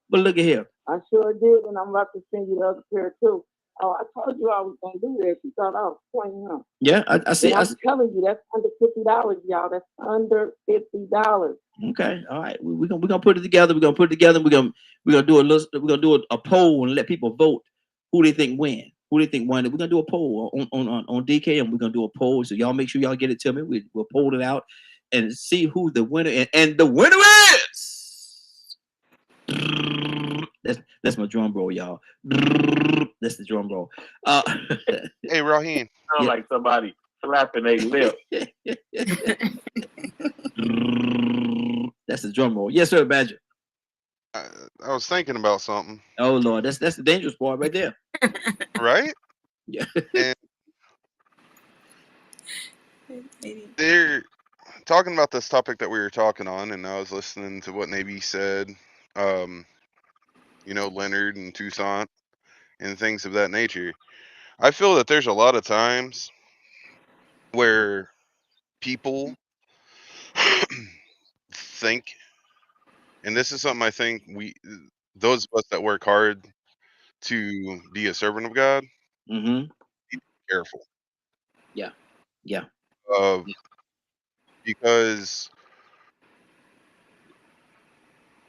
But look at here. I sure did, and I'm about to send you the other pair too. Oh, I told you I was gonna do that. You thought I was pointing out. Yeah, I see. I'm telling you, that's under $50, y'all. That's under $50. Okay, all right. We're gonna put it together. We're gonna do a poll and let people vote who they think win. We're gonna do a poll on DK, and we're gonna do a poll. So y'all make sure y'all get it to me. We'll poll it out and see who the winner is. And the winner is. That's my drum roll, y'all. That's the drum roll. Hey, Raheem. Sound like somebody slapping their lip. That's the drum roll. Yes, sir, Badger. I was thinking about something. Oh Lord, that's the dangerous part right there. Right? Yeah. And they're talking about this topic that we were talking on, and I was listening to what Navy said. Leonard and Toussaint and things of that nature. I feel that there's a lot of times where people think, and this is something I think those of us that work hard to be a servant of God, Mm-hmm. be careful. Yeah. Because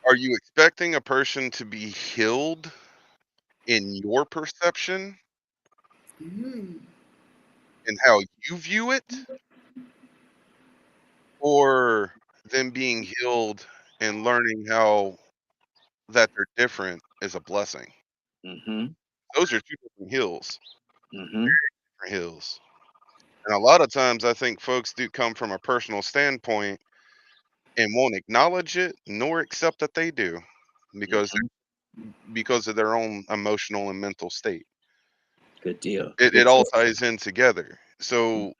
Are you expecting a person to be healed in your perception Mm. and how you view it, or them being healed and learning how that they're different is a blessing? Mm-hmm. Those are two different hills. Mm-hmm. Different hills. And a lot of times I think folks do come from a personal standpoint and won't acknowledge it nor accept that they do because of their own emotional and mental state. Good deal. It all ties in together. So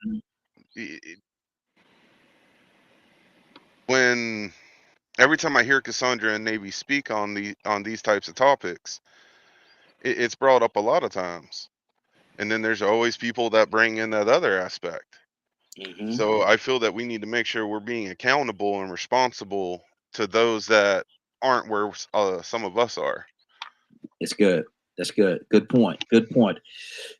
i- i- when every time I hear Cassandra and Navy speak on these types of topics, it's brought up a lot of times. And then there's always people that bring in that other aspect. Mm-hmm. So I feel that we need to make sure we're being accountable and responsible to those that aren't where some of us are. It's good. That's good. Good point. Good point.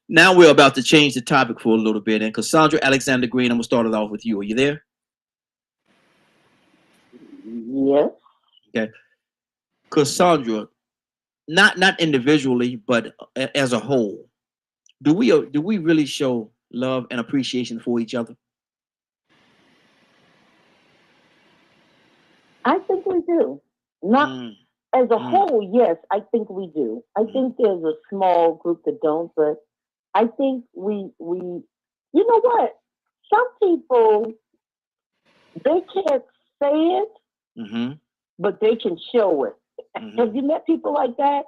Now we're about to change the topic for a little bit. And Cassandra Alexander Green, I'm gonna start it off with you. Are you there? Yes. Okay. Cassandra, not individually, but as a whole, do we really show love and appreciation for each other? I think we do. Not as a whole, yes, I think we do. I think there's a small group that don't, but I think we you know what? Some people, they can't say it, Mm-hmm. but they can show it. Mm-hmm. Have you met people like that?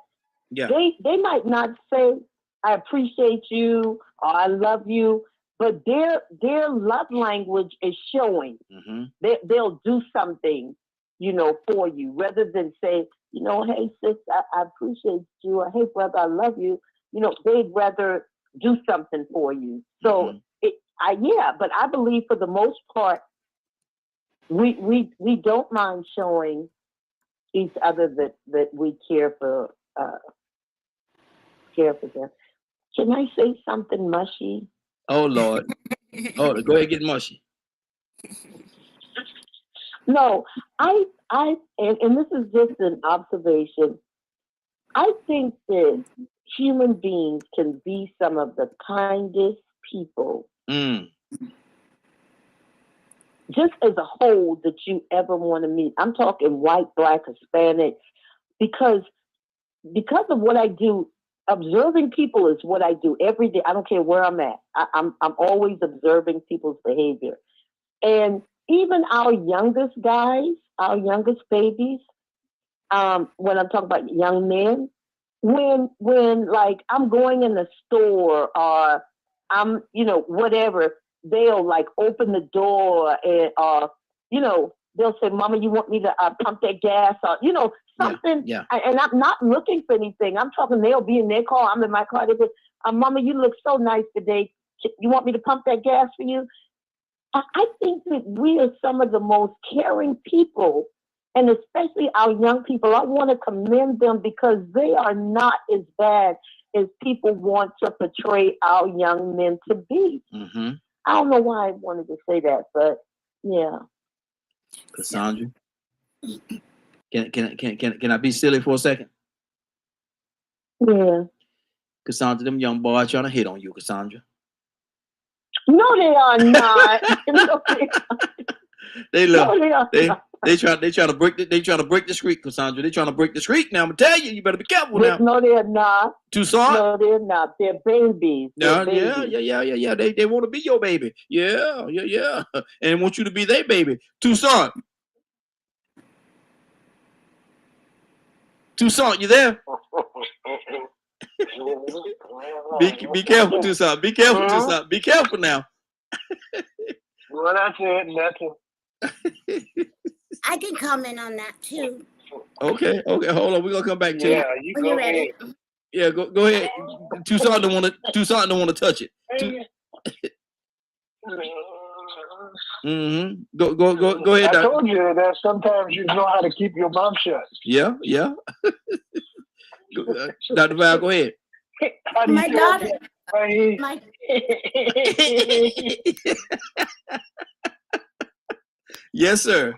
Yeah. They might not say, I appreciate you or I love you, but their love language is showing. Mm-hmm. They'll do something, you know, for you, rather than say, you know, hey sis, I appreciate you, or hey brother, I love you. You know, they'd rather do something for you. So but I believe for the most part, we don't mind showing each other that we care for them. Can I say something mushy? Oh Lord. Oh, go ahead and get mushy. No, and this is just an observation. I think that human beings can be some of the kindest people, just as a whole, that you ever want to meet. I'm talking white, black, Hispanic, because of what I do. Observing people is what I do every day. I don't care where I'm at. I'm always observing people's behavior, and even our youngest guys, our youngest babies. When I'm talking about young men, when like I'm going in the store or I'm, you know, whatever, they'll like open the door and you know, they'll say, "Mama, you want me to pump that gas?" Or you know, something. Yeah. And I'm not looking for anything. I'm talking. They'll be in their car. I'm in my car. They say, "Mama, you look so nice today. You want me to pump that gas for you?" I think that we are some of the most caring people, and especially our young people. I want to commend them because they are not as bad as people want to portray our young men to be. Mm-hmm. I don't know why I wanted to say that, but yeah. Cassandra, can I be silly for a second? Yeah. Cassandra, them young boys trying to hit on you, Cassandra. No, they are not. No, they look. No, they are not. They trying to break the streak, Cassandra. They trying to break the streak. Now I'm gonna tell you, you better be careful now. No, they're not. Tucson? No, they're not. They're babies. Yeah. They want to be your baby. Yeah. And want you to be their baby. Tucson, you there? be careful, Tucson. Be careful, Tucson. Be careful now. Well, that's it. I can comment on that too. Okay. Hold on. We're gonna come back to Yeah, you. you When go you're ready. ahead. Yeah, go ahead. Tucson don't want to touch it. Mm-hmm. Go ahead. I told you that sometimes you know how to keep your mouth shut. Yeah. Dr. Val, go ahead. My daughter. Right. My Yes, sir.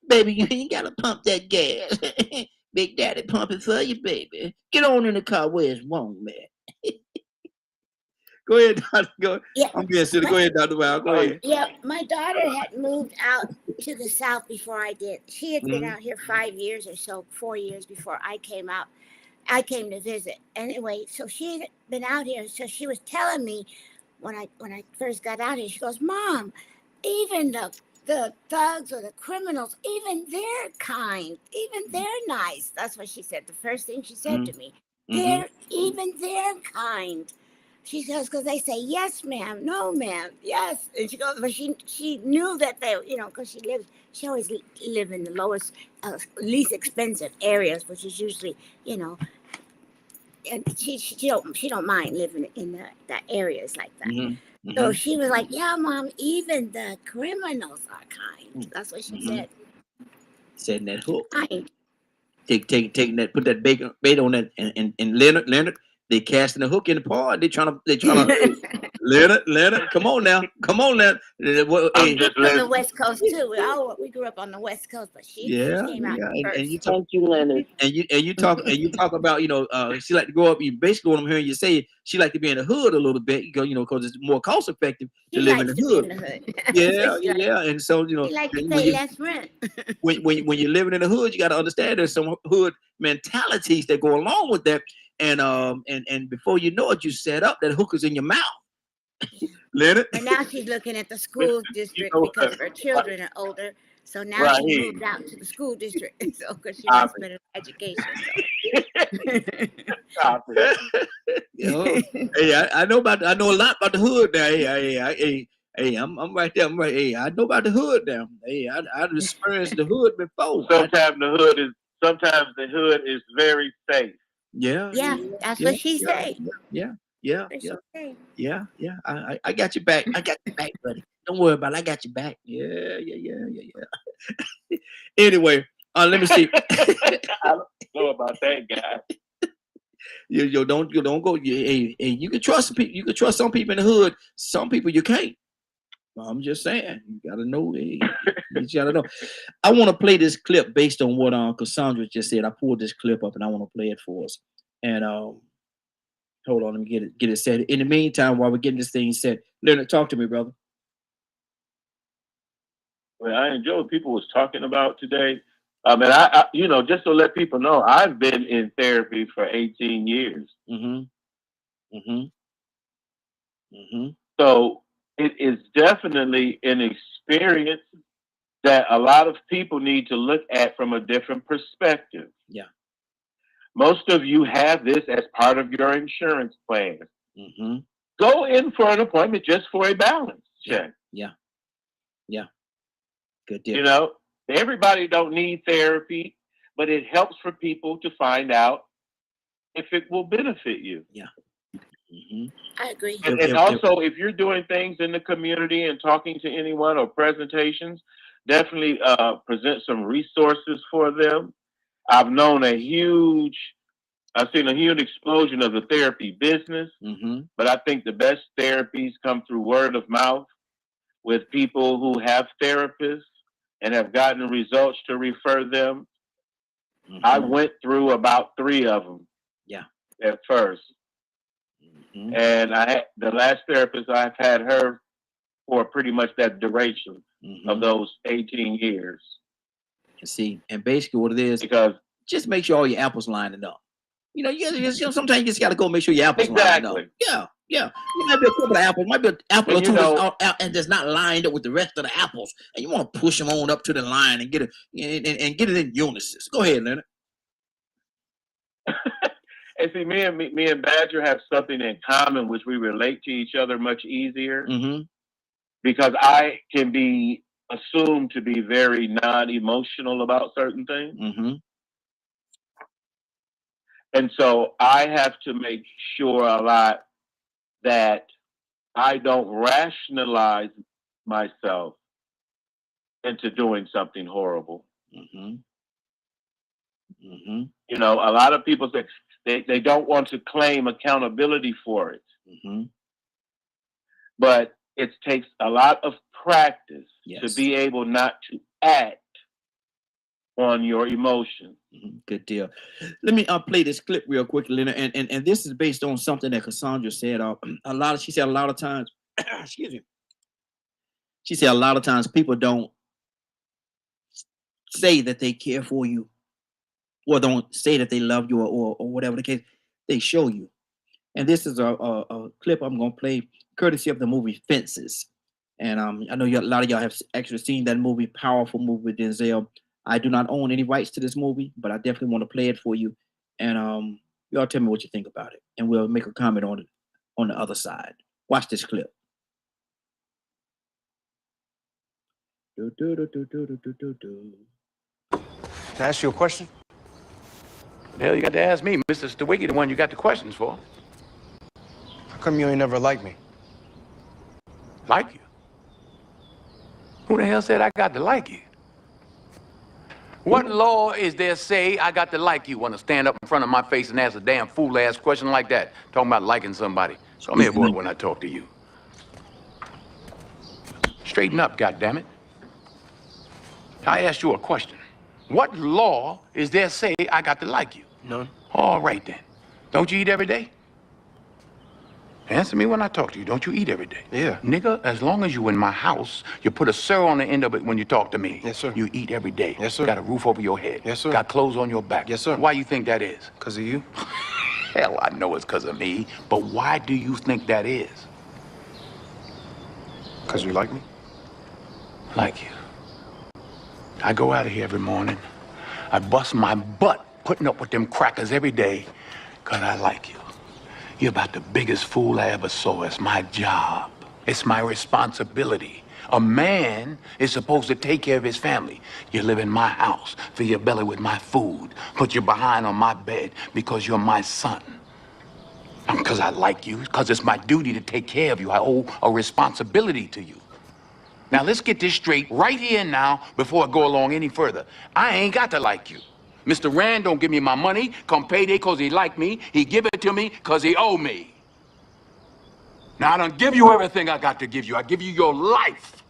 Baby, you ain't gotta pump that gas. Big Daddy pumping for you, baby. Get on in the car where it's warm, man. Go ahead, Doctor. Go. Yeah, I'm being silly. Go ahead, Dr. Wild. Go ahead. yeah. My daughter had moved out to the South before I did. She had been Mhm. out here 5 years or so, 4 years before I came out. I came to visit. Anyway, so she had been out here. So she was telling me when I first got out here, she goes, Mom, even the thugs or the criminals, even they're kind, even they're nice. That's what she said. The first thing she said to me, Mhm. they're kind. She goes, because they say yes, ma'am, no, ma'am, yes. And she goes, but she knew that they, because she always live in the lowest, least expensive areas, which is usually, and she don't mind living in the areas like that. Mhm. So Mhm. she was like, "Yeah, Mom, even the criminals are kind." Mm. That's what she Mhm. said. Setting that hook. Kind. Taking that, put that bait on that, and Leonard, they casting the hook in the pod. They trying to Leonard, come on now, I'm Hey, She's just from the listening. West Coast too. We grew up on the West Coast, but she yeah, came out yeah, and you first. talk. Thank you, Leonard. And you talk about, she like to grow up. You basically what I'm hearing you say, she like to be in the hood a little bit, because it's more cost effective to She live in likes the to be in hood. the hood. Yeah, she like yeah. And so she like to when pay you less rent. when you're living in the hood, you got to understand there's some hood mentalities that go along with that. And before you know it, you set up that hookers in your mouth, Leonard. But now she's looking at the But school you district know because what? her children are older. So now Right she here. moved out to the school district. So because she Stop wants better education. it. Stop it. Hey, I know a lot about the hood now. Hey, I'm right there. I'm right. Hey, I know about the hood now. Hey, I've experienced the hood before. Sometimes the hood is very safe. Yeah, Yeah, that's yeah, what she said. yeah, yeah, That's yeah, what she said. yeah. I got your back. I got your back, buddy. Don't worry about it. I got your back. Yeah. Anyway, let me see. I don't know about that guy. you don't go. Hey, you can trust people. You can trust some people in the hood. Some people you can't. I'm just saying. You gotta know. Hey, you gotta know. I want to play this clip based on what Cassandra just said. I pulled this clip up and I want to play it for us. And hold on, let me get it set. In the meantime, while we're getting this thing set, Leonard, talk to me, brother. Well, I enjoy what people was talking about today. I just to let people know, I've been in therapy for 18 years. Mm-hmm. Mm-hmm. Mm-hmm. So it is definitely an experience that a lot of people need to look at from a different perspective. Yeah. Most of you have this as part of your insurance plan. Mm-hmm. Go in for an appointment just for a balance check. Yeah. Good deal. Everybody don't need therapy, but it helps for people to find out if it will benefit you. Yeah. Mm-hmm. I agree. And also, if you're doing things in the community and talking to anyone or presentations, definitely present some resources for them. I've seen a huge explosion of the therapy business, but I think the best therapies come through word of mouth with people who have therapists and have gotten results to refer them. I went through about 3 of them. Yeah. At first. And the last therapist, I've had her for pretty much that duration of those 18 years. See, and basically what it is, because just make sure all your apples lining up. Sometimes you just got to go make sure your apples lining up. Yeah. You might be a couple of apples, might be an apple or two and that's not lined up with the rest of the apples, and you want to push them on up to the line and get it and get it in unison. Go ahead, Leonard. And see, me and Badger have something in common, which we relate to each other much easier. Because I can be assumed to be very non-emotional about certain things. And so I have to make sure a lot that I don't rationalize myself into doing something horrible. A lot of people say they don't want to claim accountability for it. But it takes a lot of practice to be able not to act on your emotions. Good deal. Let me play this clip real quick, Leonard. And this is based on something that Cassandra said. She said a lot of times, excuse me. She said a lot of times people don't say that they care for you, or don't say that they love you, or whatever the case. They show you. And this is a clip I'm gonna play, courtesy of the movie Fences. And I know a lot of y'all have actually seen that movie, powerful movie with Denzel. I do not own any rights to this movie, but I definitely want to play it for you. And y'all tell me what you think about it, and we'll make a comment on it on the other side. Watch this clip. Can I ask you a question? The hell you got to ask me, Mr. Stewicki, the one you got the questions for. How come you ain't never liked me? Like you? Who the hell said I got to like you? What law is there say I got to like you? Want to stand up in front of my face and ask a damn fool-ass question like that? Talking about liking somebody. Come here, boy, when I talk to you. Straighten up, goddammit. I asked you a question. What law is there say I got to like you? None. All right, then. Don't you eat every day? Answer me when I talk to you. Don't you eat every day? Yeah. Nigga, as long as you in my house, you put a sir on the end of it when you talk to me. Yes, sir. You eat every day. Yes, sir. Got a roof over your head. Yes, sir. Got clothes on your back. Yes, sir. Why you think that is? Because of you? Hell, I know it's because of me. But why do you think that is? Because you like me? Like you. I go out of here every morning. I bust my butt putting up with them crackers every day because I like you. You're about the biggest fool I ever saw. It's my job. It's my responsibility. A man is supposed to take care of his family. You live in my house, fill your belly with my food, put your behind on my bed because you're my son. Not because I like you, because it's my duty to take care of you. I owe a responsibility to you. Now, let's get this straight right here and now before I go along any further. I ain't got to like you. Mr. Rand don't give me my money come payday because he like me. He give it to me because he owe me. Now, I don't give you everything I got to give you. I give you your life.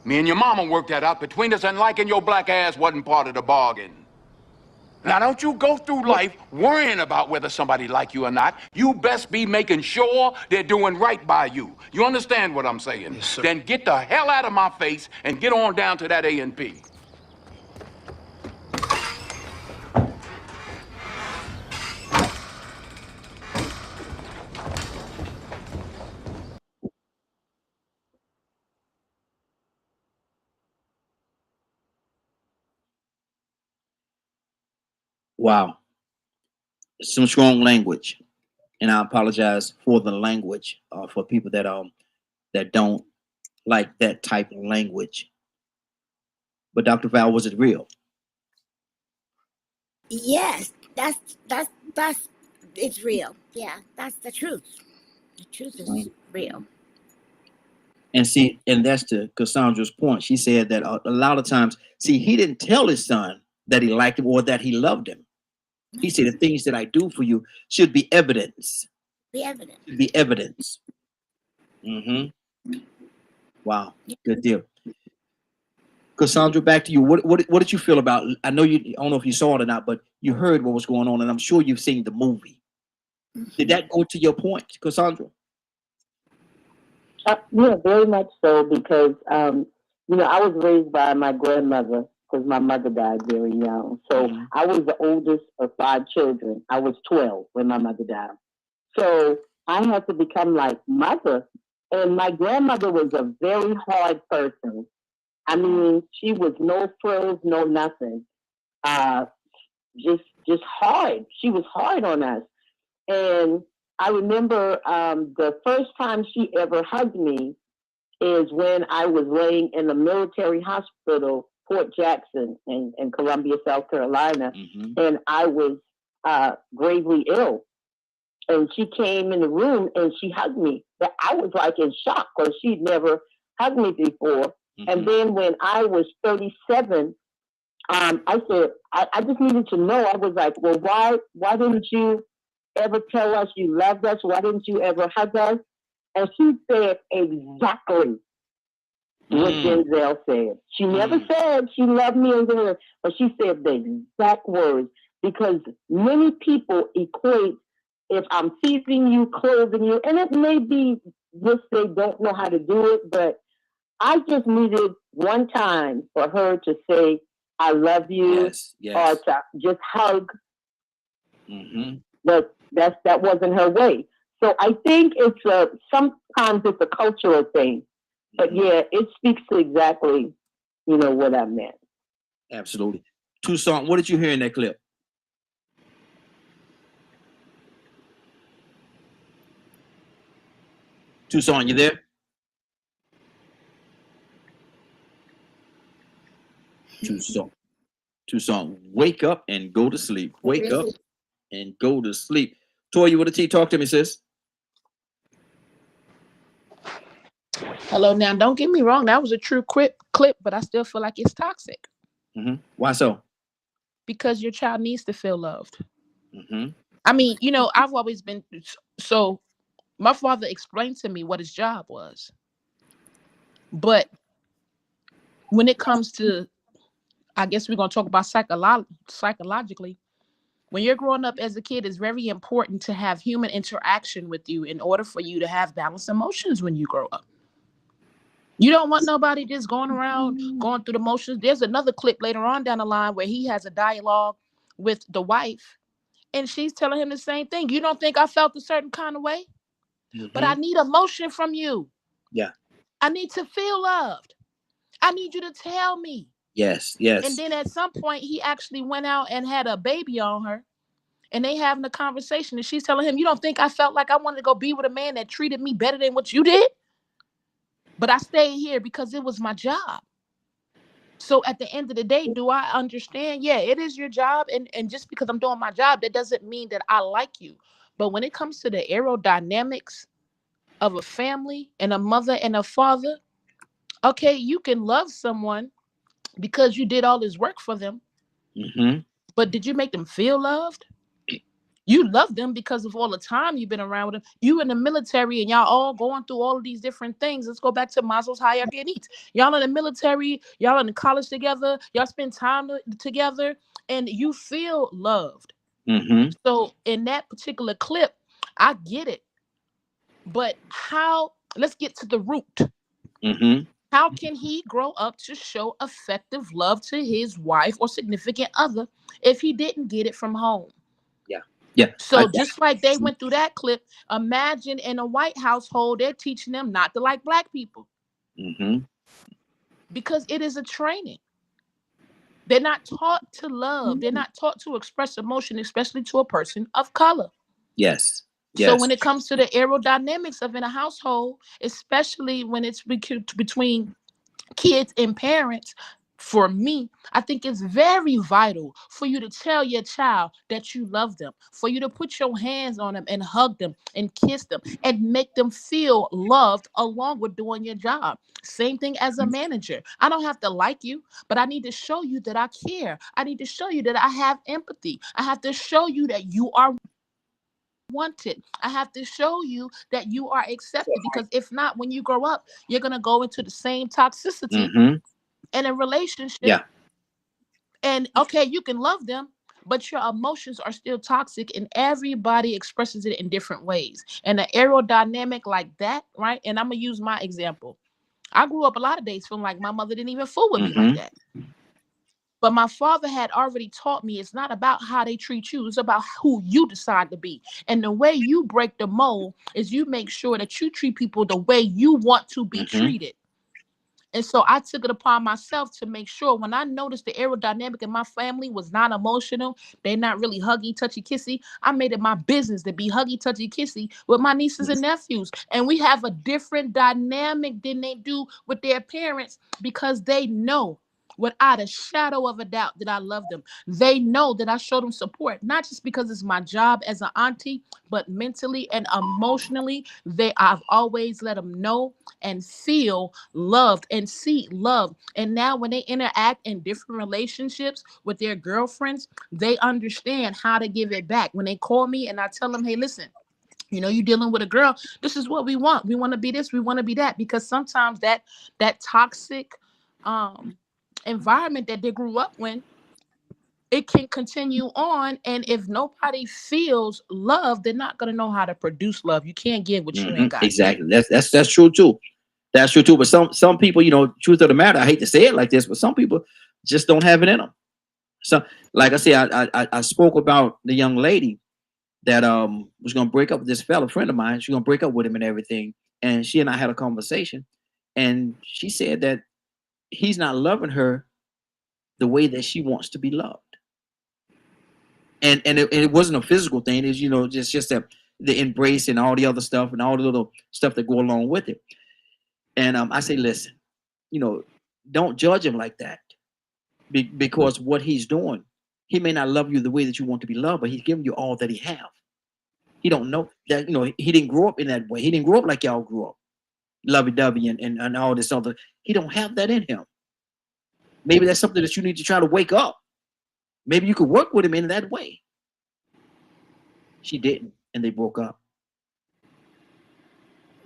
Me and your mama worked that out between us, and liking your black ass wasn't part of the bargain. Now, don't you go through life worrying about whether somebody like you or not. You best be making sure they're doing right by you. You understand what I'm saying? Yes, sir. Then get the hell out of my face and get on down to that A&P. Wow. Some strong language. And I apologize for the language for people that don't like that type of language. But Dr. Val, was it real? Yes, that's it's real. Yeah, that's the truth. The truth is real. And see, and that's to Cassandra's point. She said that a lot of times, see, he didn't tell his son that he liked him or that he loved him. He said the things that I do for you should be evidence. The evidence. Should be evidence. Wow, good deal. Cassandra, back to you. What did you feel about? I know you. I don't know if you saw it or not, but you heard what was going on, and I'm sure you've seen the movie. Did that go to your point, Cassandra? Yeah, very much so, because I was raised by my grandmother because my mother died very young. So I was the oldest of 5 children. I was 12 when my mother died. So I had to become like mother. And my grandmother was a very hard person. I mean, she was no frills, no nothing. Just hard. She was hard on us. And I remember the first time she ever hugged me is when I was laying in a military hospital, Fort Jackson in Columbia, South Carolina, and I was gravely ill. And she came in the room and she hugged me. But I was like in shock because she'd never hugged me before. And then when I was 37, I said, I just needed to know. I was like, well, why didn't you ever tell us you loved us? Why didn't you ever hug us? And she said, exactly. what Denzel said. She never said she loved me, but she said the exact words, because many people equate if I'm feeding you, clothing you, and it may be just they don't know how to do it, but I just needed one time for her to say, I love you, or to just hug. But that wasn't her way. So I think it's sometimes it's a cultural thing. But yeah, it speaks to exactly, what I meant. Absolutely. Tucson, what did you hear in that clip? Tucson, you there? Tucson, wake up and go to sleep. Wake up and go to sleep. Toya with a T, talk to me, sis. Hello, now don't get me wrong. That was a true clip, but I still feel like it's toxic. Why so? Because your child needs to feel loved. I mean, I've always been so. My father explained to me what his job was, but when it comes to, I guess we're gonna talk about psychologically. When you're growing up as a kid, it's very important to have human interaction with you in order for you to have balanced emotions when you grow up. You don't want nobody just going around, going through the motions. There's another clip later on down the line where he has a dialogue with the wife, and she's telling him the same thing. You don't think I felt a certain kind of way? But I need emotion from you. Yeah. I need to feel loved. I need you to tell me. Yes. And then at some point, he actually went out and had a baby on her. And they having a conversation. And she's telling him, you don't think I felt like I wanted to go be with a man that treated me better than what you did? But I stayed here because it was my job. So at the end of the day, do I understand? Yeah, it is your job. And just because I'm doing my job, that doesn't mean that I like you. But when it comes to the aerodynamics of a family and a mother and a father, okay, you can love someone because you did all this work for them. But did you make them feel loved? You love them because of all the time you've been around with them. You in the military and y'all all going through all of these different things. Let's go back to Maslow's hierarchy of needs. Y'all in the military, y'all in the college together, y'all spend time together, and you feel loved. So in that particular clip, I get it. But let's get to the root. How can he grow up to show effective love to his wife or significant other if he didn't get it from home? Yeah. So just like they went through that clip, imagine in a white household, they're teaching them not to like black people. Because it is a training. They're not taught to love. They're not taught to express emotion, especially to a person of color. Yes. So when it comes to the aerodynamics of in a household, especially when it's between kids and parents, for me, I think it's very vital for you to tell your child that you love them, for you to put your hands on them and hug them and kiss them and make them feel loved along with doing your job. Same thing as a manager. I don't have to like you, but I need to show you that I care. I need to show you that I have empathy. I have to show you that you are wanted. I have to show you that you are accepted, because if not, when you grow up, you're going to go into the same toxicity in a relationship. Yeah. And okay, you can love them, but your emotions are still toxic, and everybody expresses it in different ways. And the aerodynamic like that, right? And I'm going to use my example. I grew up a lot of days feeling like my mother didn't even fool with me like that. But my father had already taught me it's not about how they treat you. It's about who you decide to be. And the way you break the mold is you make sure that you treat people the way you want to be treated. And so I took it upon myself to make sure when I noticed the aerodynamic in my family was not emotional, they're not really huggy, touchy, kissy, I made it my business to be huggy, touchy, kissy with my nieces and nephews. And we have a different dynamic than they do with their parents, because they know without a shadow of a doubt that I love them. They know that I show them support, not just because it's my job as an auntie, but mentally and emotionally. I've always let them know and feel loved and see love. And now when they interact in different relationships with their girlfriends, they understand how to give it back. When they call me and I tell them, hey, listen, You know, you're dealing with a girl. This is what we want. We want to be this. We want to be that. Because sometimes that toxic environment that they grew up in, it can continue on. And if nobody feels love, they're not gonna know how to produce love. You can't give what you ain't got. Exactly. That's true too. That's true too. But some people, you know, truth of the matter, I hate to say it like this, but some people just don't have it in them. So, like I said, I spoke about the young lady that was gonna break up with this fellow friend of mine. She's gonna break up with him and everything. And she and I had a conversation, and she said that he's not loving her the way that she wants to be loved. And it wasn't a physical thing. It's, you know, just the embrace and all the other stuff and all the little stuff that go along with it. And I say, listen, you know, don't judge him like that, because what he's doing, he may not love you the way that you want to be loved, but he's giving you all that he have. He don't know that, you know, he didn't grow up in that way. He didn't grow up like y'all grew up, lovey-dovey and all this other. He don't have that in him. Maybe that's something that you need to try to wake up. Maybe you could work with him in that way. She didn't, and they broke up.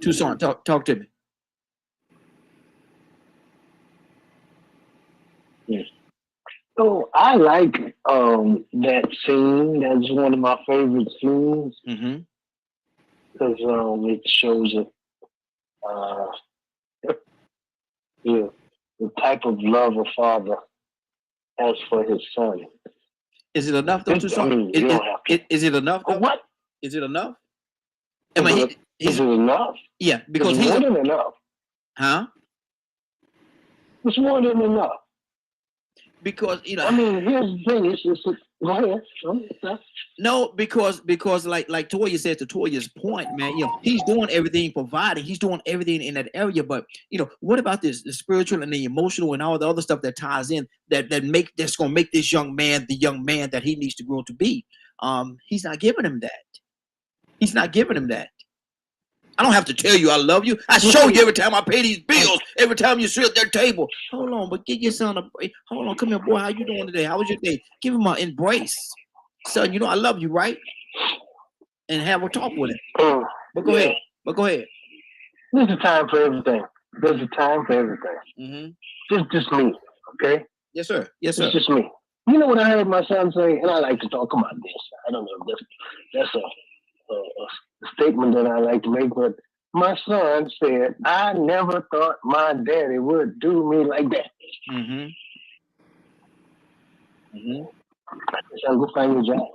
Tucson, talk to me. Yes. So I like that scene. That's one of my favorite scenes because it shows yeah, the type of love a father has for his son. Is it enough though, Tucson? Is it enough? Though? What? Is it enough? Is it enough? Yeah, because it's more than enough. Huh? It's more than enough. Because, you know, I mean, here's the thing. It's go ahead. No, because like Toya said, to Toya's point, man, you know, he's doing everything, providing, he's doing everything in that area. But you know, what about the spiritual and the emotional and all the other stuff that ties in that's gonna make this young man the young man that he needs to grow to be? He's not giving him that. He's not giving him that. I don't have to tell you I love you. I show you every time I pay these bills, every time you sit at that table. Hold on, but give your son a break. Hold on, come here, boy. How you doing today? How was your day? Give him an embrace. Son, you know I love you, right? And have a talk with him. But go ahead. There's a time for everything. There's a time for everything. Just me, okay? Yes, sir. Yes, sir. It's just me. You know what I heard my son say, and I like to talk about this. I don't know if that's a statement that I like to make, but my son said, I never thought my daddy would do me like that. Son, go find your job.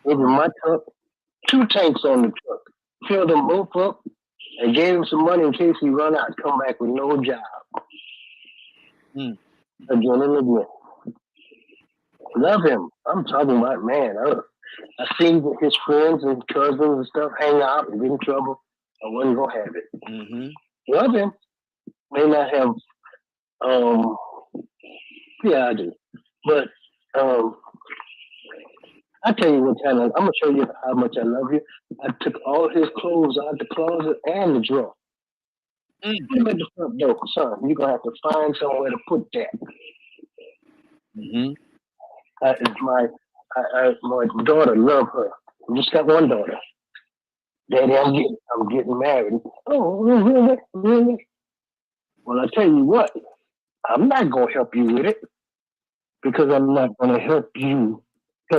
Over my truck, 2 tanks on the truck. Filled them both up and gave him some money in case he run out, come back with no job. Again and again. Love him. I'm talking about, man. I seen his friends and cousins and stuff hang out and get in trouble. I wasn't gonna have it. Love him. May not have yeah, I do. But I tell you what time I'm gonna show you how much I love you. I took all his clothes out the closet and the drawer. Put him at the front door. Son, you're gonna have to find somewhere to put that. My daughter love her. I just got one daughter. Daddy, I'm getting married. Oh, really? Really? Well, I tell you what, I'm not gonna help you with it because I'm not gonna help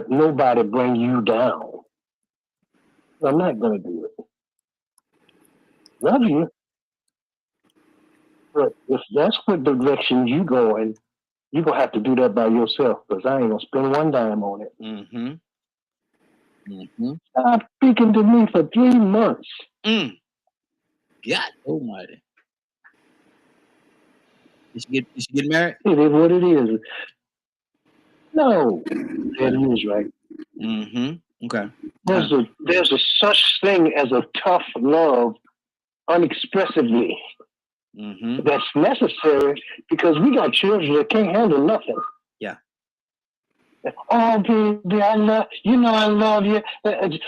nobody bring you down. I'm not gonna do it. Love you. But if that's what direction you going, you're going to have to do that by yourself because I ain't going to spend one dime on it. Stop speaking to me for 3 months. God almighty. Did she get married? It is what it is. No. That is right. Okay. There's a such thing as a tough love unexpressively. That's necessary because we got children that can't handle nothing. Yeah. Oh, baby, I love you. Know I love you,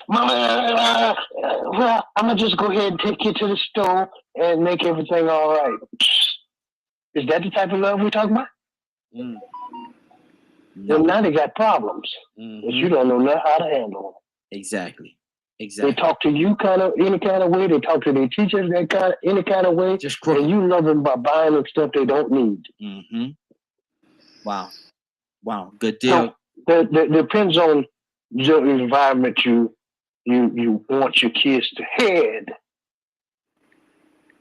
Mama. Well, I'm gonna just go ahead and take you to the store and make everything all right. Is that the type of love we're talking about? Well, now they got problems that you don't know how to handle. Exactly. They Exactly. talk to you any kind of way. They talk to their teachers any kind of way. Just crooked. And you love them by buying them stuff they don't need. Mm-hmm. Wow. Wow. Good deal. So that depends on the environment you want your kids to head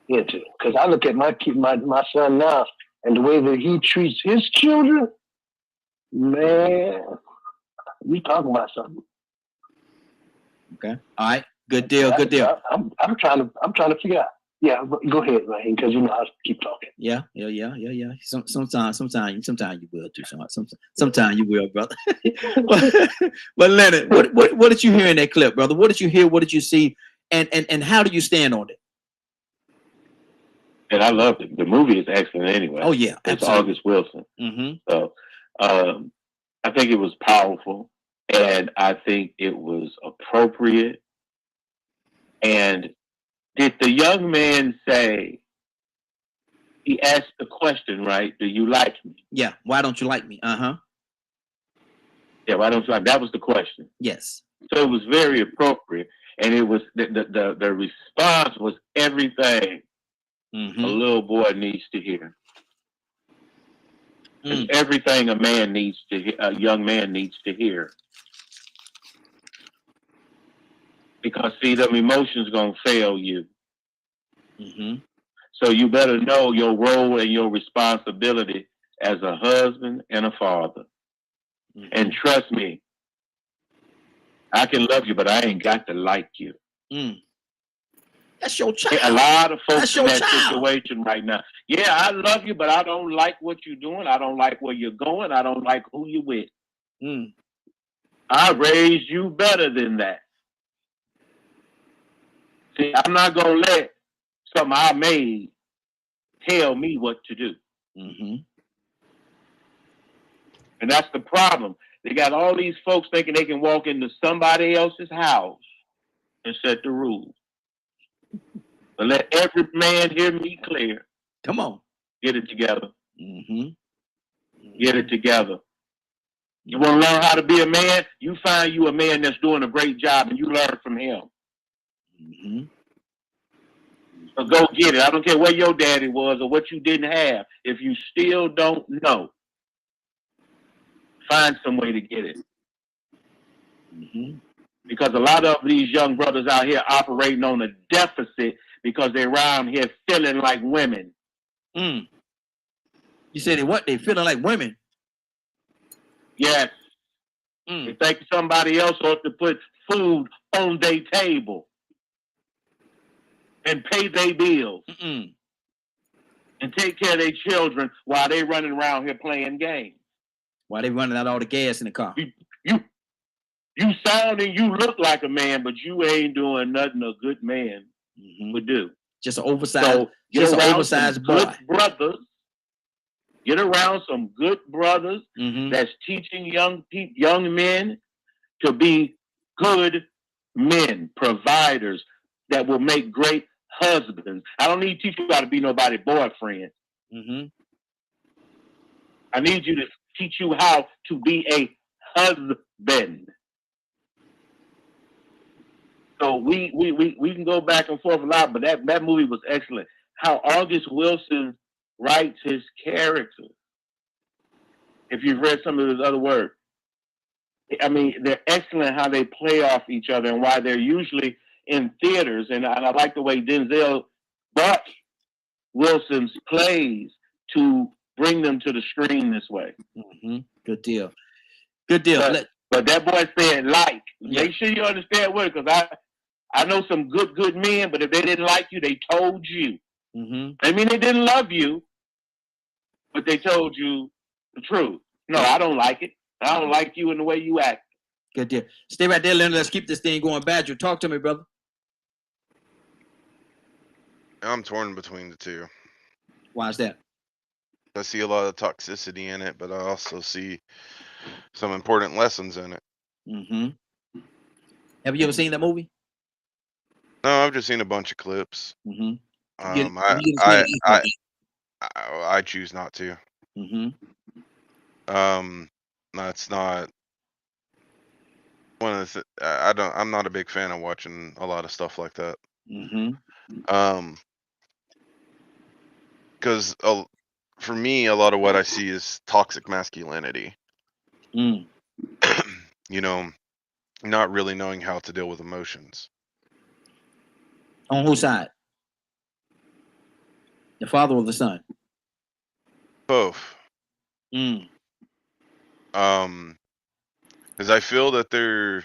into. Because I look at my son now, and the way that he treats his children, man, we talking about something. Okay. All right. Good deal. Good deal. I'm trying to figure out. Yeah, go ahead, Raheem, because you know I keep talking. Yeah. Sometimes you will too. Sometimes you will, brother. But Leonard, what did you hear in that clip, brother? What did you hear? What did you see? And how do you stand on it? And I loved it. The movie is excellent anyway. Oh yeah, it's absolutely. August Wilson. Mm-hmm. So I think it was powerful, and I think it was appropriate. And did the young man say, he asked the question, right? Do you like me? Yeah. Why don't you like me? Uh-huh. Yeah, why don't you like me? That was the question. Yes. So it was very appropriate. And it was the response was everything Mm-hmm. a little boy needs to hear. It's everything a man needs to hear, a young man needs to hear. Because see, them emotions gonna fail you. Mm-hmm. So you better know your role and your responsibility as a husband and a father. Mm-hmm. And trust me, I can love you, but I ain't got to like you. That's your child. A lot of folks That's in your that child. situation right now. Yeah, I love you, but I don't like what you're doing. I don't like where you're going. I don't like who you're with. I raised you better than that. See, I'm not going to let something I made tell me what to do. Mm-hmm. And that's the problem. They got all these folks thinking they can walk into somebody else's house and set the rules. But let every man hear me clear. Come on. Get it together. Mm-hmm. Get it together. You want to learn how to be a man? You find you a man that's doing a great job and you learn from him. Mm-hmm. So go get it. I don't care where your daddy was or what you didn't have. If you still don't know, find some way to get it. Mm-hmm. Because a lot of these young brothers out here operating on a deficit because they're around here feeling like women. You said they feeling like women? Yes. They think somebody else ought to put food on their table and pay their bills and take care of their children while they running around here playing games. While they running out all the gas in the car. You sound and you look like a man, but you ain't doing nothing a good man would do. Just an oversized, boy. Good brothers. Get around some good brothers that's teaching young men to be good men, providers that will make great husbands. I don't need to teach you how to be nobody's boyfriend. I need you to teach you how to be a husband. So we can go back and forth a lot, but that movie was excellent. How August Wilson writes his character. If you've read some of his other work, I mean, they're excellent how they play off each other and why they're usually in theaters. And I like the way Denzel brought Wilson's plays to bring them to the screen this way. Good deal. Good deal. But that boy said, make sure you understand what, because I know some good men, but if they didn't like you, they told you. I mean, they didn't love you, but they told you the truth. No, I don't like it. I don't like you and the way you act. Good deal. Stay right there, Leonard. Let's keep this thing going. Badger, talk to me, brother. I'm torn between the two. Why is that? I see a lot of toxicity in it, but I also see some important lessons in it. Have you ever seen that movie? No, I've just seen a bunch of clips. I choose not to. That's not one of the I'm not a big fan of watching a lot of stuff like that. Mm-hmm. Because for me, a lot of what I see is toxic masculinity. Mm. You know, not really knowing how to deal with emotions. On whose side? The father or the son? Both. Mm. Because I feel that the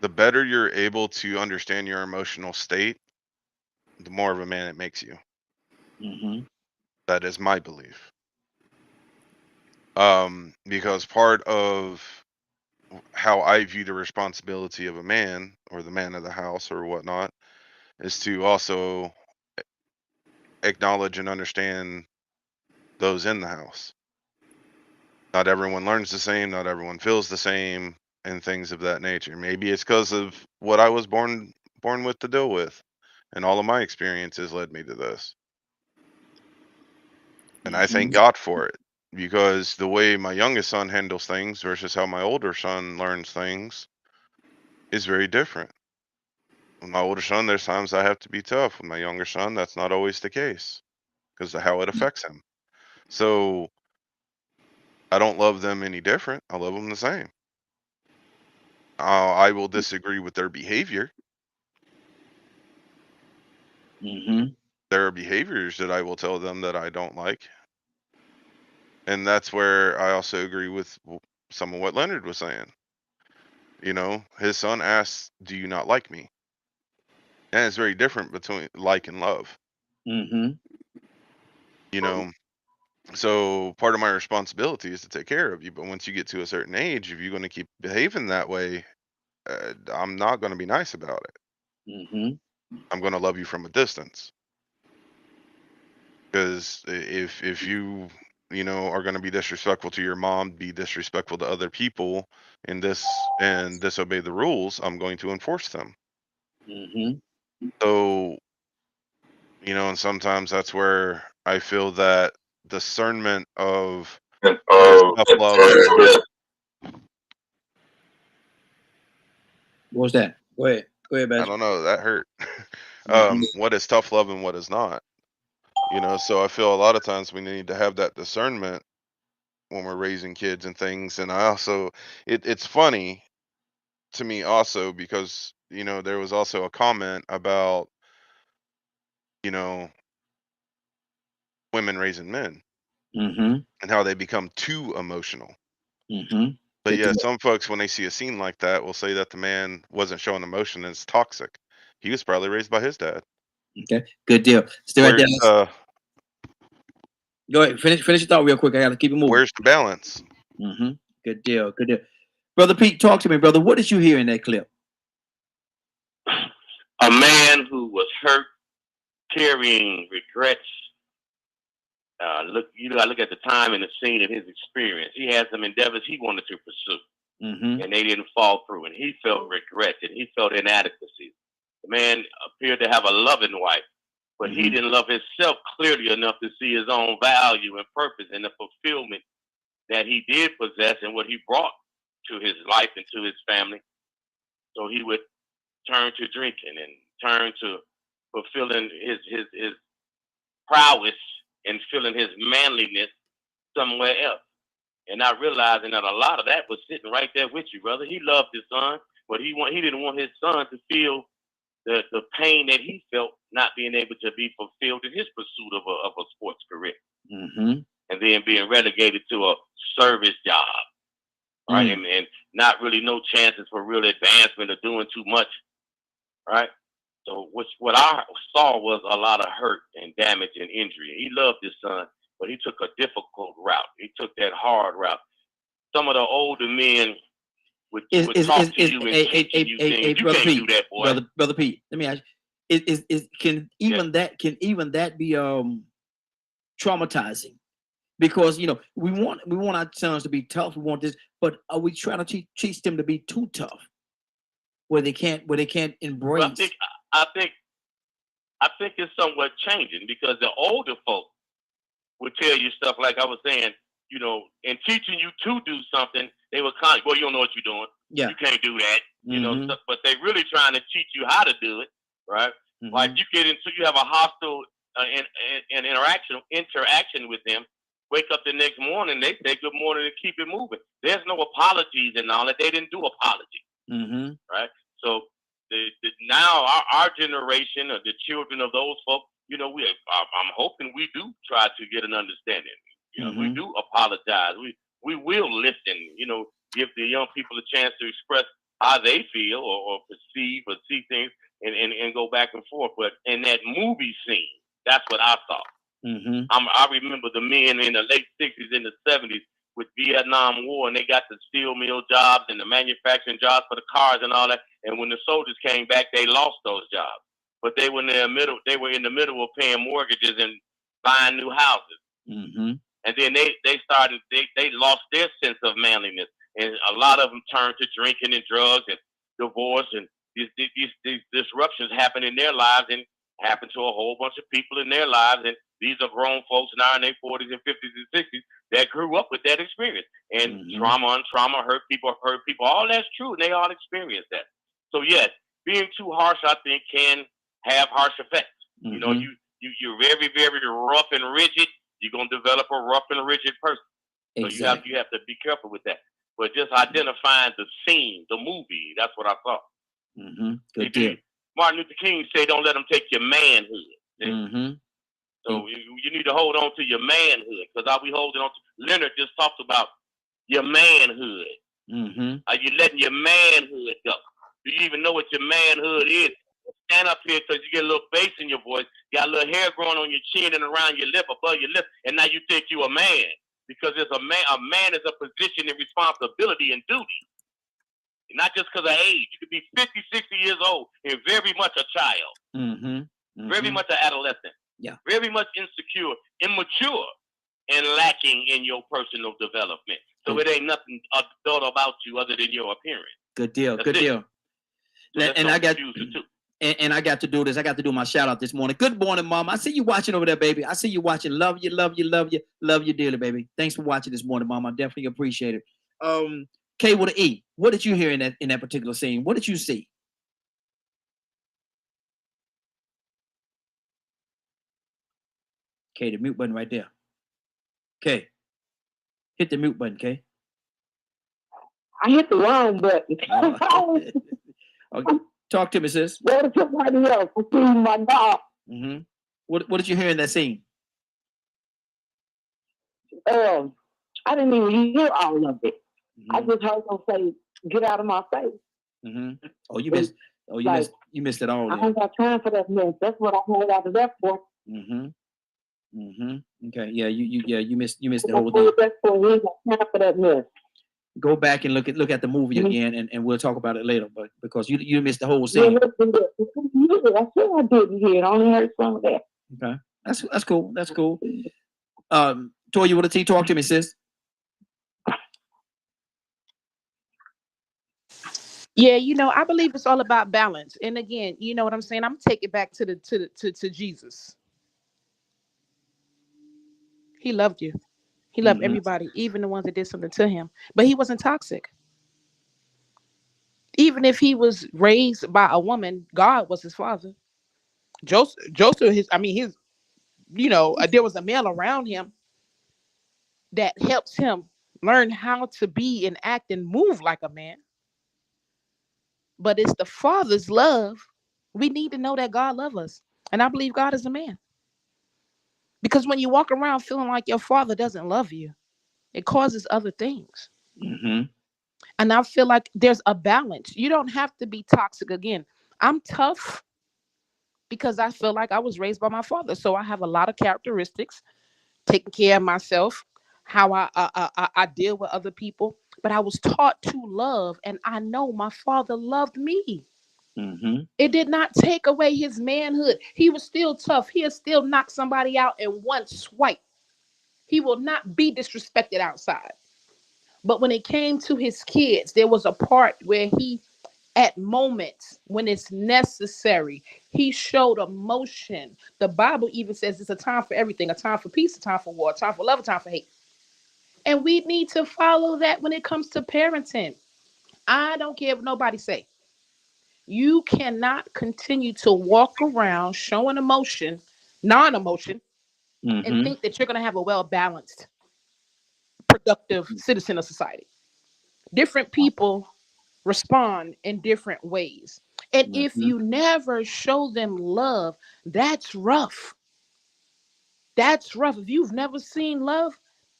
better you're able to understand your emotional state, the more of a man it makes you. Mm-hmm. That is my belief. Because part of how I view the responsibility of a man or the man of the house or whatnot is to also acknowledge and understand those in the house. Not everyone learns the same, not everyone feels the same, and things of that nature. Maybe it's because of what I was born with to deal with, and all of my experiences led me to this. And I thank God for it, because the way my youngest son handles things versus how my older son learns things is very different. With my older son, there's times I have to be tough. With my younger son, that's not always the case because of how it affects him. So I don't love them any different. I love them the same. I will disagree with their behavior. Mm-hmm. There are behaviors that I will tell them that I don't like. And that's where I also agree with some of what Leonard was saying. You know, his son asks, "Do you not like me?" And it's very different between like and love. Mm-hmm. You know, so part of my responsibility is to take care of you. But once you get to a certain age, if you're going to keep behaving that way, I'm not going to be nice about it. Mm-hmm. I'm going to love you from a distance. Because if you are going to be disrespectful to your mom, be disrespectful to other people, and disobey the rules, I'm going to enforce them. Mm-hmm. So and sometimes that's where I feel that discernment of what is tough love and what is What's that? Go ahead. Go ahead, I Bess. don't know, that hurt. Mm-hmm. What is tough love and what is not. So I feel a lot of times we need to have that discernment when we're raising kids and things. And I also it's funny to me also because there was also a comment about you know women raising men Mm-hmm. and how they become too emotional. Mm-hmm. But Good yeah, deal. some folks when they see a scene like that will say that the man wasn't showing emotion and it's toxic. He was probably raised by his dad. Okay. Good deal. Stay right there. Where's Go ahead. Finish your thought real quick. I gotta keep it moving. where's the balance? Mm-hmm. Good deal. Good deal. Brother Pete, talk to me, brother. What did you hear in that clip? A man who was hurt, carrying regrets. I look at the time and the scene of his experience. He had some endeavors he wanted to pursue, Mm-hmm. and they didn't fall through, and he felt regret and he felt inadequacy. The man appeared to have a loving wife, but he didn't love himself clearly enough to see his own value and purpose and the fulfillment that he did possess and what he brought to his life and to his family. So he would turn to drinking and turn to fulfilling his prowess and feeling his manliness somewhere else. And not realizing that a lot of that was sitting right there with you, brother. He loved his son, but he didn't want his son to feel the pain that he felt not being able to be fulfilled in his pursuit of a sports career. Mm-hmm. And then being relegated to a service job, right? And not really no chances for real advancement or doing too much, right? So what I saw was a lot of hurt and damage and injury. He loved his son, but he took a difficult route. He took that hard route. Some of the older men would talk to you and teach you things. You Brother can't Pete, do that, boy. Brother Pete, let me ask you. Can even that be traumatizing? Because we want our sons to be tough. We want this, but are we trying to teach them to be too tough, where they can't embrace? Well, I think it's somewhat changing because the older folk would tell you stuff like I was saying, and teaching you to do something They were well, you don't know what you're doing. Yeah. You can't do that. You know, Mhm. but they really trying to teach you how to do it, right? Like Mhm. you get into, you have a hostile interaction with them. Wake up the next morning, they say good morning and keep it moving. There's no apologies and all that. They didn't do apology, Mhm. right? So now our generation or the children of those folks, you know, I'm hoping we do try to get an understanding. You know, we Mhm. do apologize. We will listen. You know, give the young people a chance to express how they feel or perceive or see things and go back and forth. But in that movie scene, that's what I saw. Mhm. I remember the men in the late 60s and the 70s with Vietnam War, and they got the steel mill jobs and the manufacturing jobs for the cars and all that. And when the soldiers came back, they lost those jobs. But they were in the middle of paying mortgages and buying new houses. Mhm. And then they lost their sense of manliness. And a lot of them turned to drinking and drugs and divorce, and these disruptions happen in their lives and happen to a whole bunch of people in their lives. And these are grown folks now in their 40s and 50s and 60s that grew up with that experience. And trauma hurt people, all that's true. And they all experience that. So yes, being too harsh, I think, can have harsh effects. You know, you're very, very rough and rigid, you're gonna develop a rough and rigid person. So Exactly. you have to be careful with that. But just identifying the scene, the movie, that's what I thought. Mhm. Good deal. Martin Luther King said, "Don't let them take your manhood." Mhm. So you need to hold on to your manhood, because are we holding on to? Leonard just talked about your manhood. Mhm. Are you letting your manhood go? Do you even know what your manhood is? Stand up here because you get a little bass in your voice. You got a little hair growing on your chin and around your lip, above your lip, and now you think you're a man. Because it's a man. A man is a position of responsibility and duty. Not just because of age. You could be 50, 60 years old and very much a child. Mhm. Very much an adolescent. Yeah. Very much insecure, immature, and lacking in your personal development. So it ain't nothing thought about you other than your appearance. Good deal. That's Good it. deal. So And I got and I got to do this. I got to do my shout out this morning. Good morning, Mom. I see you watching over there, baby. I see you watching. Love you, love you, love you, love you dearly, baby. Thanks for watching this morning, Mom. I definitely appreciate it. K with an E. What did you hear in that particular scene? What did you see? K, the mute button right there. K, hit the mute button, K. I hit the wrong button. Okay. Talk to me, sis. Go to somebody else. I'm feeding my dog. What did you hear in that scene? I didn't even hear all of it. I just heard them say, "Get out of my face." Oh, you missed. Oh, you missed it all. I ain't got time for that mess. That's what I heard out of that for. Okay. Yeah. You missed the whole thing. That's for we ain't got time for that mess. Go back and look at the movie again, and we'll talk about it later. But because you missed the whole scene. I said I didn't hear it. I only heard some of that. Okay. That's cool. That's cool. Toya with a T, talk to me, sis. Yeah, I believe it's all about balance. And again, you know what I'm saying? I'm taking it back to Jesus. He loved you. He loved everybody, even the ones that did something to him. But he wasn't toxic. Even if he was raised by a woman, God was his father. Joseph, there was a male around him that helps him learn how to be and act and move like a man. But it's the Father's love. We need to know that God loves us. And I believe God is a man. Because when you walk around feeling like your father doesn't love you, it causes other things. And I feel like there's a balance. You don't have to be toxic. Again, I'm tough because I feel like I was raised by my father. So I have a lot of characteristics, taking care of myself, how I deal with other people. But I was taught to love, and I know my father loved me. It did not take away his manhood. He was still tough. He'll still knock somebody out in one swipe. He will not be disrespected outside. But when it came to his kids, there was a part where he, at moments when it's necessary, he showed emotion. The Bible even says it's a time for everything, a time for peace, a time for war, a time for love, a time for hate. And we need to follow that when it comes to parenting. I don't care what nobody say. You cannot continue to walk around showing emotion, non-emotion, and Mm-hmm. think that you're going to have a well-balanced, productive citizen of society. Different people respond in different ways. And if Mm-hmm. you never show them love, that's rough. That's rough. If you've never seen love,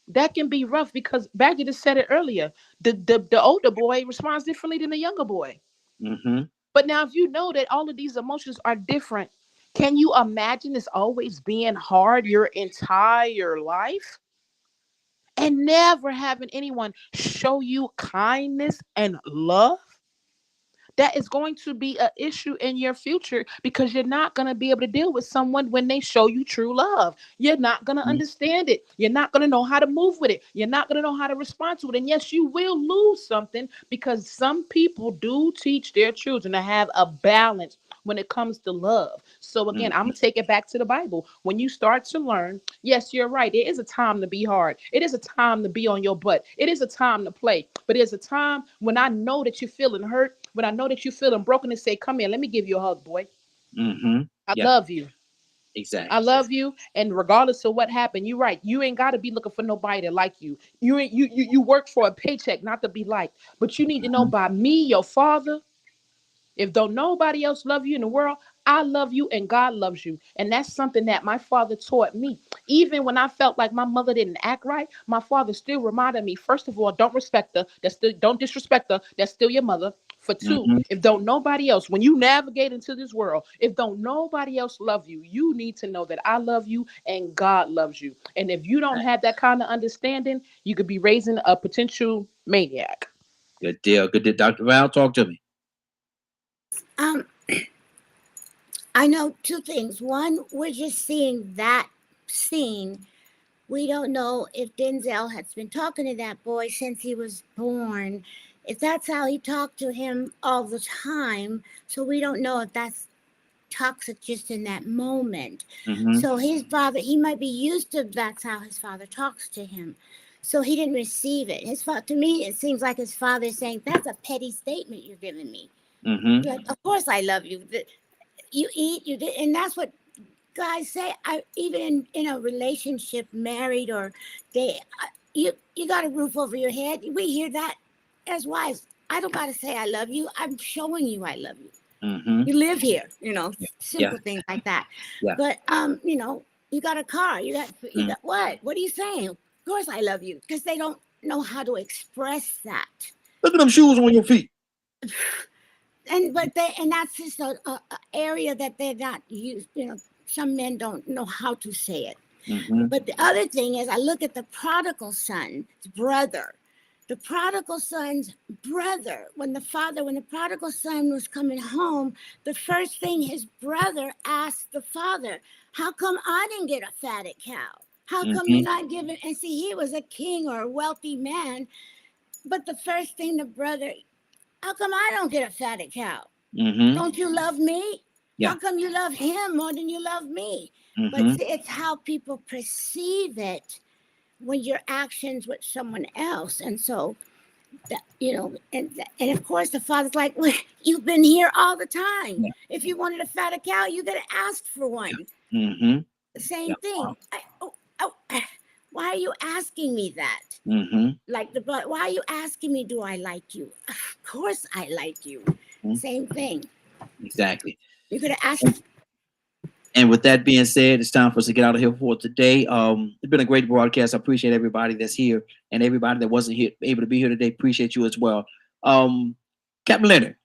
that can be rough because Baggy just said it earlier. The older boy responds differently than the younger boy. Mm-hmm. But now, if you know that all of these emotions are different, can you imagine this always being hard your entire life and never having anyone show you kindness and love? That is going to be an issue in your future because you're not going to be able to deal with someone when they show you true love. You're not going to understand it. You're not going to know how to move with it. You're not going to know how to respond to it. And yes, you will lose something because some people do teach their children to have a balance when it comes to love. So again, I'm Mm-hmm. going to take it back to the Bible. When you start to learn, yes, you're right. It is a time to be hard. It is a time to be on your butt. It is a time to play. But there's a time when I know that you're feeling hurt, when I know that you're feeling broken, and say, come here, let me give you a hug, boy. Mm-hmm. I Yeah, love you. I exactly. love you. And regardless of what happened, you're right. You ain't got to be looking for nobody to like you. You work for a paycheck, not to be liked. But you need to know Mm-hmm. by me, your father, if don't nobody else love you in the world, I love you and God loves you. And that's something that my father taught me. Even when I felt like my mother didn't act right, my father still reminded me, first of all, don't respect her. That's still don't disrespect her. That's still your mother. For two, Mm-hmm. if don't nobody else, when you navigate into this world, if don't nobody else love you, you need to know that I love you and God loves you. And if you don't have that kind of understanding, you could be raising a potential maniac. Good deal. Good deal. Dr. Val, talk to me. Um, I know two things. One, we're just seeing that scene. We don't know if Denzel has been talking to that boy since he was born, if that's how he talked to him all the time. So we don't know if that's toxic just in that moment. Mm-hmm. So his father, he might be used to that's how his father talks to him. So he didn't receive it. His father, to me, it seems like his father is saying, that's a petty statement you're giving me. Mm-hmm. Like, of course I love you. You eat, you did, and that's what guys say. I even in a relationship, married or they, you got a roof over your head. We hear that as wives. I don't gotta say I love you. I'm showing you I love you. Mm-hmm. You live here, Yeah. simple things like that. Yeah. But you got a car. You got what? What are you saying? Of course I love you, because they don't know how to express that. Look at them shoes on your feet. And that's just a area that they're not used. Some men don't know how to say it. Mm-hmm. But the other thing is, I look at the prodigal son's brother. The prodigal son's brother, when the prodigal son was coming home, the first thing his brother asked the father, how come I didn't get a fatted cow? How come you're not giving? And see, he was a king or a wealthy man. But the first thing the brother, how come I don't get a fatted cow? Mm-hmm. Don't you love me? Yeah. How come you love him more than you love me? Mm-hmm. But see, it's how people perceive it when your actions with someone else. And so, and of course the father's like, well, you've been here all the time. Yeah. If you wanted a fatted cow, you gotta ask for one. Mm-hmm. The same Yeah. thing. Why are you asking me that? Mm-hmm. Like why are you asking me, do I like you? Of course I like you. Mm-hmm. Same thing. Exactly. You could have asked. And with that being said, it's time for us to get out of here for today. It's been a great broadcast. I appreciate everybody that's here and everybody that wasn't here able to be here today. Appreciate you as well. Captain Leonard.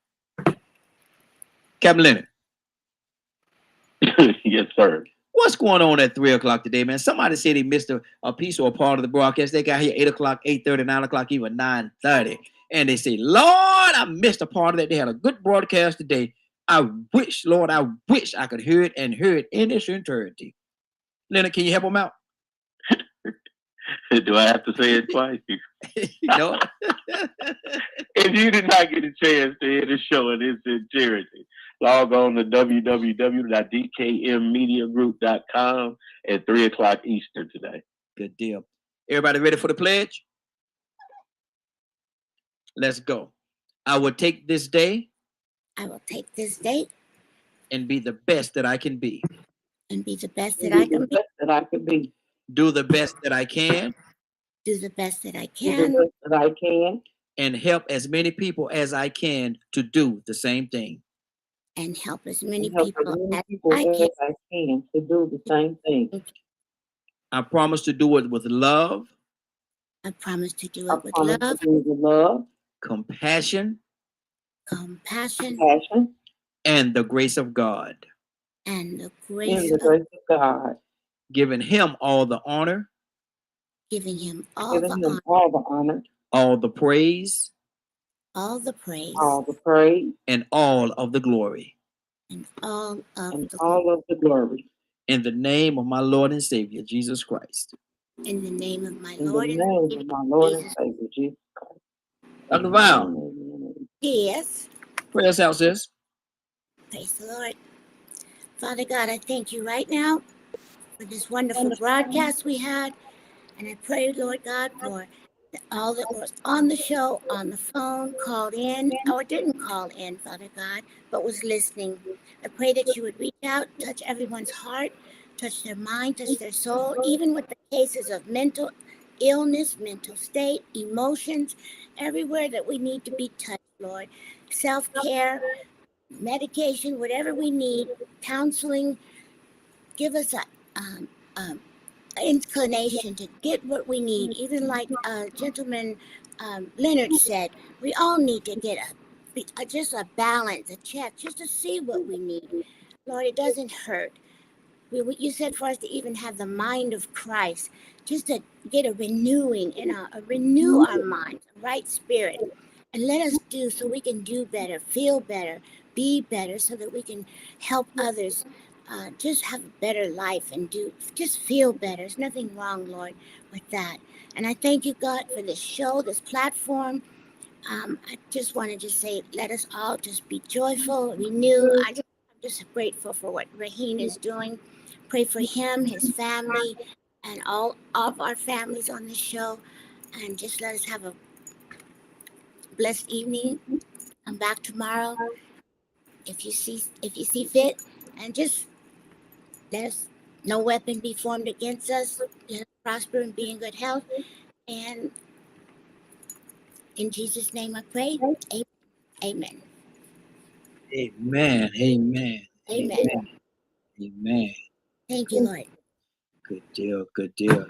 Yes, sir. What's going on at 3 o'clock today, man? Somebody said they missed a piece or a part of the broadcast. They got here 8 o'clock, 8:30, 9 o'clock, even 9:30. And they say, Lord, I missed a part of that. They had a good broadcast today. I wish, Lord, I could hear it and hear it in its entirety. Leonard, can you help them out? Do I have to say it twice? No. If you did not get a chance to hear the show in its entirety, log on to www.dkmmediagroup.com at 3 o'clock Eastern today. Good deal. Everybody ready for the pledge? Let's go. I will take this day. I will take this day and be the best that I can be. and be the best that I can be. That I can be. Do the best that I can. Do the best that I Do can. the best that I can. And help as many people as I can to do the same thing. And help as many And help people as many as people I can. as I can to do the same thing. I promise to do it with love. I promise to do I it with promise to love, do it with love, compassion, compassion, and the grace of God. and the in grace the of grace of God, Giving him all the honor, giving him all giving the him honor, all the honor, all the praise, all the praise, all the praise, and all of the glory. and all of and the all of the glory. In the name of my Lord and Savior, Jesus Christ. in the name of my In the Lord and name Savior, of my Lord and Jesus. Savior, Jesus Christ. Dr. Val, Amen. Yes, pray us out, sis. praise the Lord. Father God, I thank you right now for this wonderful broadcast we had. And I pray, Lord God, for all that was on the show, on the phone, called in, or didn't call in, Father God, but was listening. I pray that you would reach out, touch everyone's heart, touch their mind, touch their soul, even with the cases of mental illness, mental state, emotions, everywhere that we need to be touched, Lord. Self-care, medication, whatever we need, counseling, give us a inclination to get what we need. Even like gentleman Leonard said, we all need to get just a balance, a check, just to see what we need. Lord, it doesn't hurt. You said for us to even have the mind of Christ, just to get a renewing and renew our minds, a right spirit, and let us do so we can do better, feel better, be better, so that we can help others just have a better life and just feel better. There's nothing wrong, Lord, with that. And I thank you, God, for this show, this platform. I just wanted to say, let us all just be joyful, renew. I'm just grateful for what Raheen is doing. Pray for him, his family, and all of our families on this show. And just let us have a blessed evening. Come back tomorrow if you see fit, and just let us, no weapon be formed against us. Let us prosper and be in good health. And in Jesus' name I pray. Amen. Amen. Amen. Amen. Amen. Thank you, Lord. Good deal. Good deal.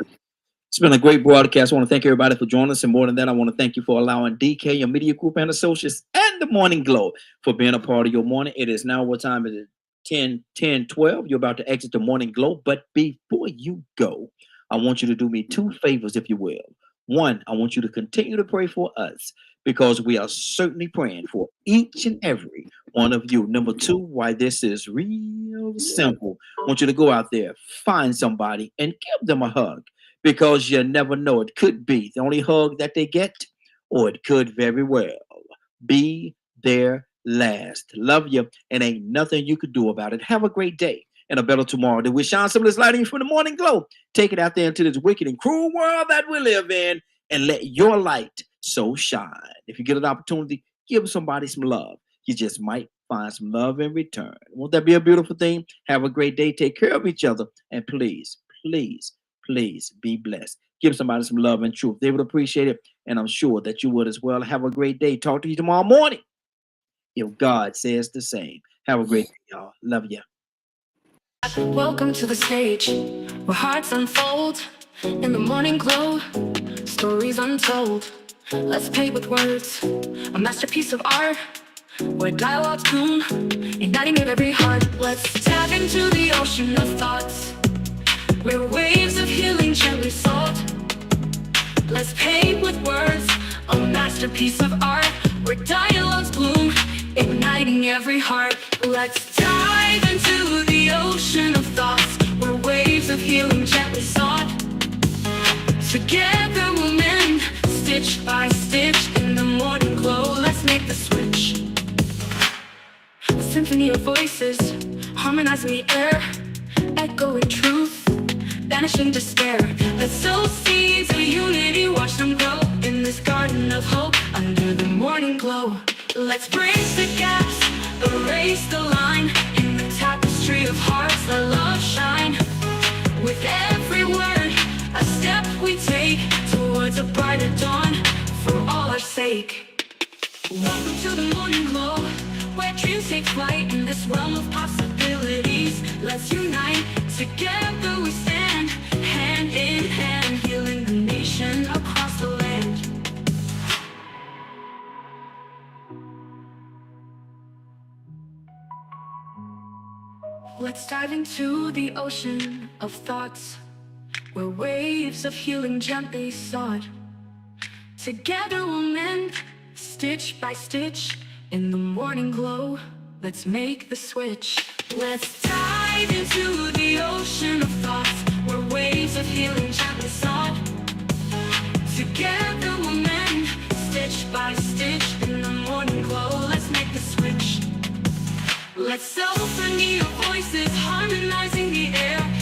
It's been a great broadcast. I want to thank everybody for joining us. And more than that, I want to thank you for allowing DK, your media group and associates, and the Morning Glow for being a part of your morning. It is now, what time is it? 10:12. You're about to exit the Morning Glow. But before you go, I want you to do me two favors, if you will. One, I want you to continue to pray for us, because we are certainly praying for each and every one of you. Number two, why this is real simple. I want you to go out there, find somebody, and give them a hug, because you never know. It could be the only hug that they get, or it could very well be their last. Love you, and ain't nothing you could do about it. Have a great day and a better tomorrow. That we shine some of this light in you from the Morning Glow. Take it out there into this wicked and cruel world that we live in, and let your light so shine. If you get an opportunity, give somebody some love. You just might find some love in return. Won't that be a beautiful thing? Have a great day. Take care of each other, and please, please, please be blessed. Give somebody some love and truth. They would appreciate it, and I'm sure that you would as well. Have a great day. Talk to you tomorrow morning, if God says the same. Have a great day, y'all. Love you. Welcome to the stage where hearts unfold in the morning glow, stories untold. Let's play with words, a masterpiece of art, where dialogues bloom, igniting every heart. Let's dive into the ocean of thoughts, where waves of healing gently salt. Let's paint with words, a masterpiece of art, where dialogues bloom, igniting every heart. Let's dive into the ocean of thoughts, where waves of healing gently sought. Together we'll mend, stitch by stitch, in the morning glow. Let's make the switch. A symphony of voices, harmonizing the air, echoing truth, banishing despair. Let's sow seeds of unity, watch them grow in this garden of hope under the morning. Let's bridge the gaps, erase the line in the tapestry of hearts that love shine. With every word, a step we take towards a brighter dawn for all our sake. Welcome to the morning glow, where dreams take flight in this realm of possibilities. Let's unite, together we stand, hand in hand, healing the nation across the land. Let's dive into the ocean of thoughts, where waves of healing gently sought. Together we'll mend, stitch by stitch, in the morning glow. Let's make the switch. Let's dive into the ocean of thoughts, where waves of healing gently sought. Together we'll mend, stitch by stitch, in the morning glow. Let's make the switch. Let's symphony of voices harmonizing the air.